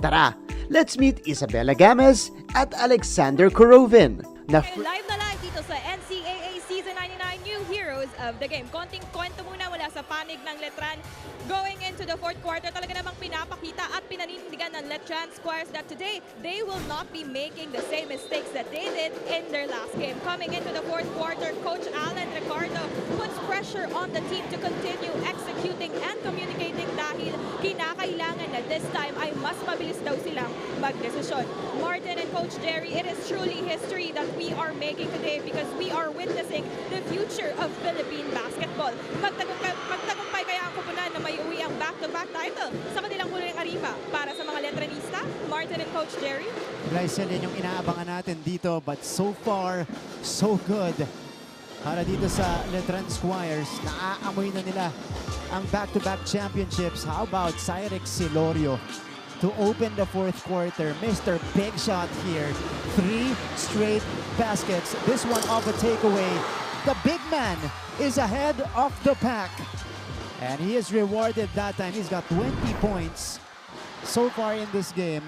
Tara, let's meet Isabela Games at Alexander Korovin. Live na live dito sa NCAA Season 99 New Heroes of the Game. Konting kwento muna mula sa panig ng Letran. Going into the fourth quarter, talaga namang pinapakita at pinanindigan ng Letran Squires that today, they will not be making the same mistakes that they did in their last game. Coming into the fourth quarter, Coach Alan Ricardo puts pressure on the team to continue executing and communicating dahil kinakailangan na this time ay mas mabilis daw silang magdesisyon. Martin and Coach Jerry, it is truly history that we are making today because we are witnessing the future of Philippine basketball. Magtagumpay kaya ang kupunan na may uwi ang back-to-back title sa kanilang huling aripa para sa mga Letranista, Martin and Coach Jerry. Glycel, yan yung inaabangan natin dito, but so far, so good. Para dito sa Letran Squires, naaamoy na nila ang back-to-back championships. How about Cyrix Celorio to open the fourth quarter? Mr. Big Shot here. 3 straight baskets. This one off a takeaway. The big man is ahead of the pack. And he is rewarded that time. He's got 20 points so far in this game.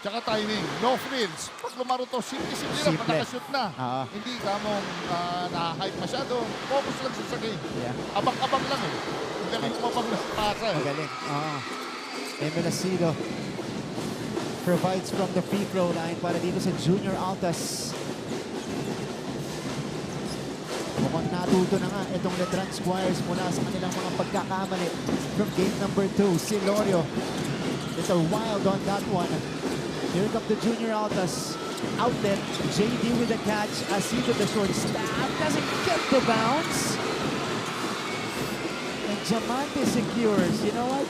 Tsaka timing, no frills. Pag lumaro to, simple-simple lang, pag nakashoot na. Hindi ka mong na-hype masyado. Focus lang sa game. Yeah. Abang-abang lang eh. Galing kumabang na pasa eh. Magaling. Emil Asido provides from the free throw line para dito sa Junior Altas. Mukhang natuto na nga itong Letran Squires mula sa kanilang mga pagkakamali from game number 2. Celorio, little wild on that one. Here comes the Junior Altas. Outlet, JD with the catch. Asido the short stab, doesn't get the bounce. And Diamante secures. You know what?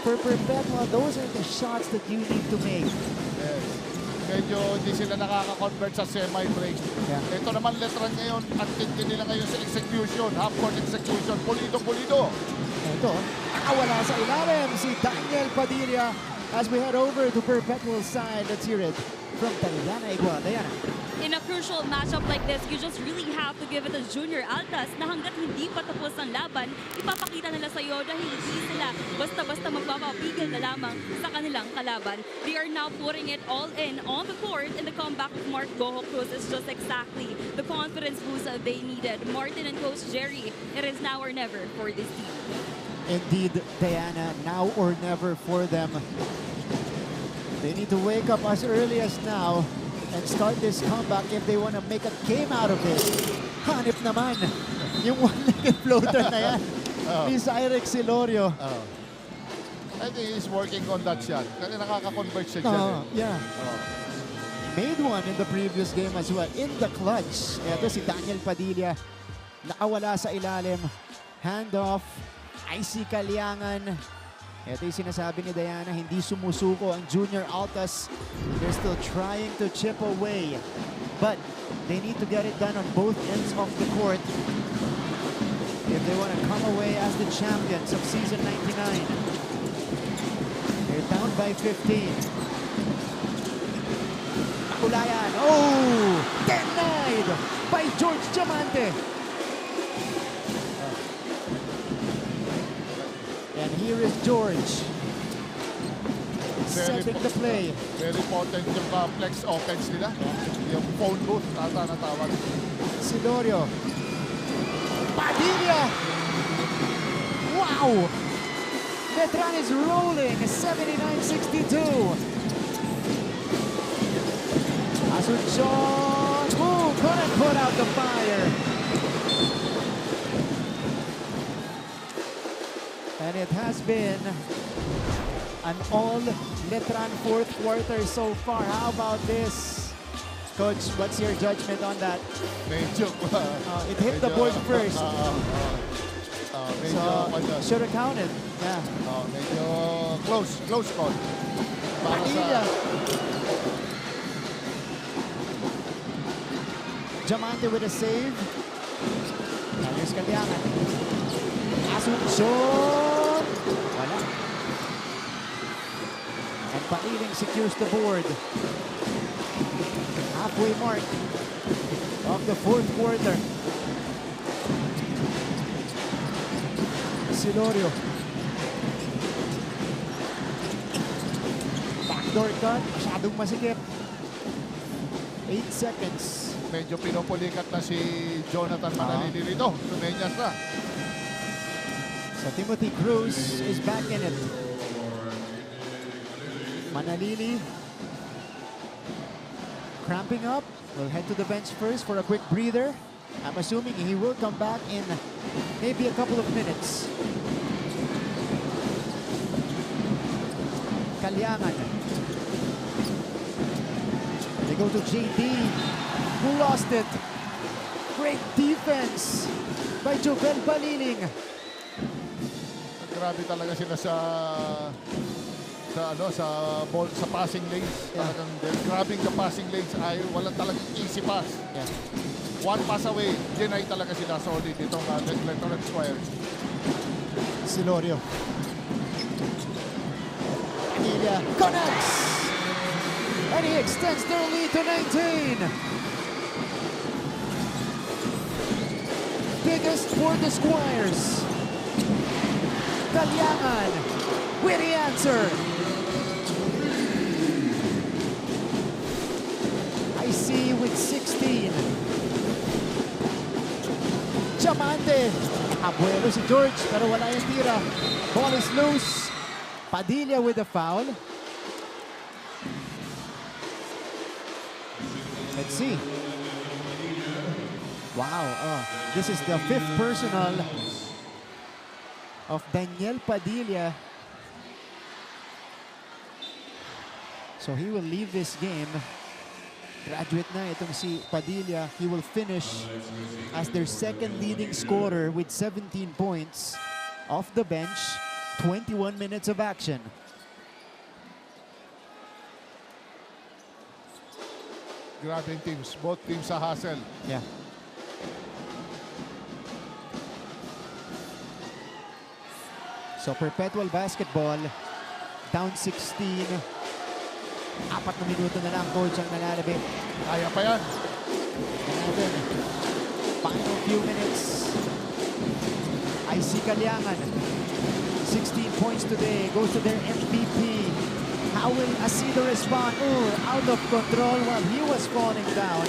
For Perpetual, those are the shots that you need to make. Yes. Medyo hindi sila nakaka-convert sa semi-break. Yeah. Ito naman Letran ngayon, at tindi nila ngayon sa execution, half-court execution, pulido-pulido. Ito, nakawala sa ilalim si Daniel Padilla as we head over to Perpetual side. Let's hear it from Diana Igual. Diana. In a crucial matchup like this, you just really have to give it to Junior Altas na hanggat hindi pa tapos ang laban, ipapakita nila sa iyo na hindi sila basta-basta magpapapigil na lamang sa kanilang kalaban. They are now putting it all in on the court, and the comeback of Mark Boho Cruz is just exactly the confidence boost that they needed. Martin and Coach Jerry, it is now or never for this team. Indeed, Diana, now or never for them. They need to wake up as early as now and start this comeback if they want to make a game out of this. Hanip naman yung one-legged floater na yan ni Cyrix Silorio. I think he's working on that shot. Kasi nakaka-convert siya dyan. Yeah. Made one in the previous game as well. In the clutch. Ito si Daniel Padilla. Nakawala sa ilalim. Handoff. Icy Kalyangan. Ito yung sinasabi ni Diana. Hindi sumusuko ang Junior Altas. They're still trying to chip away. But they need to get it done on both ends of the court if they want to come away as the champions of season 99. They're down by 15. Nakulayan. Oh! Denied by George Diamante. And here is George. Setting the play. Very potent yung flex offense nila. Yung phone booth, natawag. Silorio. Padilla! Wow! Letran is rolling, 79-62. Asuncion, couldn't put out the fire. And it has been an all Letran fourth quarter so far. How about this? Coach, what's your judgment on that? Medyo, it hit the board first. Medyo, should have counted. Yeah. Medyo close call. Padilla. Diamante with a save. Here's Kalyangan. Asuncion. Wala. And Pailing secures the board. Halfway mark of the fourth quarter. Silorio. Backdoor cut. Masyadong masikip. 8 seconds. Medyo pinupulikat na si Jonathan Manalili rito. Tumenyas na. So Timothy Cruz is back in it. Manalili cramping up. We'll head to the bench first for a quick breather. I'm assuming he will come back in maybe a couple of minutes. Kalyangan. They go to JD, who lost it. Great defense by Jovel Baliling. Grabe talaga sila sa ball, sa passing lanes. Talagang they're grabbing the passing lanes. Ay wala talagang easy pass. Yeah. One pass away, deny talaga sila solid itong Letran Squires. Silorio. Padilla connects! And he extends their lead to 19. Biggest for the Squires. Kalyangan with the answer. I see with 16. Diamante. Abuelo si George pero wala yung tira. Ball is loose. Padilla with the foul. Let's see. Wow. This is the 5th personal of Daniel Padilla. So he will leave this game. Graduate na itong si Padilla. He will finish as their second leading scorer with 17 points off the bench, 21 minutes of action. Grabe yung teams. Both teams sa hustle. Yeah. So Perpetual basketball, down 16. 4 na minuto na lang, coach, ang nalalabit. Kaya pa yan. Final few minutes. I see Kalyangan. 16 points today. Goes to their MVP. How will Asido respond? Out of control while he was falling down.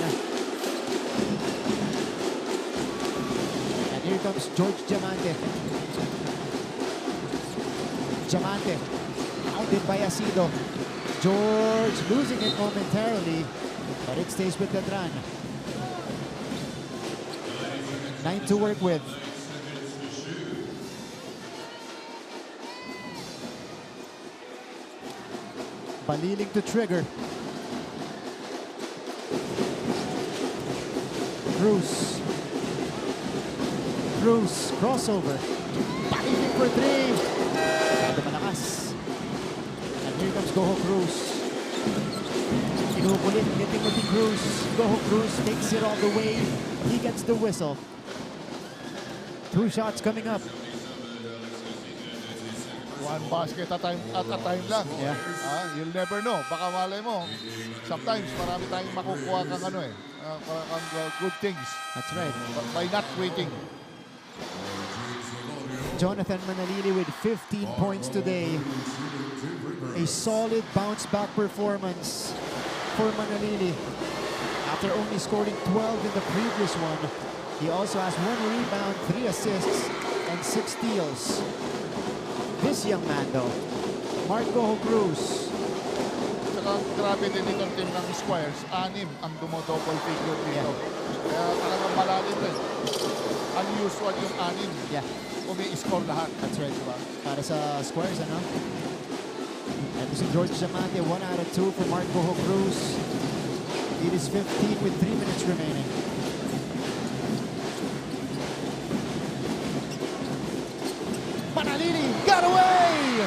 And here comes George Diamante. Diamante. Pounded by Asido. George losing it momentarily, but it stays with Letran. 9 to work with. Baliling to trigger. Cruz, crossover. Baliling for 3. Masyado malakas. And here comes Goho Cruz. Kinukulit ni Timothy Cruz. Goho Cruz takes it all the way. He gets the whistle. 2 shots coming up. One basket at a time lang. Yeah. You'll never know. Baka malay mo. Sometimes marami tayong makukuha kang good things. That's right. By not waiting. Jonathan Manalili with 15 points today. A solid bounce back performance for Manalili. After only scoring 12 in the previous one, he also has 1 rebound, 3 assists, and 6 steals. This young man though, Marco Cruz. Saka grabe din itong team ng Squires. 6 ang dumo-double figure dito. Kaya talagang malalim rin. Unusual yung 6. Yeah. Umi-score lahat. That's right, diba? Para sa Squires, ano? And this is George Diamante, 1 out of 2 for Marco Cruz. It is 15 with 3 minutes remaining. Manalili got away!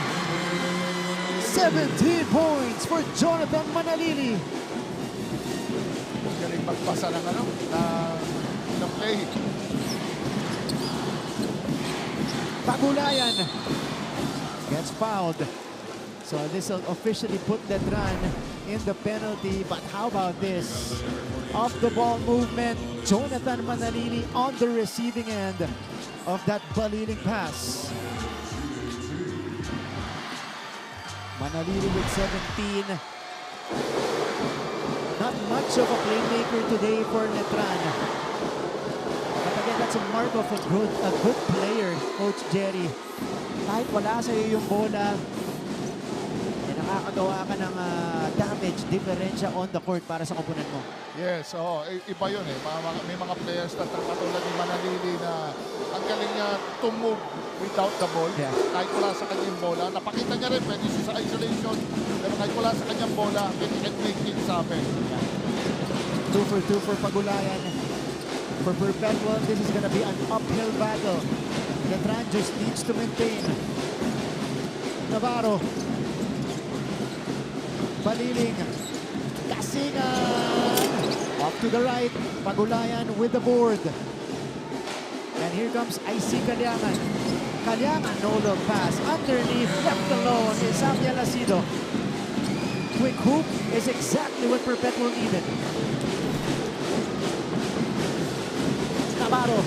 17 points for Jonathan Manalili. Galing magpasa ng ng play. Pagulayan gets fouled. So this will officially put Letran in the penalty. But how about this? Off the ball movement. Jonathan Manalili on the receiving end of that baliling pass. Manalili with 17. Not much of a playmaker today for Letran. But again, that's a mark of a good player, Coach Jerry. Kahit wala sa'yo yung bola, nakakagawa ka ng damage differential on the court para sa koponan mo. Yes, iba yun eh. May mga players na katulad ni Manalili na ang galing niya to move without the ball. Yeah. Kahit wala sa kanyang bola. Napakita niya rin, pwede siya sa isolation. Pero kahit wala sa kanyang bola, he can make things happen. Yeah. 2 for 2 for Pagulayan. For Perpetual, this is gonna be an uphill battle. Letran just needs to maintain. Navarro. Baliling. Kasingan. Off to the right. Pagulayan with the board. And here comes Icy Kalyangan. Kalyangan, no look pass. Underneath, left alone is Samuel Asido. Quick hoop is exactly what Perpetual needed. Navarro.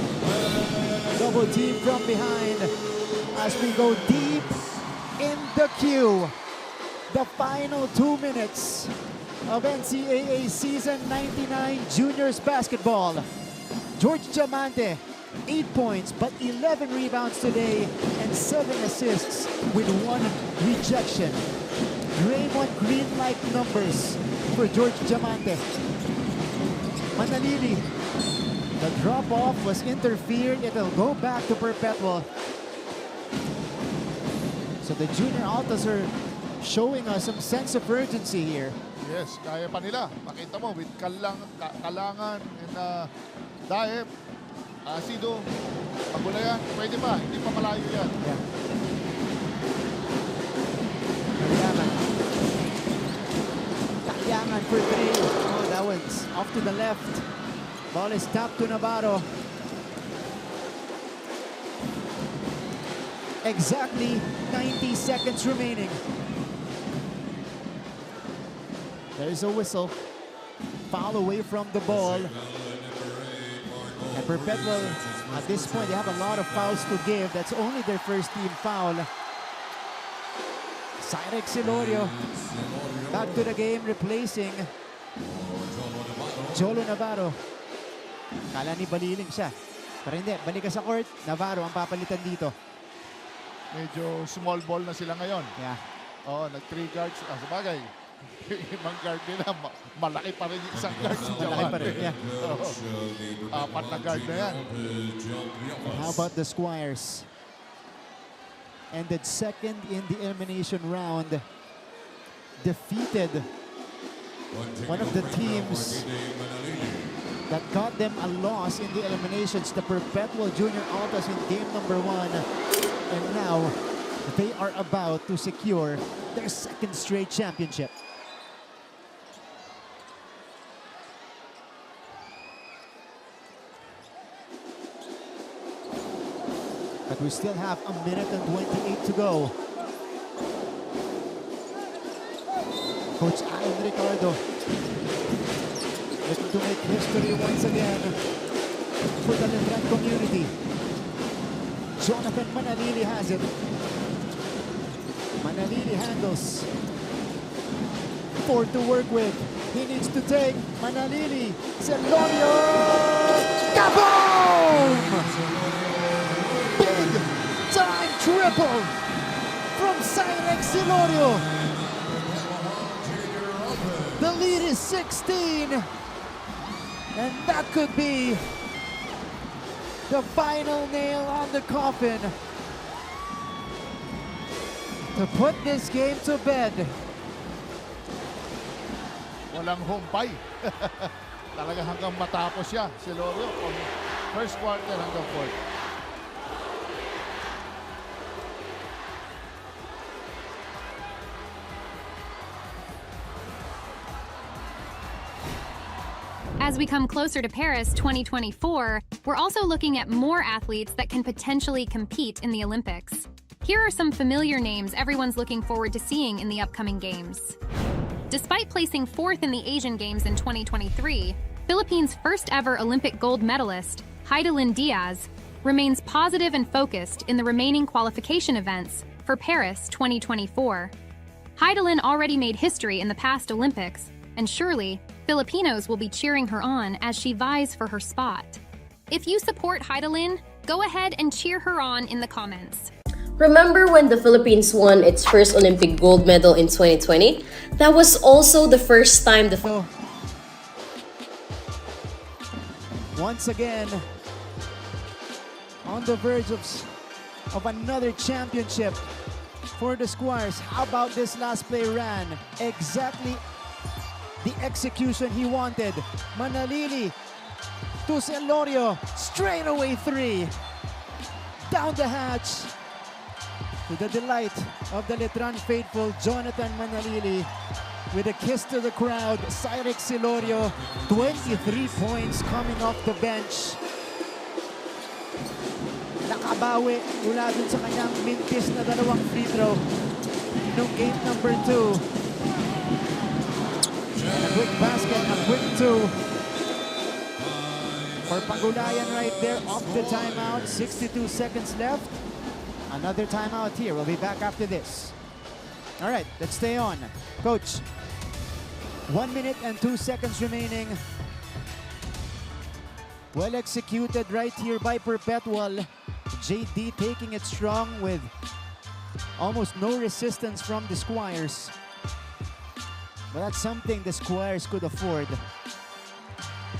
Double team from behind as we go deep in the queue. The final 2 minutes of NCAA Season 99 Juniors Basketball. George Diamante, 8 points but 11 rebounds today and 7 assists with 1 rejection. Draymond Green-like numbers for George Diamante. Manalili, the drop-off was interfered. It'll go back to Perpetual. So the Junior Altas are showing us some sense of urgency here. Yes, kaya pa nila. Makita mo with Kalangan and Daep, Asido, Pagulayan, pwede pa. Hindi pa malayo yan. Yeah. Kalyangan for 3. Oh, that one's off to the left. Ball is tapped to Navarro. Exactly 90 seconds remaining. There's a whistle. Foul away from the ball. And Perpetual, at this point, they have a lot of fouls to give. That's only their first team foul. Cyrix Silorio back to the game, replacing Jolo Navarro. Kala ni Baliling siya. Pero hindi, balik ka sa court. Navarro ang papalitan dito. Medyo small ball na sila ngayon. Yeah. Oo, nag-3 guards. Sabagay, Yung ibang guard nila, malaki pa rin yung isang guard si Malaki Jawan. pa rin, yeah. Apat na guard na yan. How about the Squires? Ended second in the elimination round. Defeated one of the teams that got them a loss in the eliminations, the Perpetual Junior Altas in game number 1. And now, they are about to secure their second straight championship. But we still have a minute and 28 to go. Coach Ian Ricardo looking to make history once again for the Letran community. Jonathan Manalili has it. Manalili handles. 4 to work with. He needs to take. Manalili. Celorio. Kaboom! Big time triple from Cyrex Celorio. The lead is 16. And that could be the final nail on the coffin to put this game to bed. Walang humpay. Talaga hanggang matapos siya, si Lorio. First quarter hanggang fourth. As we come closer to Paris 2024, we're also looking at more athletes that can potentially compete in the Olympics. Here are some familiar names everyone's looking forward to seeing in the upcoming games. Despite placing 4th in the Asian Games in 2023, Philippines' first ever Olympic gold medalist, Heidelin Diaz, remains positive and focused in the remaining qualification events for Paris 2024. Heidelin already made history in the past Olympics, and surely, Filipinos will be cheering her on as she vies for her spot. If you support Heidelin, go ahead and cheer her on in the comments. Remember when the Philippines won its first Olympic gold medal in 2020? That was also the first time the... Once again, on the verge of another championship for the Squires. How about this last play ran? Exactly the execution he wanted. Manalili to Celorio, straight away 3. Down the hatch. To the delight of the Letran faithful, Jonathan Manalili with a kiss to the crowd. Cyrex Celorio, 23 points coming off the bench. Nakabawi mula dun sa kanyang mintis na 2 free throw nung game number 2. And a quick basket, a quick 2 for Pagulayan right there off the timeout. 62 seconds left. Another timeout here. We'll be back after this. All right, let's stay on. Coach, 1 minute and 2 seconds remaining. Well executed right here by Perpetual. JD taking it strong with almost no resistance from the Squires. But that's something the Squires could afford.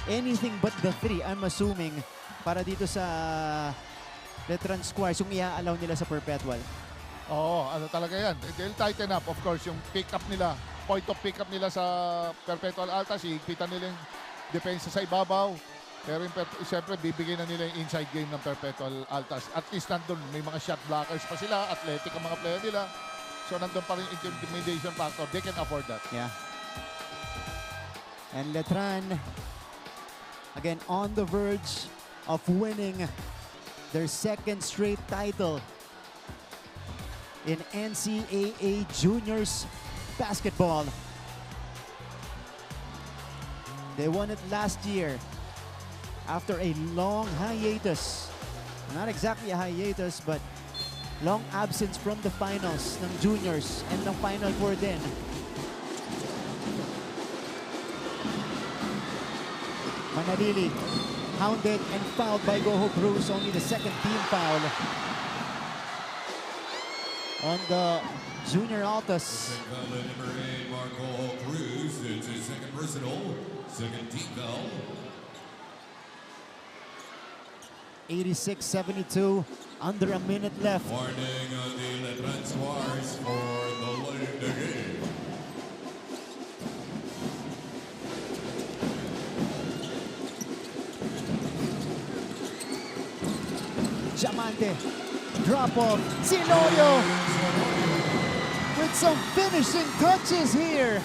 Anything but the 3, I'm assuming, para dito sa Letran Squires, yung i-allow nila sa Perpetual. Oo, ano talaga yan. They'll tighten up, of course, yung pick-up nila, point of pick-up nila sa Perpetual Altas, higpitan nila yung depensa sa ibabaw. Pero siyempre, bibigyan na nila yung inside game ng Perpetual Altas. At least nandun, may mga shot blockers pa sila, athletic ang mga player nila. So nandun pa rin intimidation factor. They can afford that. Yeah. And Letran, again, on the verge of winning their second straight title in NCAA Juniors basketball. They won it last year after a long hiatus. Not exactly a hiatus, but long absence from the finals ng juniors and ng Final Four din. Manalili hounded and fouled by Goho Cruz, only the second team foul. on the Junior Altas. Number 8, Marco Cruz. It's his second personal, second team foul. 86-72, under a minute left. Warning on the Letran Squires for the late of the game. Diamante, drop off, Silorio with some finishing touches here.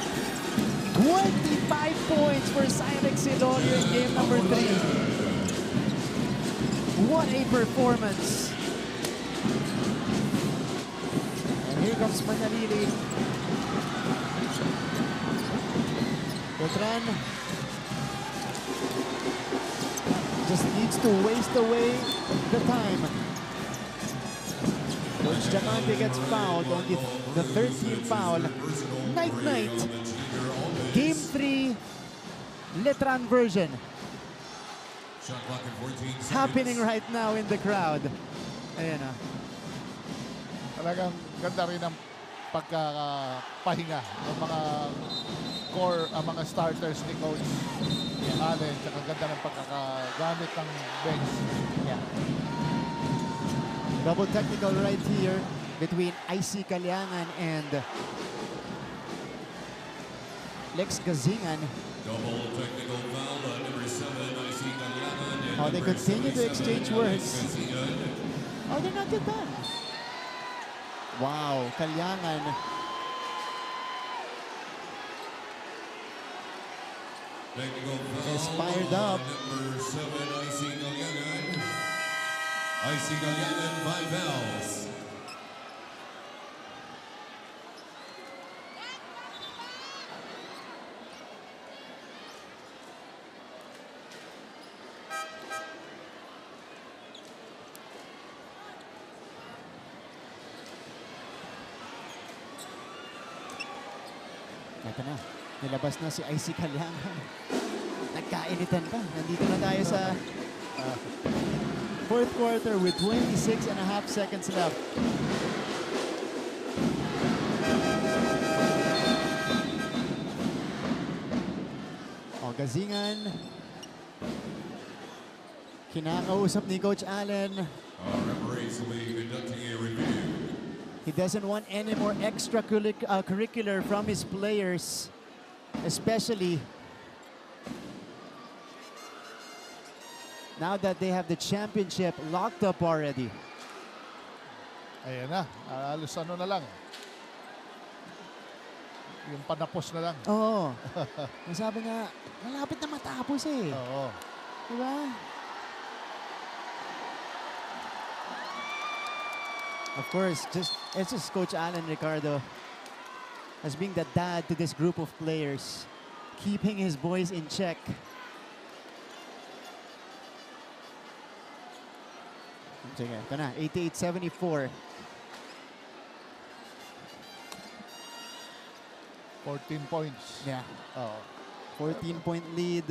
25 points for Cyrix Silorio in game number 3. What a performance. And here comes Manalili. Letran just needs to waste away the time. Coach Diamante gets fouled on the 13th foul. Night. Game 3, Letran version. Happening right now in the crowd. Ayan na. Talagang ganda rin ang pagkakapahinga ng mga core, ang mga starters ni Coach Allen. Tsaka ganda ng pagkakagamit ng bench. Yeah. Double technical right here between IC Kalyangan and Lex Gazingan. Double technical foul on number 7, IC Kalyangan. Oh, they continue to exchange words. Oh, they're not yet done. Wow, Kalyangan. Is fired up. Number 7, IC Kalyangan. IC Kalyangan, 5 fouls. Ito na, nilabas na si IC Kalyangan. Nagkainitan pa. Nandito na tayo sa fourth quarter with 26.5 seconds left. O, Gazingan. Kinakausap ni Coach Allen. Our referees will be conducting a review. He doesn't want any more extracurricular from his players, especially now that they have the championship locked up already. Ayan na, halos ano na lang. Yung panapos na lang. Oo. Sabi nga, malapit na matapos eh. Oo. Diba? Of course, it's just Coach Allen Ricardo as being the dad to this group of players, keeping his boys in check. Sige, ito na, 88-74. 14 points. Yeah. Oo. 14-point lead.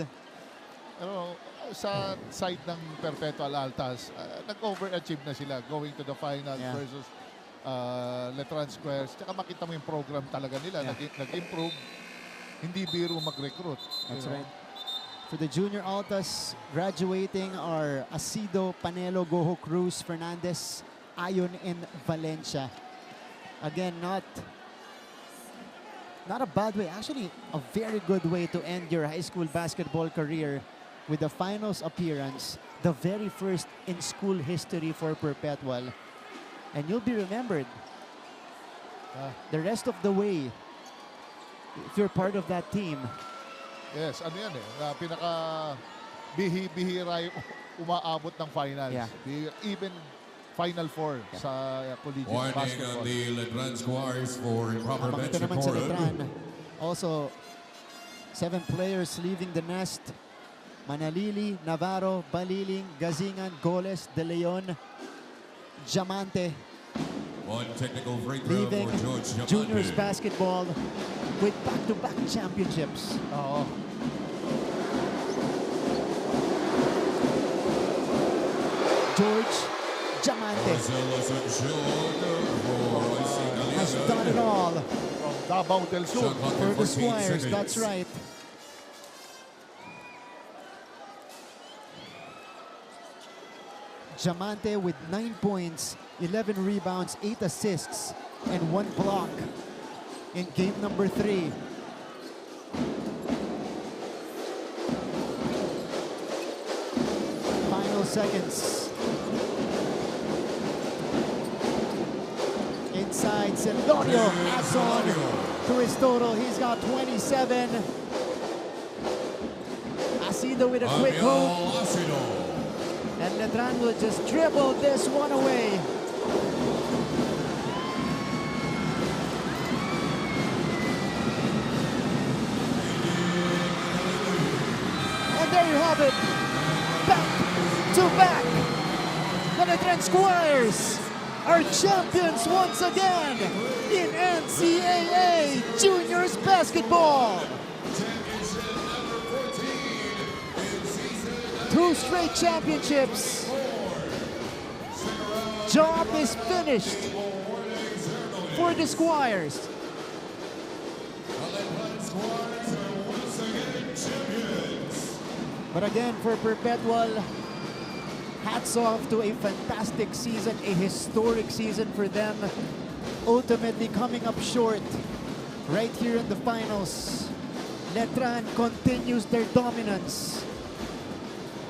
Pero sa side ng Perpetual Altas, nag-overachieve na sila going to the finals versus Letran Squires. Tsaka makita mo yung program talaga nila. Nag-improve. Hindi biro mag-recruit. That's right. For the Junior Altas, graduating are Asido, Panelo, Goho, Cruz, Fernandez, Ayon, and Valencia. Again, not a bad way. Actually, a very good way to end your high school basketball career with the finals appearance, the very first in school history for Perpetual. And you'll be remembered the rest of the way if you're part of that team. Yes, ano yan eh. Pinaka bihira yung umaabot ng finals. Yeah. Even Final Four sa collegiate Warning basketball. on the Letran Squires for improper bench Ito naman sa report. Letran. Also, 7 players leaving the nest. Manalili, Navarro, Baliling, Gazingan, Goles, De Leon, Diamante. One technical free throw Leaving for George Diamante. juniors basketball with back-to-back championships. Oo. George Diamante. Marcelo Sancho for He's done it all. From Davao del Sur. For the Squires, that's right. Diamante with 9 points, 11 rebounds, 8 assists, and 1 block in game number 3. Final seconds. Inside, Celorio adds on to his total. He's got 27. Asido with a quick hook. And Letran will just dribble this one away. And there you have it. Back to back. The Letran Squires are champions once again in NCAA Juniors Basketball. 2 straight championships. Job is finished for the Squires. But again, for Perpetual, hats off to a fantastic season, a historic season for them. Ultimately coming up short right here in the finals. Letran continues their dominance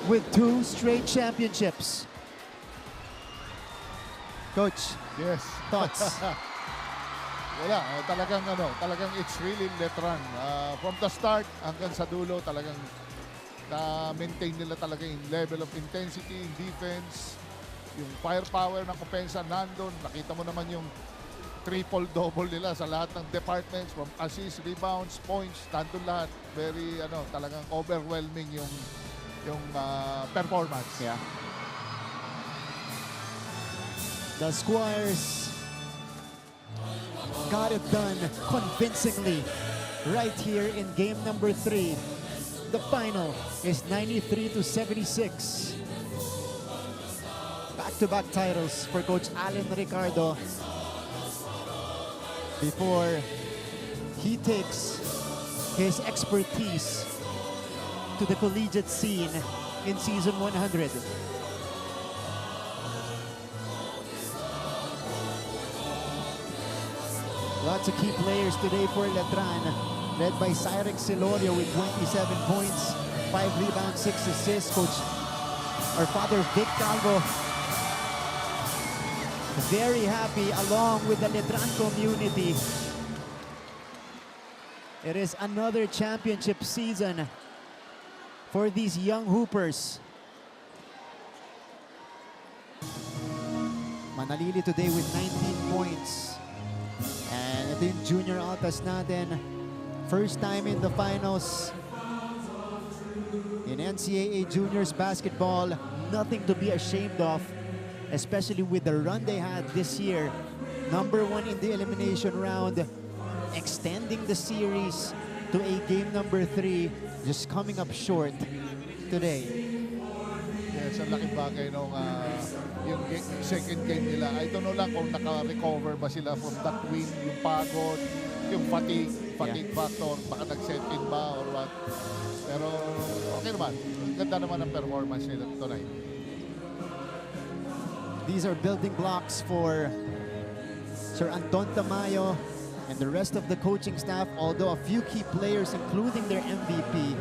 with 2 straight championships. Coach, yes. Thoughts? Wala, talagang it's really Letran. From the start hanggang sa dulo, talagang na-maintain nila talaga yung level of intensity, in defense, yung firepower ng kompensa nandun. Nakita mo naman yung triple-double nila sa lahat ng departments, from assists, rebounds, points, nandun lahat. Very, talagang overwhelming yung performance. Yeah. The Squires got it done convincingly right here in game number 3. The final is 93-76. Back-to-back titles for Coach Allen Ricardo before he takes his expertise to the collegiate scene in season 100. Lots of key players today for Letran, led by Cyrix Celorio with 27 points, 5 rebounds, 6 assists. Coach, our father Vic Calvo, very happy along with the Letran community. It is another championship season for these young hoopers. Manalili today with 19 points. And ito yung Junior Altas natin. First time in the finals in NCAA Juniors Basketball. Nothing to be ashamed of, especially with the run they had this year. Number 1 in the elimination round, extending the series to a game number 3, just coming up short today. Yes, ang laking bagay nung yung second game nila. I don't know lang kung naka-recover ba sila from that win, yung pagod, yung fatigue factor, baka nag-set in ba or what. Pero okay naman. Ganda naman ang performance nila tonight. These are building blocks for Sir Anton Tamayo and the rest of the coaching staff, although a few key players, including their MVP,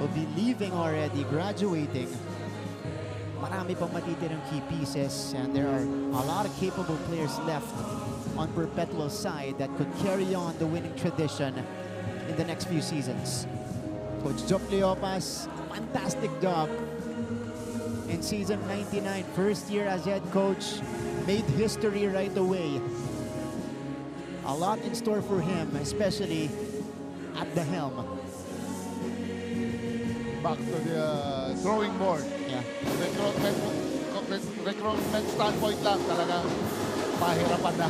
will be leaving already, graduating. Marami pang matitirang key pieces, and there are a lot of capable players left on Perpetual side that could carry on the winning tradition in the next few seasons. Coach Jock Leopas, fantastic job in season 99, first year as head coach, made history right away. A lot in store for him, especially at the helm. Back to the drawing board. Yeah. Recruitment standpoint lang, talagang pahirapan na.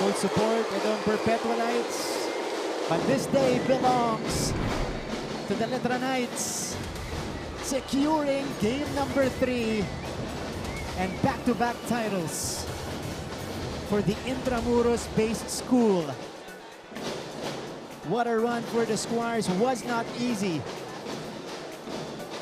Full support itong Perpetualites. But this day belongs to the Letranites, securing game number 3 and back-to-back titles for the Intramuros-based school. What a run for the Squires, was not easy.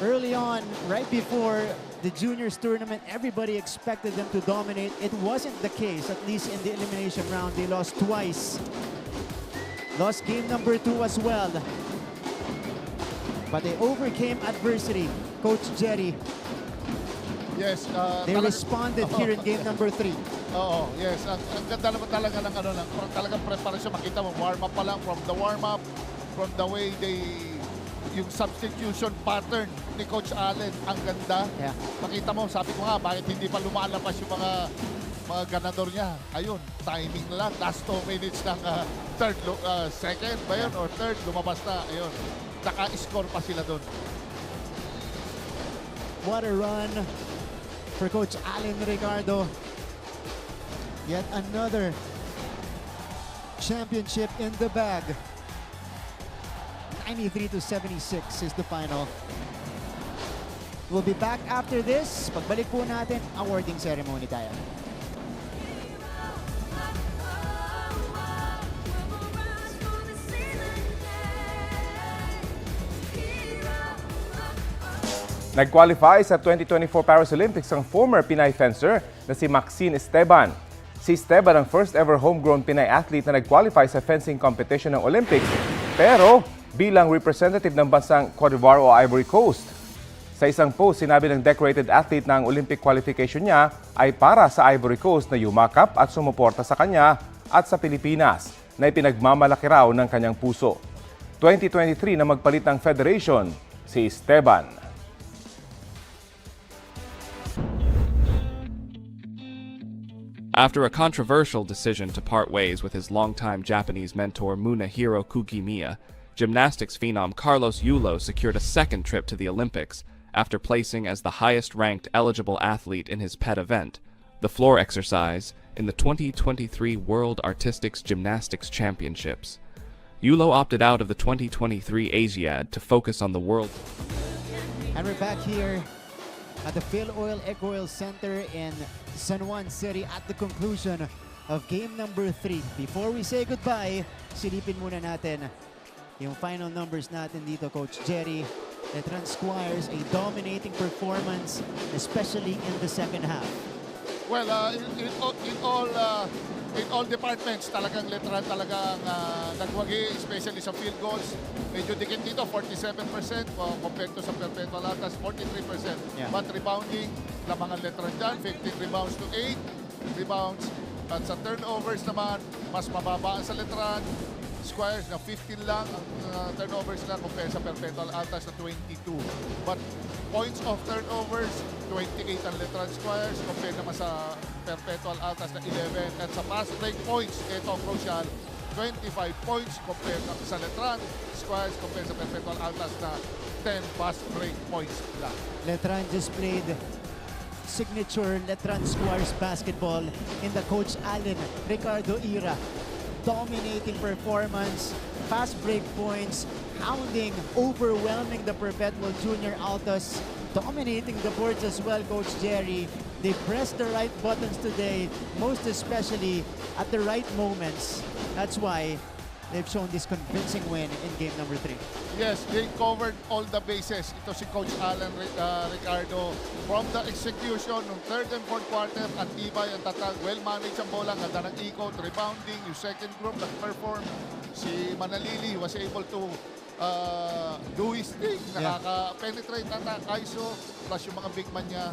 Early on, right before the juniors tournament, everybody expected them to dominate. It wasn't the case, at least in the elimination round. They lost twice. Lost game number 2 as well. But they overcame adversity. Coach Jerry, yes, they responded here in game number 3. Oo, yes. Ang ganda naman talaga ng talagang preparasyon. Makita mo, warm-up pa lang. From the warm-up, from the way yung substitution pattern ni Coach Allen, ang ganda. Yeah. Makita mo, sabi ko nga, bakit hindi pa lumalabas yung mga ganador niya. Ayun, timing lang. Last 2 minutes ng second ba yun? Or third, lumabas na. Ayun, naka-score pa sila doon. What a run for Coach Allen Ricardo. Yet another championship in the bag. 93-76 is the final. We'll be back after this. Pagbalik po natin, awarding ceremony tayo. Nag-qualify sa 2024 Paris Olympics ang former Pinay fencer na si Maxine Esteban. Si Esteban ang first ever homegrown Pinay athlete na nag-qualify sa fencing competition ng Olympics, pero bilang representative ng bansang Cote d'Ivoire o Ivory Coast. Sa isang post, sinabi ng decorated athlete na ang Olympic qualification niya ay para sa Ivory Coast na yumakap at sumuporta sa kanya at sa Pilipinas na ipinagmamalaki raw ng kanyang puso. 2023 na magpalit ng federation si Esteban. After a controversial decision to part ways with his longtime Japanese mentor Munehiro Kugimiya, gymnastics phenom Carlos Yulo secured a second trip to the Olympics after placing as the highest-ranked eligible athlete in his pet event, the floor exercise, in the 2023 World Artistics Gymnastics Championships. Yulo opted out of the 2023 Asiad to focus on the World. And we're back here at the Phil Oil Egg Oil Center in San Juan City at the conclusion of game number 3. Before we say goodbye, silipin muna natin yung final numbers natin dito, Coach Jerry. Letran Squires, a dominating performance, especially in the second half. Well, in all departments, talagang Letran talagang nagwagi, especially sa field goals. Medyo dikit dito, 47% compared to sa Perpetual Altas, 43%. Yeah. But rebounding, lamangan Letran dyan, 15 rebounds to 8 rebounds. At sa turnovers naman, mas mababa sa Letran Squires na 15 lang ang turnovers lang compared sa Perpetual Altas na 22. But points of turnovers, 28 ang Letran Squires compared naman sa Perpetual Altas na 11. At sa pass break points, ito ang crucial, 25 points compared sa Letran Squires compared sa Perpetual Altas na 10 pass break points lang. Letran just played signature Letran Squires basketball in the Coach Allen Ricardo era. Dominating performance, fast break points, hounding, overwhelming the Perpetual Junior Altas, dominating the boards as well, Coach Jerry. They pressed the right buttons today, most especially at the right moments. That's why they've shown this convincing win in game number 3. Yes, they covered all the bases. Ito si Coach Allen Ricardo. From the execution ng third and fourth quarter, at tibay ang tatag. Well-managed ang bola, ganda ng ikot, rebounding. Yung second group nag-perform. Si Manalili was able to do his thing. Nakaka-penetrate na ISO. Plus yung mga big man niya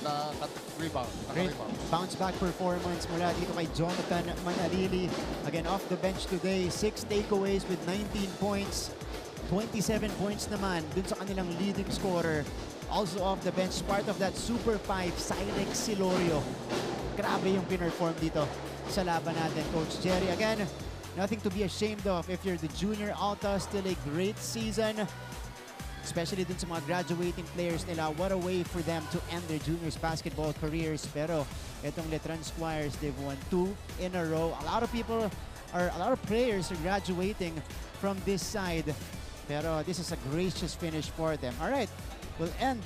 na rebound. Great bounce-back performance mula dito kay Jonathan Manalili. Again, off the bench today, 6 takeaways with 19 points. 27 points naman dun sa kanilang leading scorer. Also off the bench, part of that Super 5, Silex Silorio. Grabe yung pinerform dito sa laban natin, Coach Jerry. Again, nothing to be ashamed of if you're the Junior Altas. Still a great season, especially dun sa mga graduating players nila. What a way for them to end their juniors basketball careers. Pero itong Letran Squires, they've won 2 in a row. A lot of players are graduating from this side. Pero this is a gracious finish for them. All right, we'll end.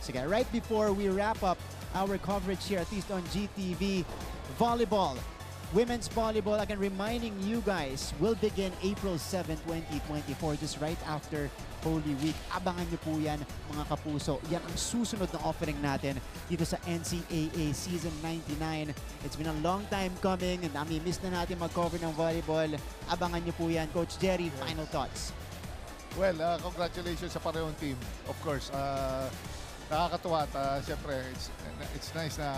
Sige, right before we wrap up our coverage here, at least on GTV. Volleyball, women's volleyball, again reminding you guys, will begin April 7, 2024, just right after Holy Week. Abangan nyo po yan, mga kapuso. Yan ang susunod na offering natin dito sa NCAA Season 99. It's been a long time coming. Nami-miss na natin mag-cover ng volleyball. Abangan nyo po yan. Coach Jerry, final thoughts. Well, congratulations sa parehong team. Of course, nakakatuwa at syempre, it's nice na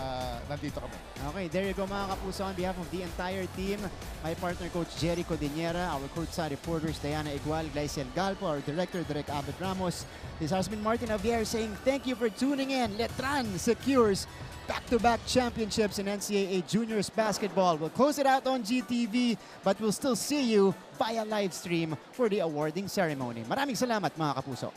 nandito kami. Okay, there you go mga kapuso. On behalf of the entire team, my partner Coach Jerry Codinera, our courtside reporters Diana Igual, Glycel Galpo, our director Direk Abed Ramos. This has been Martin Javier saying thank you for tuning in. Letran secures back-to-back championships in NCAA Juniors Basketball. We'll close it out on GTV, but we'll still see you via live stream for the awarding ceremony. Maraming salamat mga kapuso.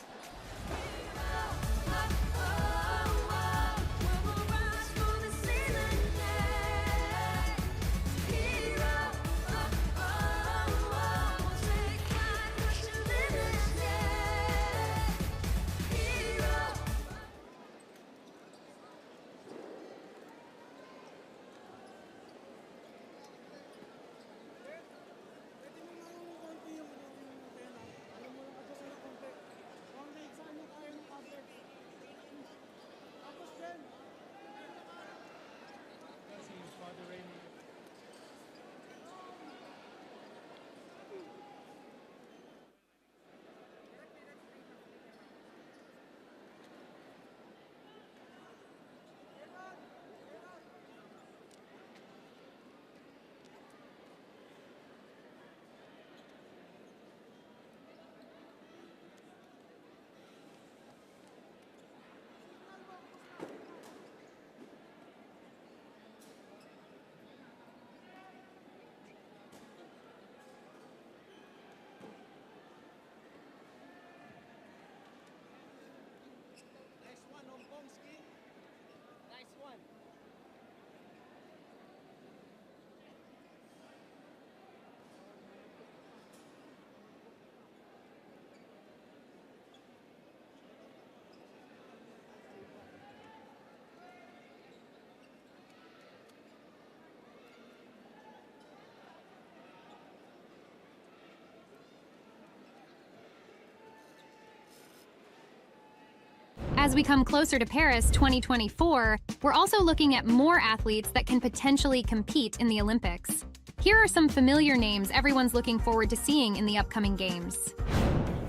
As we come closer to Paris 2024, we're also looking at more athletes that can potentially compete in the Olympics. Here are some familiar names everyone's looking forward to seeing in the upcoming games.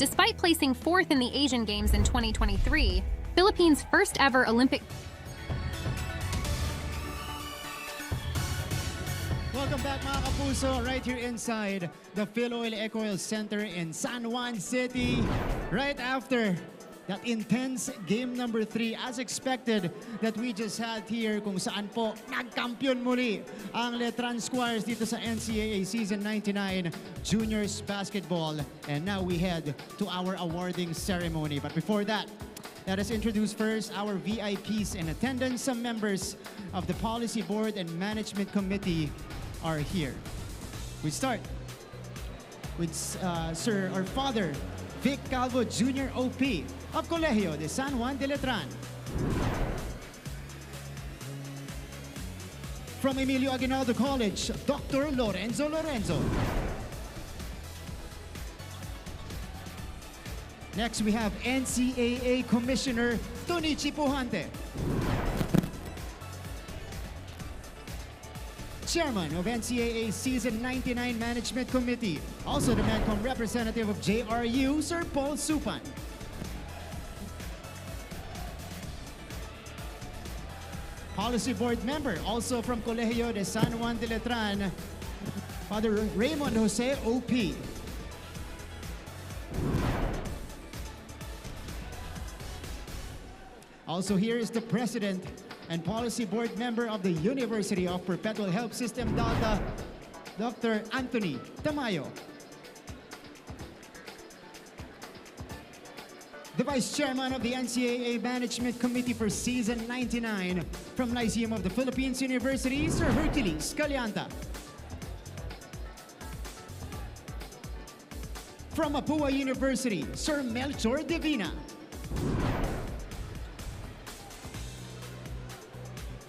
Despite placing 4th in the Asian Games in 2023, Philippines' first ever Olympic... Welcome back mga kapuso, right here inside the Philoil Ecoil Center in San Juan City. Right after that intense game number 3 as expected that we just had here, kung saan po nagkampiyon muli ang Letran Squires dito sa NCAA Season 99 Juniors Basketball. And now we head to our awarding ceremony. But before that, let us introduce first our VIPs in attendance. Some members of the Policy Board and Management Committee are here. We start with Sir or Father Vic Calvo Jr. OP of Colegio de San Juan de Letran. From Emilio Aguinaldo College, Dr. Lorenzo Lorenzo. Next, we have NCAA Commissioner Tonichi Pujante. Chairman of NCAA Season 99 Management Committee, also the MANCOM representative of JRU, Sir Paul Supan. Policy Board member, also from Colegio de San Juan de Letran, Father Raymond Jose OP. Also here is the President and Policy Board member of the University of Perpetual Health System Delta, Dr. Anthony Tamayo. The Vice Chairman of the NCAA Management Committee for Season 99 from Lyceum of the Philippines University, Sir Hercules Calianta. From Mapua University, Sir Melchor Divina.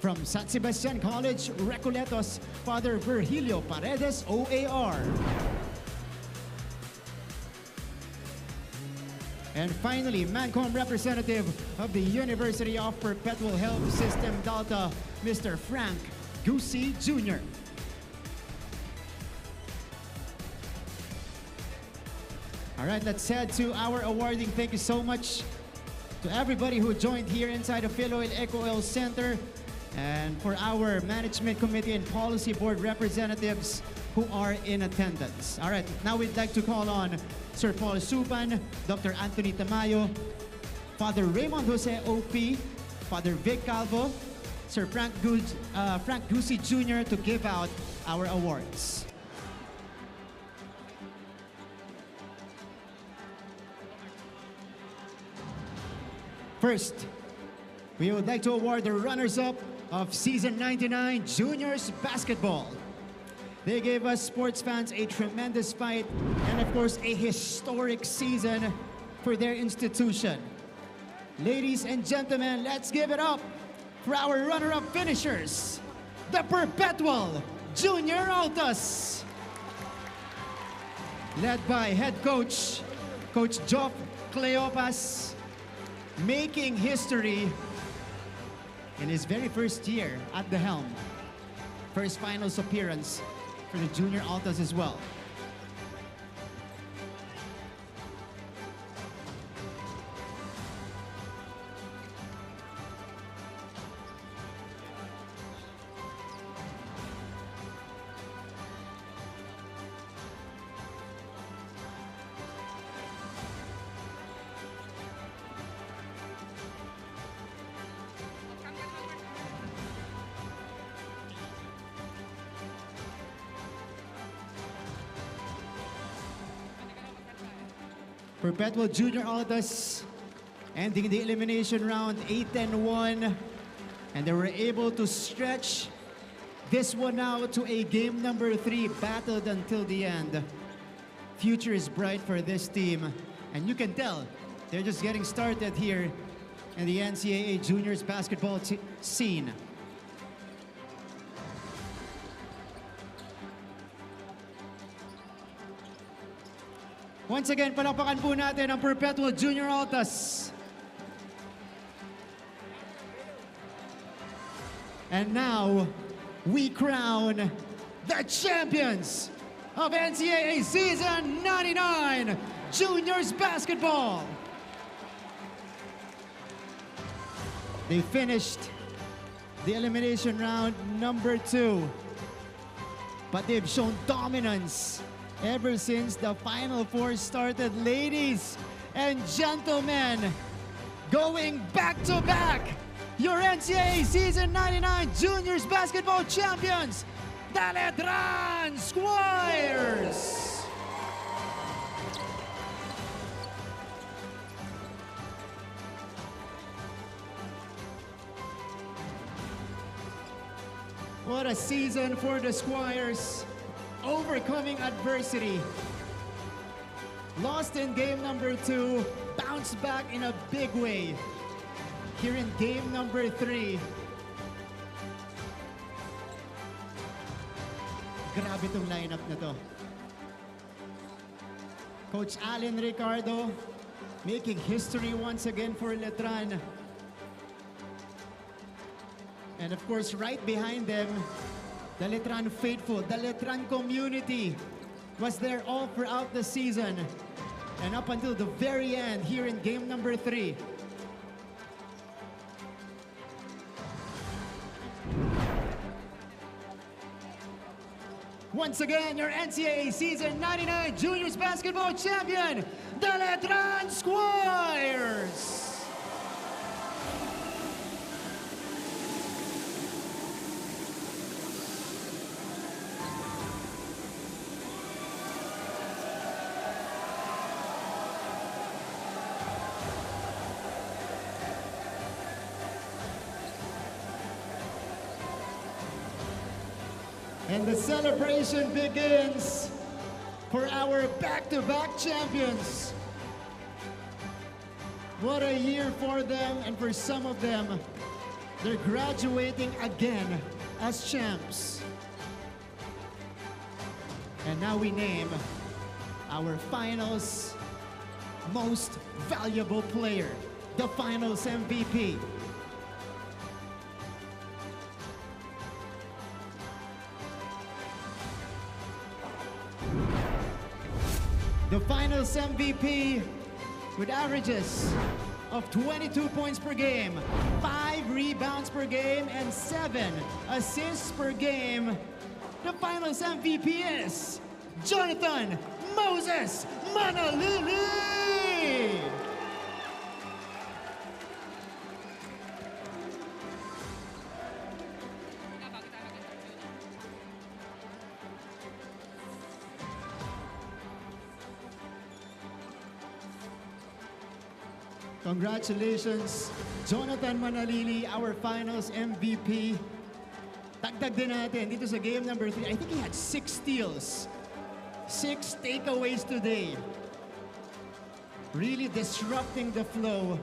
From San Sebastian College, Recoletos, Father Virgilio Paredes, OAR. And finally, Mancom representative of the University of Perpetual Health System Delta, Mr. Frank Gusi Jr. All right, let's head to our awarding. Thank you so much to everybody who joined here inside the Philoil Eco Oil Center, and for our management committee and policy board representatives who are in attendance. All right, now we'd like to call on Sir Paul Supan, Dr. Anthony Tamayo, Father Raymond Jose OP, Father Vic Calvo, Sir Frank Gusi Jr. to give out our awards. First, we would like to award the runners-up of Season 99 Juniors Basketball. They gave us sports fans a tremendous fight and, of course, a historic season for their institution. Ladies and gentlemen, let's give it up for our runner-up finishers, the Perpetual Junior Altas. Led by head coach, Coach Joff Cleopas, making history in his very first year at the helm. First finals appearance for the Junior Altas as well. Perpetual Junior Altas ending the elimination round 8-1, and they were able to stretch this one out to a game number 3, battled until the end. Future is bright for this team, and you can tell they're just getting started here in the NCAA Juniors basketball scene. Once again, palakpakan po natin ang Perpetual Junior Altas. And now, we crown the champions of NCAA Season 99 Juniors Basketball. They finished the elimination round number 2, but they've shown dominance ever since the Final Four started. Ladies and gentlemen, going back-to-back, your NCAA Season 99 Juniors Basketball champions, the Letran Squires! What a season for the Squires. Overcoming adversity. Lost in game number 2, bounced back in a big way here in game number 3. Grabe tong lineup na to. Coach Allen Ricardo making history once again for Letran. And of course, right behind them, the Letran faithful, the Letran community was there all throughout the season and up until the very end here in game number 3. Once again, your NCAA Season 99 Juniors Basketball champion, the Letran Squires! And the celebration begins for our back-to-back champions. What a year for them, and for some of them, They're graduating again as champs. And now we name our finals most valuable player, the finals MVP. The finals MVP with averages of 22 points per game, 5 rebounds per game, and 7 assists per game. The finals MVP is Jonathan Moses Manalili! Congratulations, Jonathan Manalili, our finals MVP. Dagdag din natin dito sa game number 3. I think he had 6 steals. 6 takeaways today. Really disrupting the flow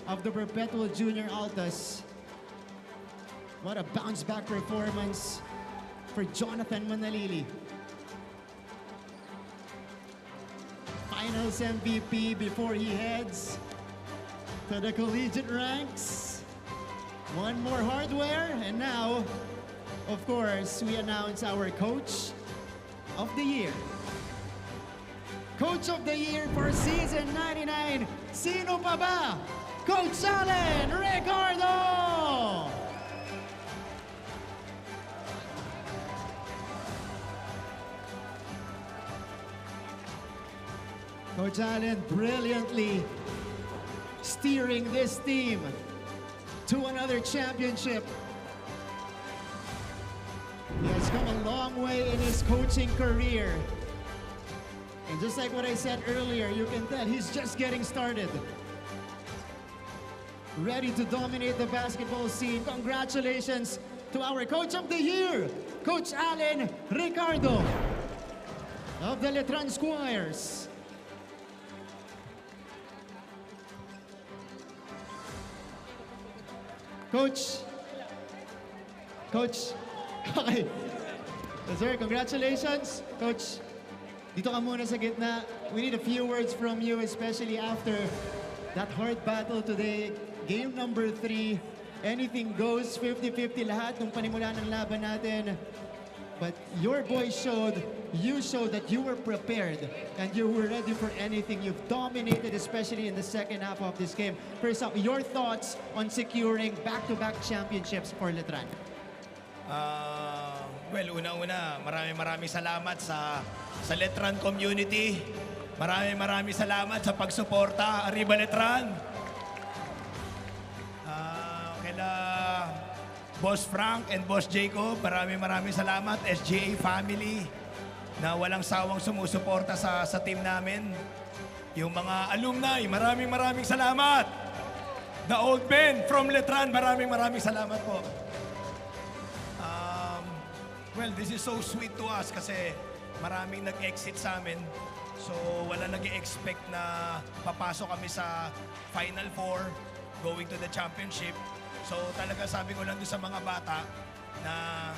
of the Perpetual Junior Altas. What a bounce back performance for Jonathan Manalili. Finals MVP before he heads to the collegiate ranks. One more hardware, and now, of course, we announce our Coach of the Year. Coach of the Year for Season 99, sino pa ba? Coach Allen Ricardo! Coach Allen brilliantly steering this team to another championship. He has come a long way in his coaching career. And just like what I said earlier, you can tell he's just getting started. Ready to dominate the basketball scene. Congratulations to our Coach of the Year, Coach Allen Ricardo of the Letran Squires. Coach. Okay. So, sir, congratulations. Coach, dito ka muna sa gitna. We need a few words from you, especially after that hard battle today. Game number 3. Anything goes, 50-50 lahat nung panimula ng laban natin. But your boys you showed that you were prepared and you were ready for anything. You've dominated, especially in the second half of this game. First up, your thoughts on securing back-to-back championships for Letran? Well, una-una, maraming salamat sa Letran community. Maraming salamat sa pagsuporta. Arriba Letran! Kaila Boss Frank and Boss Jacob, maraming salamat. SGA family na walang sawang sumusuporta sa team namin. Yung mga alumni, maraming salamat. The old men from Letran, maraming salamat po. Well, this is so sweet to us kasi maraming nag-exit sa amin. So, wala nag-expect na papasok kami sa Final Four, going to the championship. So, talaga sabi ko lang doon sa mga bata na,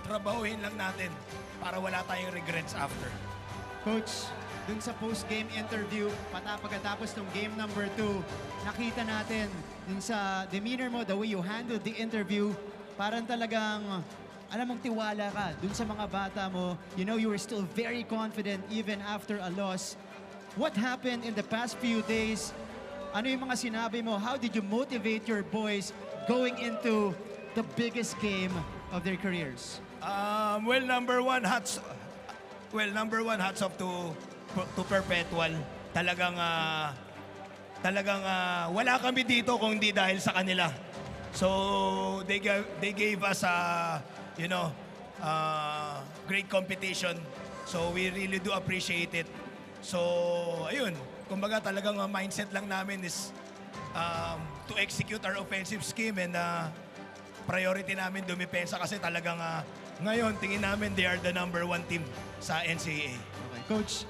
trabahuhin lang natin para wala tayong regrets after. Coach, dun sa post-game interview, pagkatapos ng game number 2, nakita natin dun sa demeanor mo, the way you handled the interview, parang talagang, alam mong tiwala ka dun sa mga bata mo. You were still very confident even after a loss. What happened in the past few days? Ano yung mga sinabi mo? How did you motivate your boys going into the biggest game of their careers? Well, number one, hats off to Perpetual. Talagang wala kami dito kung hindi dahil sa kanila. So they gave us great competition. So we really do appreciate it. So ayun, kumbaga talagang mindset lang namin is to execute our offensive scheme and priority namin dumipensa kasi talagang ngayon tingin namin they are the #1 team sa NCAA. Okay, Coach,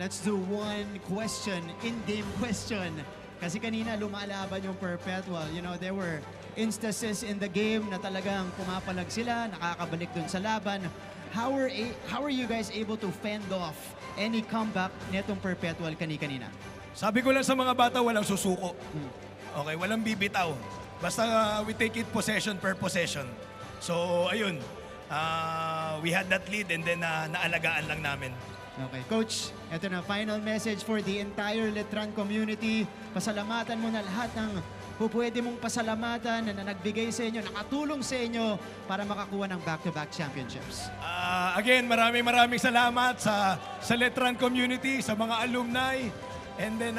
let's do one question, in-game question Kasi kanina lumalaban yung Perpetual. You know, there were instances in the game na talagang pumapalag sila, nakakabalik dun sa laban. How are you guys able to fend off any comeback netong Perpetual kanina? Sabi ko lang sa mga bata, walang susuko. Okay, walang bibitaw. Basta we take it possession per possession. So, ayun. We had that lead and then naalagaan lang namin. Okay, Coach, ito na final message for the entire Letran community. Pasalamatan mo na lahat ng pwede mong pasalamatan na nagbigay sa inyo, nakatulong sa inyo para makakuha ng back-to-back championships. Again, maraming salamat sa Letran community, sa mga alumni. And then,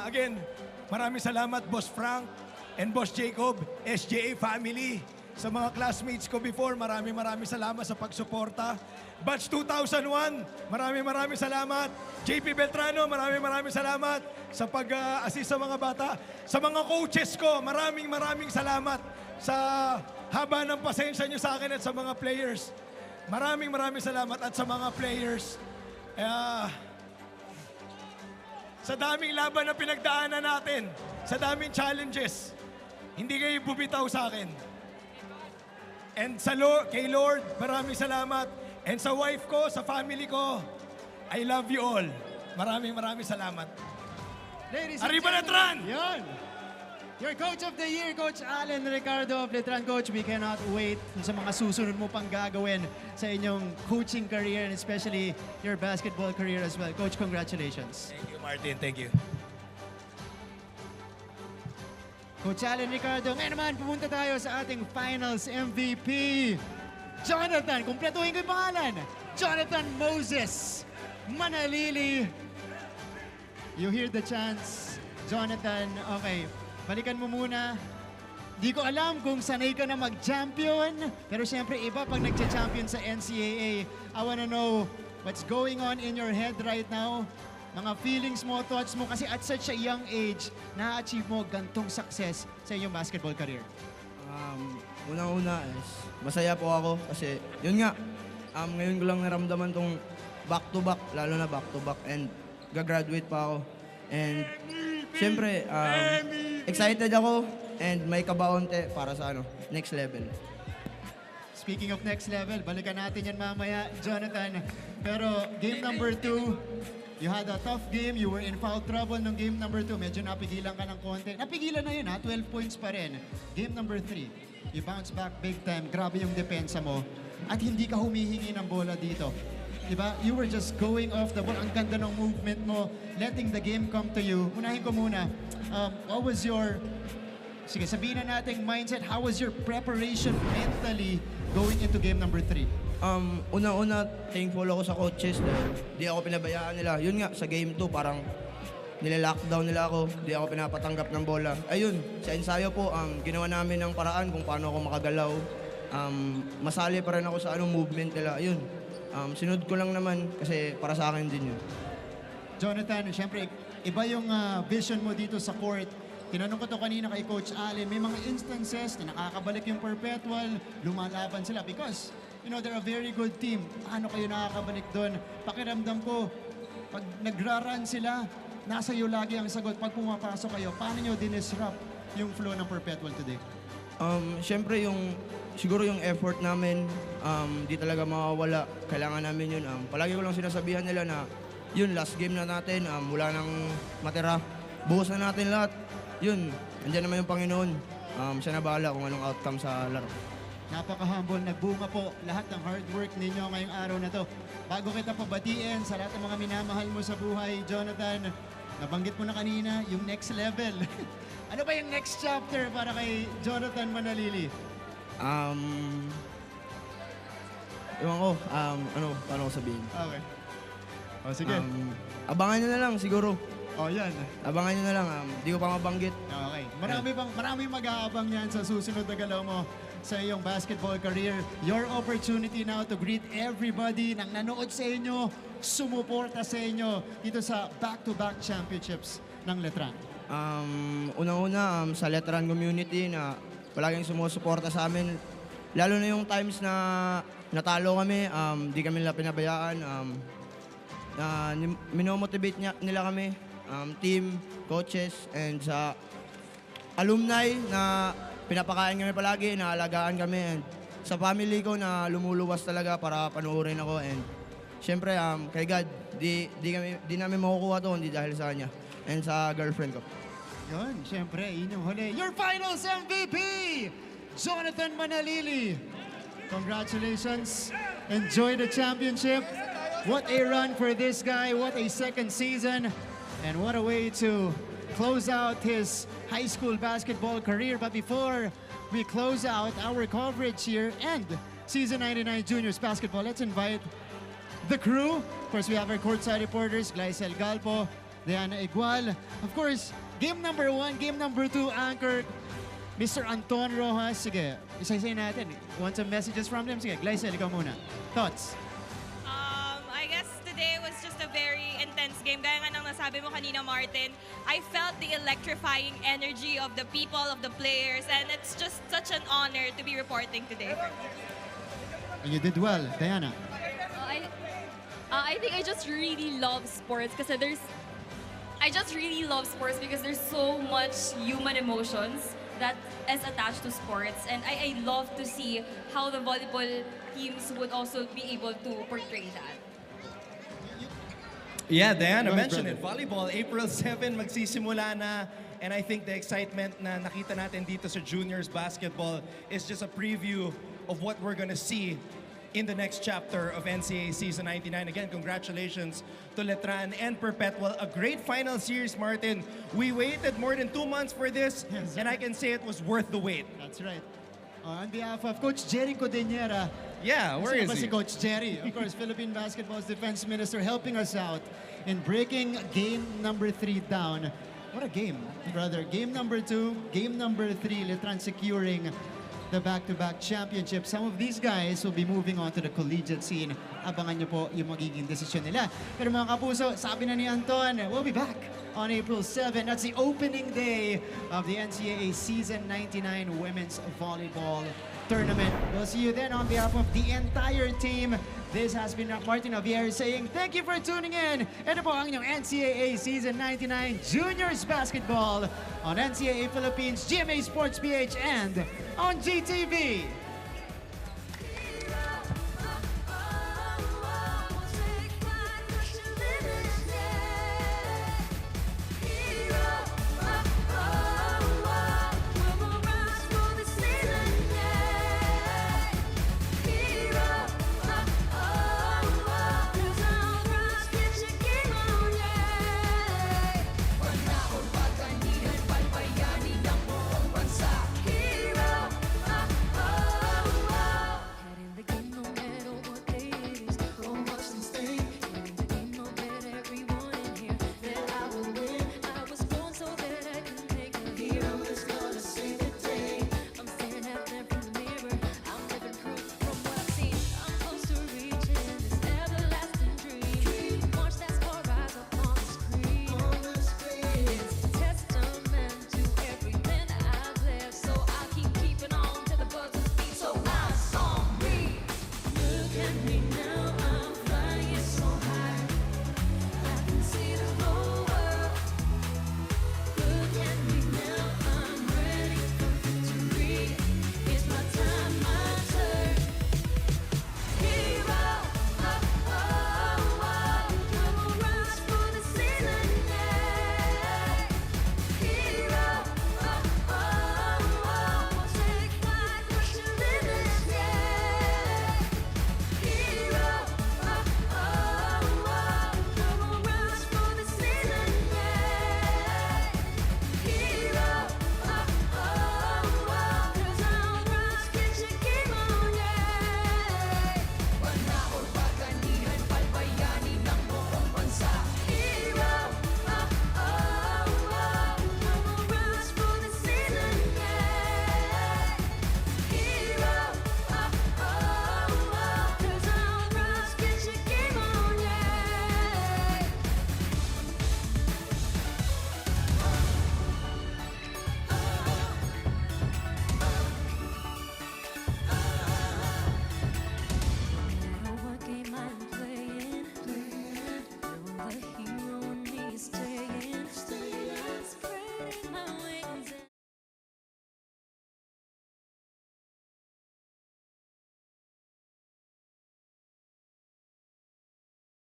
again, maraming salamat Boss Frank and Boss Jacob, SJA family. Sa mga classmates ko before, maraming salamat sa pagsuporta. Batch 2001, maraming salamat. JP Beltrano, maraming salamat sa pag-assist sa mga bata. Sa mga coaches ko, maraming salamat sa haba ng pasensya nyo sa akin at sa mga players. Maraming salamat at sa mga players. Sa daming laban na pinagdaanan natin, sa daming challenges, hindi kayo bubitaw sa akin. And kay Lord, maraming salamat. And sa wife ko, sa family ko, I love you all. Maraming salamat. Ladies Arriba Letran! Yan! Your Coach of the Year, Coach Allen Ricardo of Letran. Coach, we cannot wait sa mga susunod mo pang gagawin sa inyong coaching career and especially your basketball career as well. Coach, congratulations. Thank you, Martin. Thank you. Coach Allen Ricardo. Ngayon naman, pumunta tayo sa ating finals MVP. Jonathan, kumpletuhin ko yung pangalan. Jonathan Moses Manalili. You hear the chants. Jonathan, okay. Balikan mo muna. Di ko alam kung sanay ka na mag-champion. Pero siyempre, iba pag nag-champion sa NCAA. I wanna know what's going on in your head right now. Mga feelings mo, thoughts mo. Kasi at such a young age, na-achieve mo gantong success sa iyong basketball career. Unang-una is masaya po ako kasi yun nga, ngayon ko lang naramdaman tong back-to-back, lalo na back-to-back and gagraduate pa ako. And syempre, excited ako and may kabaonte para sa next level. Speaking of next level, balikan natin yan mamaya, Jonathan. Pero game number 2, you had a tough game. You were in foul trouble nung game number 2. Medyo napigilan ka ng konti. Napigilan na yun 12 points pa rin. Game number 3, you bounce back big time. Grabe yung depensa mo. At hindi ka humihingi ng bola dito. Diba? You were just going off the ball. Ang ganda ng movement mo. Letting the game come to you. Unahin ko muna. What was your... Sige, sabihin na natin mindset. How was your preparation mentally going into game number 3? Una-una, thankful ako sa coaches dahil di ako pinabayaan nila. Yun nga, sa game 2, parang nila-lockdown nila ako. Di ako pinapatanggap ng bola. Ayun, sa ensayo po, ginawa namin ng paraan kung paano ako makagalaw. Masali pa rin ako sa movement nila. Ayun, sinunod ko lang naman kasi para sa akin din yun. Jonathan, syempre, iba yung vision mo dito sa court. Tinanong ko to kanina kay Coach Allen, may mga instances na nakakabalik yung Perpetual, lumalaban sila because they're a very good team. Paano kayo nakakabalik doon? Pakiramdam ko, pag nagra-run sila, nasa iyo lagi ang sagot. Pag pumapasok kayo, paano nyo dinisrupt yung flow ng Perpetual today? Siyempre, siguro yung effort namin, di talaga mawawala. Kailangan namin yun. Palagi ko lang sinasabihan nila na yun, last game na natin, wala nang matira. Buhos na natin lahat. Yun, andyan naman yung Panginoon. Siya na bahala kung anong outcome sa laro. Napaka-humble, nagbunga po lahat ng hard work ninyo ngayong araw na to. Bago kita pabatiin sa lahat ng mga minamahal mo sa buhay, Jonathan, nabanggit mo na kanina yung next level. Ano ba yung next chapter para kay Jonathan Manalili? Ewan ko, paano ko sabihin? Okay. O, sige. Abangan nyo na lang siguro. Oh, yan. Abangan nyo na lang. Di ko pa mabanggit. Okay. Marami mag-aabang yan sa susunod na galaw mo sa iyong basketball career. Your opportunity now to greet everybody nang nanood sa inyo, sumuporta sa inyo dito sa back-to-back championships ng Letran. Unang-una, sa Letran community na palaging sumusuporta sa amin. Lalo na yung times na natalo kami, di kami nila pinabayaan. Minomotivate nila kami. Team, coaches, and sa alumni na pinapakain kami palagi, inaalagaan kami, and sa family ko na lumuluwas talaga para panuorin ako, and syempre kay God, di namin makukuha to hindi dahil sa kanya and sa girlfriend ko. Yun, syempre, yun yung huli. Your finals MVP, Jonathan Manalili. Congratulations. Enjoy the championship. What a run for this guy. What a second season. And what a way to close out his high school basketball career. But before we close out our coverage here and Season 99 Juniors Basketball, let's invite the crew. Of course, we have our courtside reporters, Glycel Galpo, Diana Igual. Of course, game number 1, game number 2, anchor Mr. Anton Rojas. Sige, isa-isa natin. Want some messages from them? Sige, Glycel, ikaw muna. Thoughts? I guess today was just a very intense game. Gaya nga nang nasabi mo kanina, Martin, I felt the electrifying energy of the people, of the players, and it's just such an honor to be reporting today. And you did well, Diana. I think I just really love sports because there's so much human emotions that is attached to sports, and I love to see how the volleyball teams would also be able to portray that. Yeah, Diana mentioned it. Volleyball, April 7 magsisimula na, and I think the excitement na nakita natin dito sa juniors basketball is just a preview of what we're gonna see in the next chapter of NCAA Season 99. Again, congratulations to Letran and Perpetual. A great final series, Martin. We waited more than 2 months for this, and I can say it was worth the wait. That's right. On behalf of Coach Jerry Codeniera. Yeah, where is he? Coach Jerry, of course, Philippine Basketball's defense minister, helping us out in breaking game number 3 down. What a game, brother. Game number 2, game number 3, Letran securing the back-to-back championship. Some of these guys will be moving on to the collegiate scene. Abangan nyo po yung magiging desisyon nila. Pero mga kapuso, sabi na ni Anton, we'll be back on April 7. That's the opening day of the NCAA Season 99 Women's Volleyball Tournament. We'll see you then on behalf of the entire team. This has been Martin Javier saying thank you for tuning in. Ito po ang inyong NCAA Season 99 Juniors Basketball on NCAA Philippines, GMA Sports PH, and on GTV.